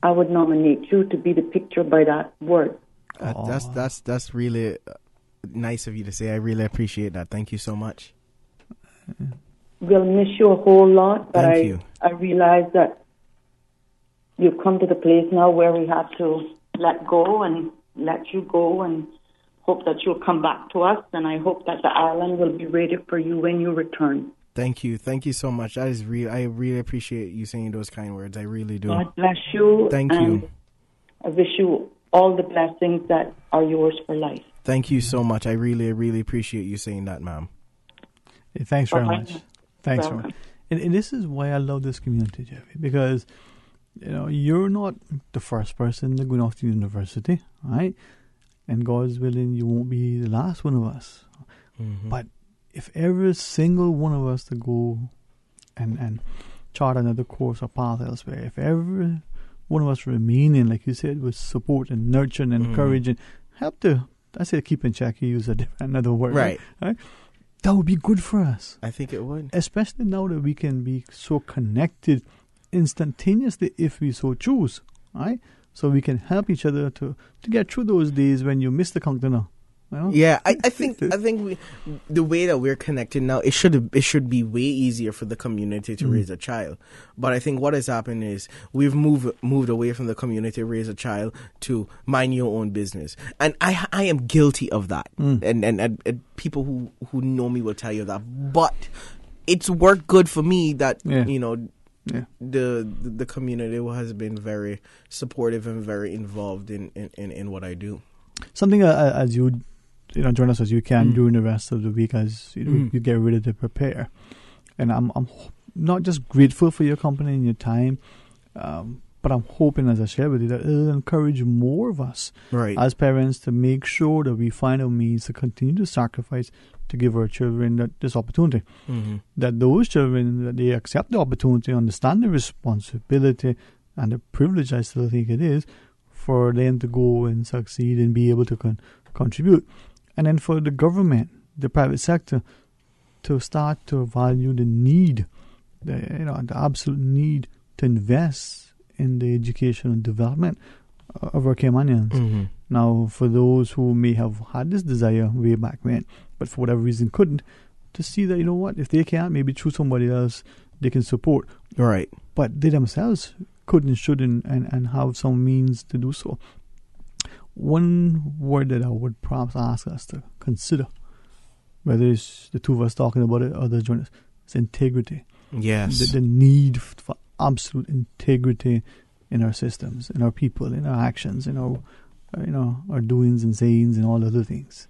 I would nominate you to be the picture by that word. That's really nice of you to say. I really appreciate that. Thank you so much. We'll miss you a whole lot, but Thank you. I realize that you've come to the place now where we have to let go and let you go and hope that you'll come back to us, and I hope that the island will be ready for you when you return. Thank you so much. That is real. I really appreciate you saying those kind words. I really do. God bless you. Thank and you. I wish you all the blessings that are yours for life. Thank you so much. I really appreciate you saying that, ma'am. Hey, thanks very Bye-bye. much. Thanks very much. And this is why I love this community, Jeffy, because you're not the first person to go off to university, right? And God's willing, you won't be the last one of us. Mm-hmm. But if every single one of us to go and chart another course or path elsewhere, if every one of us remaining, like you said, with support and nurture and encourage and help to, I say keep in check, you use another word. Right. That would be good for us. I think it would. Especially now that we can be so connected instantaneously if we so choose, right? So we can help each other to get through those days when you miss the countdown. Yeah, I think the way that we're connected now, it should be way easier for the community to raise a child. But I think what has happened is we've moved away from the community to raise a child to mind your own business, and I am guilty of that. And people who know me will tell you that. But it's worked good for me that the community has been very supportive and very involved in what I do. Something as you join us as you can during the rest of the week as you get ready to prepare. And I'm not just grateful for your company and your time, but I'm hoping, as I shared with you, that it'll encourage more of us as parents to make sure that we find a means to continue to sacrifice to give our children this opportunity. That those children, that they accept the opportunity, understand the responsibility and the privilege, I still think it is, for them to go and succeed and be able to contribute. And then for the government, the private sector, to start to value the need, the absolute need to invest in the education and development of our Caymanians. Now, for those who may have had this desire way back when, but for whatever reason couldn't, to see that, if they can't, maybe through somebody else, they can support. Right. But they themselves couldn't, shouldn't, and have some means to do so. One word that I would perhaps ask us to consider, whether it's the two of us talking about it or others joining us, is integrity. Yes. The need for absolute integrity in our systems, in our people, in our actions, in our doings and sayings and all other things.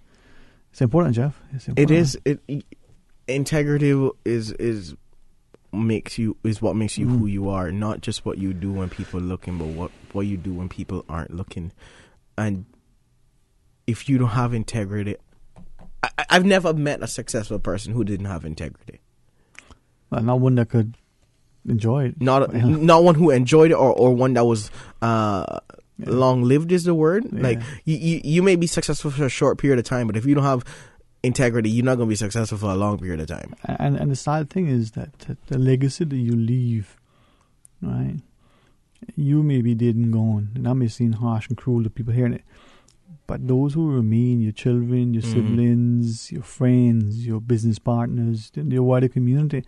It's important, Jeff. It's important. It is. Integrity is what makes you who you are, not just what you do when people are looking, but what you do when people aren't looking. And if you don't have integrity, I've never met a successful person who didn't have integrity. Well, not one that could enjoy it. Not one who enjoyed it, or one that was long-lived is the word. Yeah. Like you may be successful for a short period of time, but if you don't have integrity, you're not going to be successful for a long period of time. And the sad thing is that the legacy that you leave right? You maybe didn't go on, and that may seem harsh and cruel to people hearing it. But those who remain, your children, your siblings, your friends, your business partners, your wider community,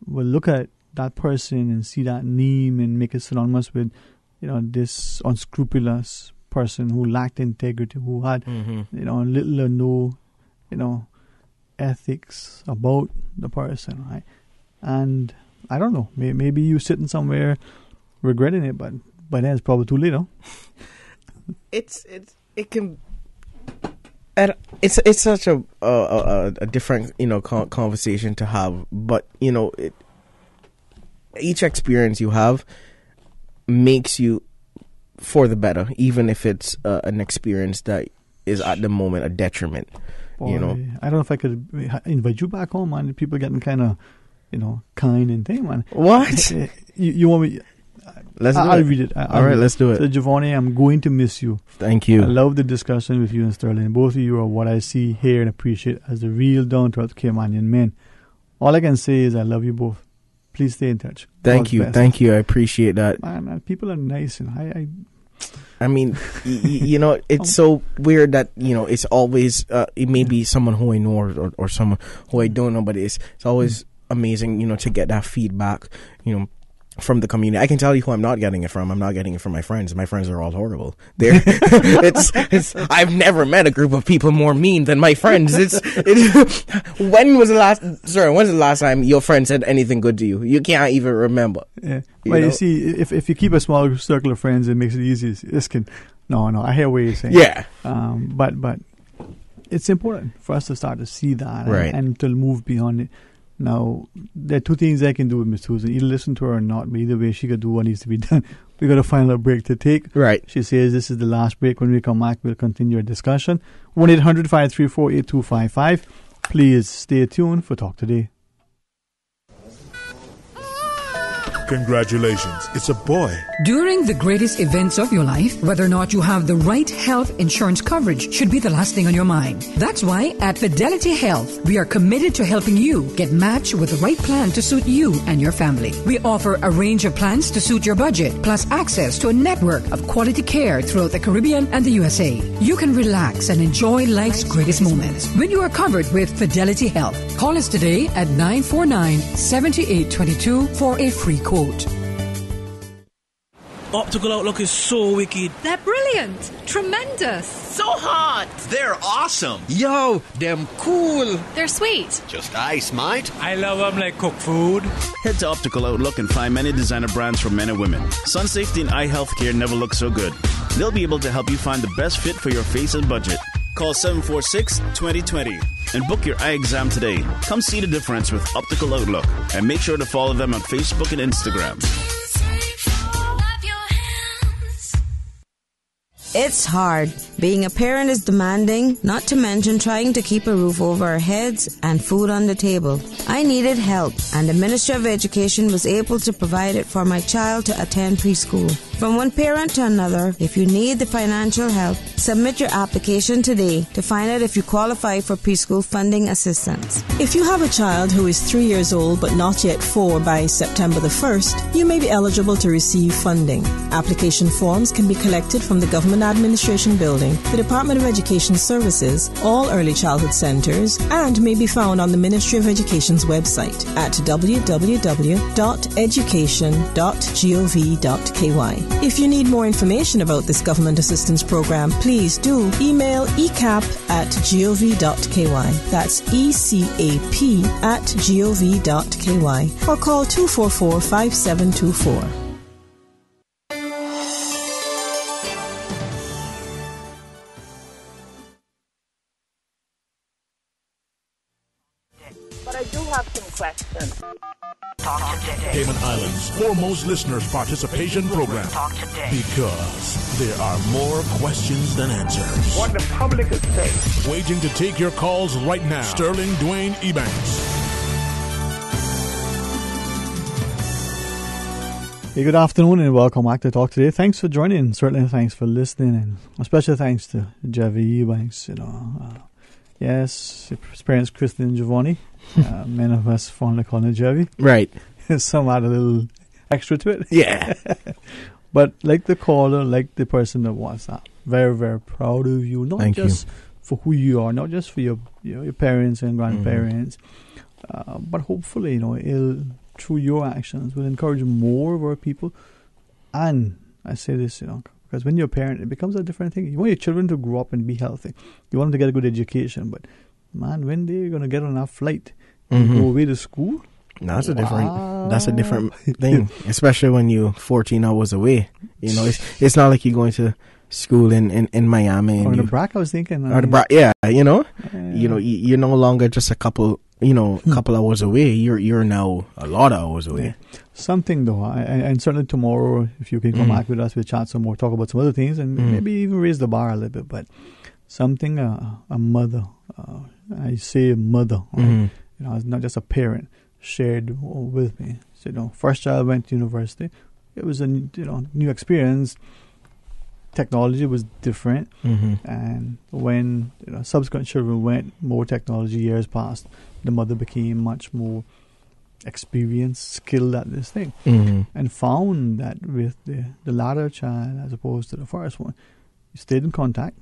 will look at that person and see that name and make it synonymous with, this unscrupulous person who lacked integrity, who had, little or no, ethics about the person, right? And I don't know, maybe you're sitting somewhere regretting it, but by then it's probably too late, huh? It's such a different conversation to have, but each experience you have makes you for the better, even if it's an experience that is at the moment a detriment. Boy, I don't know if I could invite you back home, man. People getting kind of kind and thing, man. What? You want me? I'll read it. All right, let's do it. So, Giovanni, I'm going to miss you. Thank you. I love the discussion with you and Sterling. Both of you are what I see, hear, and appreciate as the real down-to-earth Caymanian men. All I can say is I love you both. Please stay in touch. Thank you. Thank you. I appreciate that. Man, people are nice, and I mean, it's so weird that, it's always, it may be someone who I know or someone who I don't know, but it's always amazing, to get that feedback, from the community. I can tell you who I'm not getting it from. I'm not getting it from my friends. My friends are all horrible. I've never met a group of people more mean than my friends. When was the last time your friend said anything good to you? You can't even remember. Yeah. You see, if you keep a small circle of friends, it makes it easy. No, I hear what you're saying. Yeah. But it's important for us to start to see that and to move beyond it. Now, there are two things I can do with Miss Susan. Either listen to her or not, but either way, she could do what needs to be done. We got a final break to take. Right. She says this is the last break. When we come back, we'll continue our discussion. 1-800-534-8255. Please stay tuned for Talk Today. Congratulations, it's a boy. During the greatest events of your life, whether or not you have the right health insurance coverage should be the last thing on your mind. That's why at Fidelity Health, we are committed to helping you get matched with the right plan to suit you and your family. We offer a range of plans to suit your budget, plus access to a network of quality care throughout the Caribbean and the USA. You can relax and enjoy life's greatest moments when you are covered with Fidelity Health. Call us today at 949-7822 for a free quote. Optical Outlook is so wicked. They're brilliant. Tremendous. So hot. They're awesome. Yo, them cool. They're sweet. Just ice, mate. I love them like cooked food. Head to Optical Outlook and find many designer brands for men and women. Sun safety and eye health care never look so good. They'll be able to help you find the best fit for your face and budget. Call 746-2020 and book your eye exam today. Come see the difference with Optical Outlook and make sure to follow them on Facebook and Instagram. It's hard. Being a parent is demanding, not to mention trying to keep a roof over our heads and food on the table. I needed help, and the Ministry of Education was able to provide it for my child to attend preschool. From one parent to another, if you need the financial help, submit your application today to find out if you qualify for preschool funding assistance. If you have a child who is 3 years old but not yet 4 by September the 1st, you may be eligible to receive funding. Application forms can be collected from the Government Administration Building, the Department of Education Services, all early childhood centres, and may be found on the Ministry of Education's website at www.education.gov.ky. If you need more information about this government assistance program, please do email ecap@gov.ky. That's ECAP@gov.ky, or call 244-5724. But I do have some questions. Talk Today. Cayman Islands' foremost listeners' participation program. Talk Today. Because there are more questions than answers. What the public is saying. Waiting to take your calls right now. Sterling, Dwayne, Ebanks. Hey, good afternoon and welcome back to Talk Today. Thanks for joining. Certainly thanks for listening, and a special thanks to Javi Ebanks. Yes, experienced Kristen and Giovanni. Many of us fondly call it Javi. Right. Some add a extra to it. Yeah. But like the caller, like the person that WhatsApp, very, very proud of you. Not Thank just you. for who you are, not just for your parents and grandparents, but hopefully, it'll, through your actions, will encourage more of our people. And I say this, because when you're a parent, it becomes a different thing. You want your children to grow up and be healthy. You want them to get a good education. But, man, when they're going to get on that flight and go away to school? That's a different thing, especially when you're 14 hours away. It's not like you're going to school in Miami. Or the BRAC, I was thinking. Or the BRAC, you're no longer just a couple hours away. You're now a lot of hours away. Yeah. Something though, and certainly tomorrow, if you can come back with us, we'll chat some more, talk about some other things, and maybe even raise the bar a little bit. But something a mother, I say a mother, right? It's not just a parent, shared with me. So, first child went to university. It was a new experience. Technology was different, and when subsequent children went, more technology years passed. The mother became much more experienced, skilled at this thing, and found that with the latter child as opposed to the first one, you stayed in contact.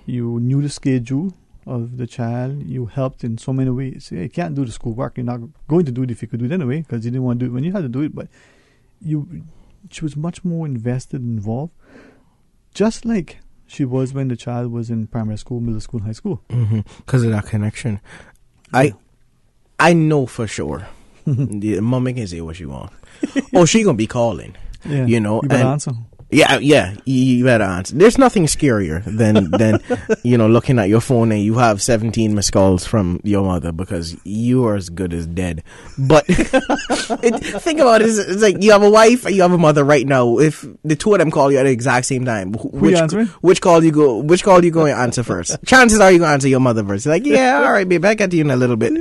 You knew the schedule of the child. You helped in so many ways. You can't do the schoolwork. You're not going to do it if you could do it anyway, because you didn't want to do it when you had to do it. But she was much more invested, involved, just like she was when the child was in primary school, middle school, high school. Because of that connection. I know for sure. The mom can say what she want. She gonna be calling. Yeah, you better answer. Yeah, you better answer. There's nothing scarier than looking at your phone and you have 17 missed calls from your mother because you are as good as dead. But think about it. It's like you have a wife and you have a mother right now. If the two of them call you at the exact same time, which call you going to answer first? Chances are you going to answer your mother first. You're like, yeah, all right, babe, I'll get to you in a little bit.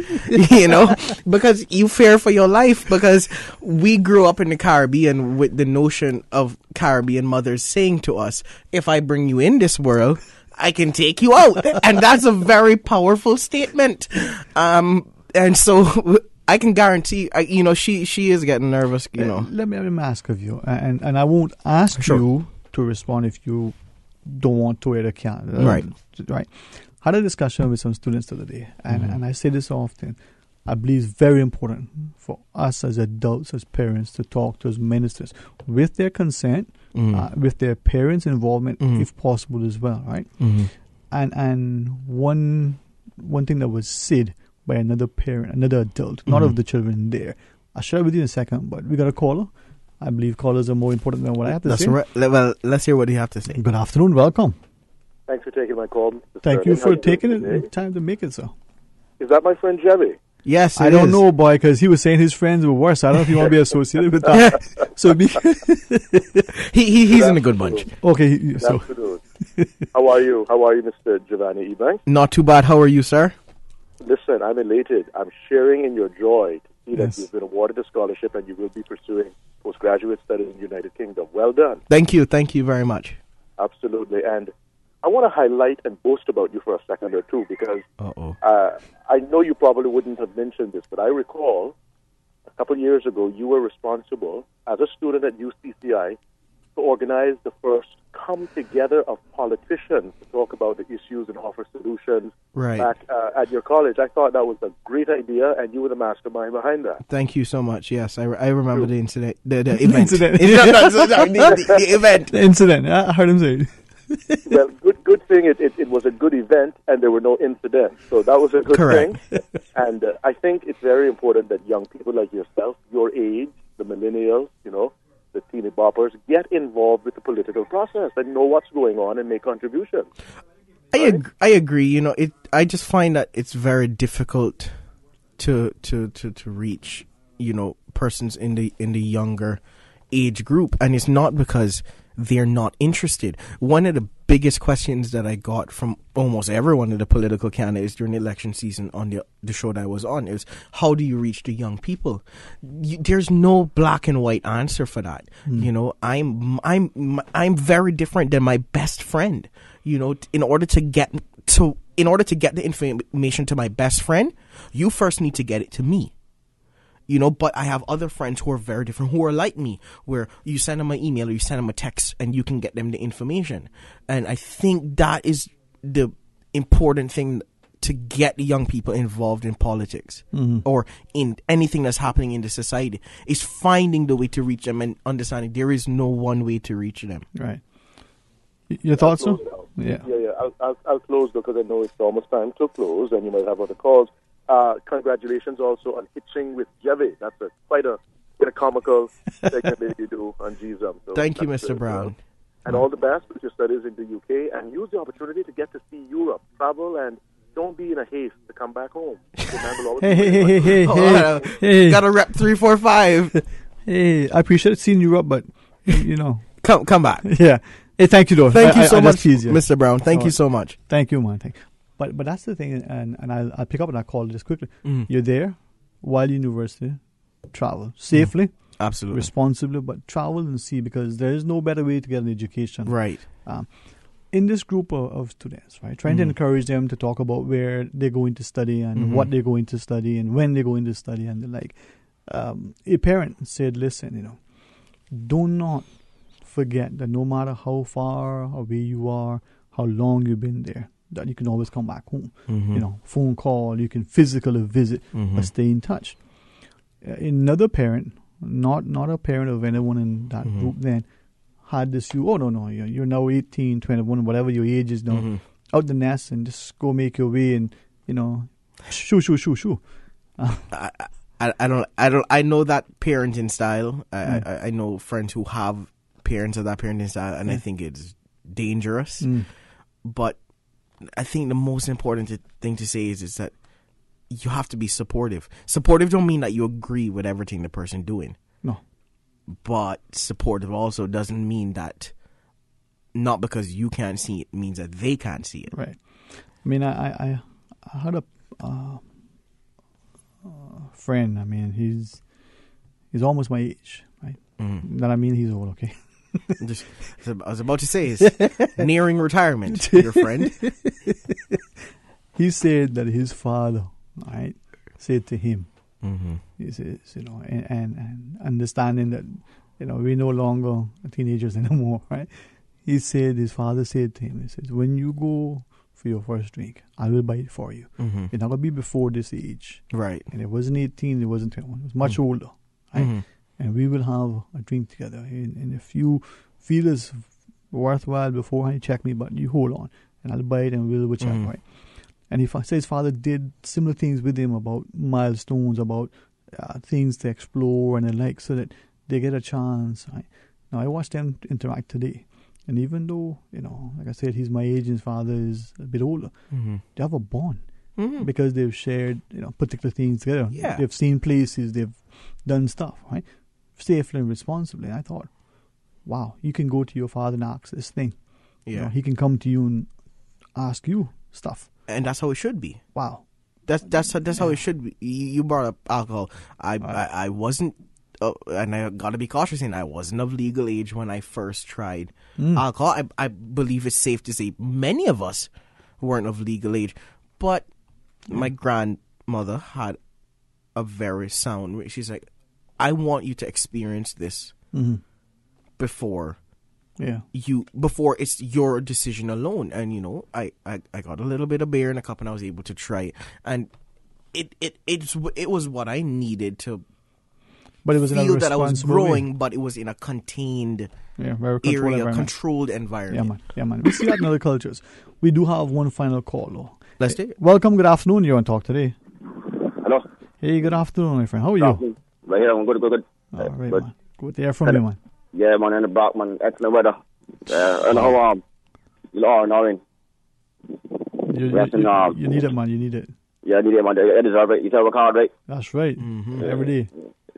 Because you fear for your life, because we grew up in the Caribbean with the notion of Caribbean mothers saying to us, if I bring you in this world, I can take you out. And that's a very powerful statement. And so I can guarantee, she is getting nervous, Let me ask of you, and I won't ask you to respond if you don't want to or can't. Right. Had a discussion with some students the other day, and I say this often. I believe it's very important for us as adults, as parents, to talk to as ministers with their consent, with their parents' involvement, if possible as well, right? And one thing that was said by another parent, another adult, not of the children there. I'll share it with you in a second, but we got a caller. I believe callers are more important than what I have to say. Right. Well, let's hear what you have to say. Good afternoon. Welcome. Thanks for taking my call, Mr. Thank you for taking the time to make it, sir. Is that my friend Jevy? Yes, I don't know, boy, because he was saying his friends were worse. I don't know if you want to be associated with that. So he's in a good bunch. Okay. How are you? How are you, Mr. Giovanni Ebanks? Not too bad. How are you, sir? Listen, I'm elated. I'm sharing in your joy to see that you've been awarded a scholarship and you will be pursuing postgraduate studies in the United Kingdom. Well done. Thank you. Thank you very much. Absolutely. And I want to highlight and boast about you for a second or two, because I know you probably wouldn't have mentioned this, but I recall a couple of years ago you were responsible as a student at UCCI to organize the first come together of politicians to talk about the issues and offer solutions back at your college. I thought that was a great idea, and you were the mastermind behind that. Thank you so much. Yes, I remember the incident. The event. The event. The incident. I heard him say it. Well, good thing it was a good event and there were no incidents. So that was a good thing. And I think it's very important that young people like yourself, your age, the millennials, the teeny boppers, get involved with the political process and know what's going on and make contributions. I agree. I just find that it's very difficult to reach, persons in the younger age group, and it's not because they're not interested. One of the biggest questions that I got from almost every one of the political candidates during the election season on the show that I was on is, how do you reach the young people? There's no black and white answer for that. I'm very different than my best friend. In order to get the information to my best friend, you first need to get it to me. You know, but I have other friends who are very different, who are like me, where you send them an email or you send them a text and you can get them the information. And I think that is the important thing to get young people involved in politics or in anything that's happening in the society, is finding the way to reach them and understanding there is no one way to reach them. Right. Your thoughts, sir? Yeah. I'll close because I know it's almost time to close, and you might have other calls. Congratulations also on Hitching with Jeve. That's quite a comical segment that you do on GZM. So thank you, Mr. Brown. And all the best with your studies in the UK, and use the opportunity to get to see Europe. Travel, and don't be in a haste to come back home. Hey. Gotta rep 345. Hey, I appreciate seeing you up, but you know, come back. Yeah. Hey, thank you, though. Thank you so much, Mr. Brown. Thank you so much. Thank you, man. But that's the thing, and I'll pick up on that call just quickly. You're there while university, travel safely, absolutely, responsibly, but travel and see, because there is no better way to get an education. Right. In this group of students, right, trying to encourage them to talk about where they're going to study and what they're going to study and when they're going to study, and like a parent said, listen, you know, do not forget that no matter how far away you are, how long you've been there, that you can always come back home. You know, phone call, you can physically visit, but stay in touch. Another parent, not a parent of anyone in that group then, had this view, you're now 18, 21, whatever your age is now, out the nest and just go make your way and, you know, shoo. I know that parenting style. I know friends who have parents of that parenting style, and I think it's dangerous. But I think the most important thing to say is that you have to be supportive. Supportive don't mean that you agree with everything the person doing. No. But supportive also doesn't mean that not because you can't see it means that they can't see it. Right. I mean, I had a friend. I mean, he's almost my age, right? That I mean, he's old, okay? I was about to say, is nearing retirement, your friend. He said that his father, right, said to him, he says, you know, and understanding that, you know, we're no longer teenagers anymore, right? He said, his father said to him, he says, when you go for your first drink, I will buy it for you. It's not going to be before this age. Right. And it wasn't 18, it wasn't 21, it was much older, right? And we will have a drink together. And if you feel it's worthwhile beforehand, check me, but you hold on. And I'll buy it and we'll check, right? And he says his father did similar things with him about milestones, about things to explore and the like, so that they get a chance. Right? Now, I watched them interact today. And even though, you know, like I said, he's my age and his father is a bit older, they have a bond. Because they've shared, you know, particular things together. Yeah. They've seen places, they've done stuff, right? Safely and responsibly. And I thought, wow, you can go to your father and ask this thing. Yeah. You know, he can come to you and ask you stuff. And that's how it should be. Wow. That's how it should be. You brought up alcohol. I wasn't, and I got to be cautious, and I wasn't of legal age when I first tried alcohol. I believe it's safe to say many of us weren't of legal age. But my grandmother had a very sound, she's like, I want you to experience this before before it's your decision alone. And you know, I got a little bit of beer in a cup and I was able to try it, and it was what I needed to but it was feel that I was growing, but it was in a contained very area, controlled environment. Yeah man. We see that in other cultures. We do have one final call though. Let's take it. Welcome, good afternoon. You're on Talk Today. Hello. Hey, good afternoon, my friend. How are you? Right here, I'm good. All right, man. Good to hear from you, man. Yeah, man, in the back, man. Excellent weather. And how you are now in. You need it, man. You need it. Yeah, I need it, man. I deserve it. You tell work hard, right? That's right. Every day.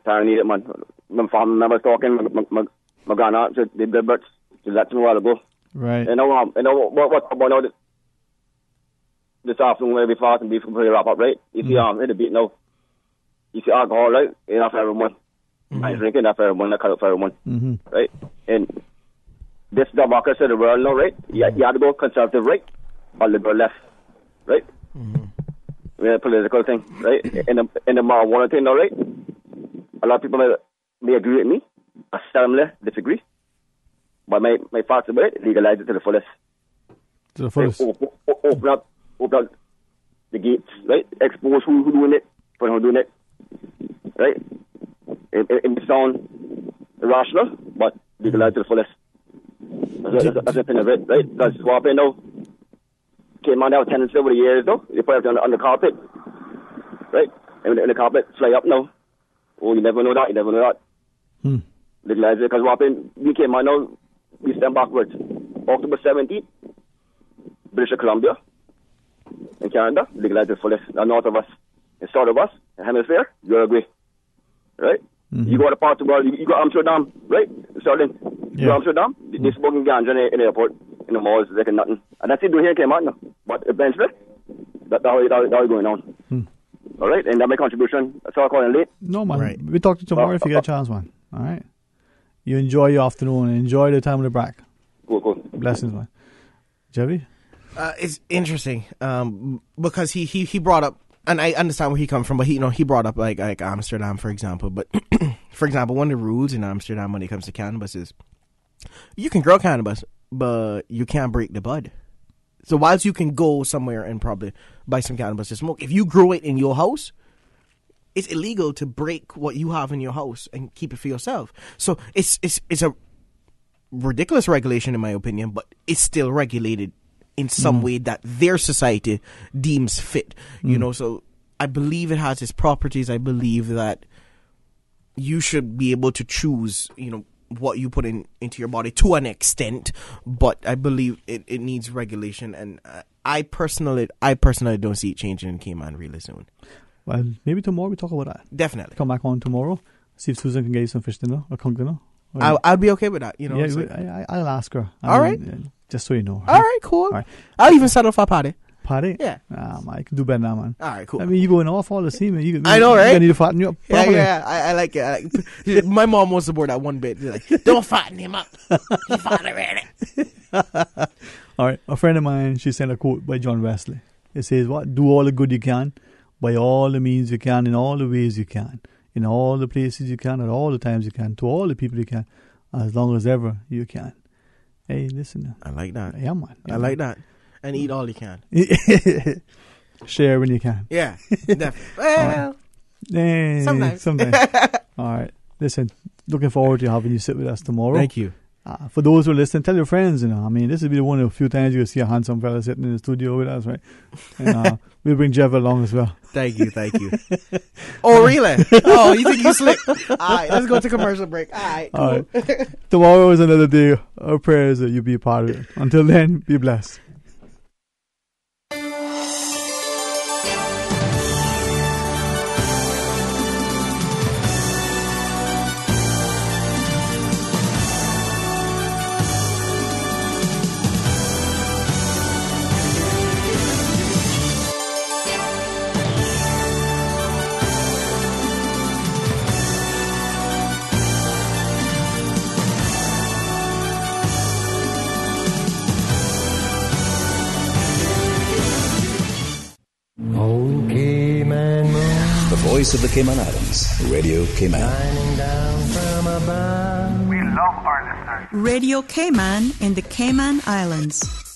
I need it, man. My family members talking. My grandaunt, she did good, but she left me a while ago. Right. And now what's about now this afternoon, we'll be fasting before we wrap up, right? You see, in the beat now. You see alcohol, right? Enough for everyone. I drink enough for everyone, I cut it for everyone. Right? And this democracy of the world now, right? You have to go conservative right or liberal left. Right? Political thing, right? In the marijuana thing now, right? a lot of people may agree with me. I strongly disagree. But my thoughts about it, legalize it to the fullest. To the fullest. Open up the gates, right? Expose who doing it, for who doing it, right? It may sound irrational, but legalize to the fullest. That's the thing of it, right? Because what happened now, Cayman have a tendency over the years, though. They put it on the carpet, right? And the carpet fly up now. Oh, you never know that. Legalize it, because what happened, we came on now, we stand backwards. October 17th, British Columbia, in Canada, legalize it fullest. Now, north of us, and south of us, the hemisphere, you're agree, right? You go to Portugal, you go to Amsterdam, right? Sterling, you go to Amsterdam, they smoking ganja in the airport, in the malls, like nothing. And that's it doing here in Cayman now. But eventually, that's how it's going on. All right, and that's my contribution. That's all I'm calling late. No, man. Right. We talk to you tomorrow if you get a chance, man. All right? You enjoy your afternoon and enjoy the time of the break. Cool. Blessings, man. Jeffy? It's interesting because he brought up, and I understand where he comes from, but he brought up like Amsterdam, for example. But for example, one of the rules in Amsterdam when it comes to cannabis is you can grow cannabis, but you can't break the bud. So whilst you can go somewhere and probably buy some cannabis to smoke, if you grow it in your house, it's illegal to break what you have in your house and keep it for yourself. So it's a ridiculous regulation in my opinion, but it's still regulated in some way that their society deems fit. You know, so I believe it has its properties. I believe that you should be able to choose, what you put into your body to an extent, but I believe it needs regulation, and I personally don't see it changing in Cayman really soon. Well, maybe tomorrow we talk about that. Definitely. Come back on tomorrow, see if Susan can get you some fish dinner or conch dinner. I'll be okay with that. Yeah, I'll ask her. All right. Just so you know. All right, cool. All right. I'll even settle for a party. Party? Yeah. Man, I can do better now, man. All right, cool. I mean, you going off all the same, man. I know, right? You need to fatten you up properly. Yeah, I like it. My mom wants to board that one bit. She's like, don't fatten him up. He fought already. All right. A friend of mine, she sent a quote by John Wesley. It says, what? Do all the good you can, by all the means you can, in all the ways you can, in all the places you can, at all the times you can, to all the people you can, as long as ever you can. Hey, listen. I like that. Yeah, man. I like that. And eat all you can. Share when you can. Yeah, definitely. Well, sometimes. All right. Listen, looking forward to having you sit with us tomorrow. Thank you. For those who are listening, tell your friends, I mean, this will be one of the few times you'll see a handsome fella sitting in the studio with us, right? And we'll bring Jeff along as well. Thank you. Oh, really? Oh, you think you slick? All right, let's go to commercial break. All right, cool. All right. Tomorrow is another day. Our prayers that you be a part of it. Until then, be blessed. Voice of the Cayman Islands, Radio Cayman. We love our listeners. Radio Cayman in the Cayman Islands.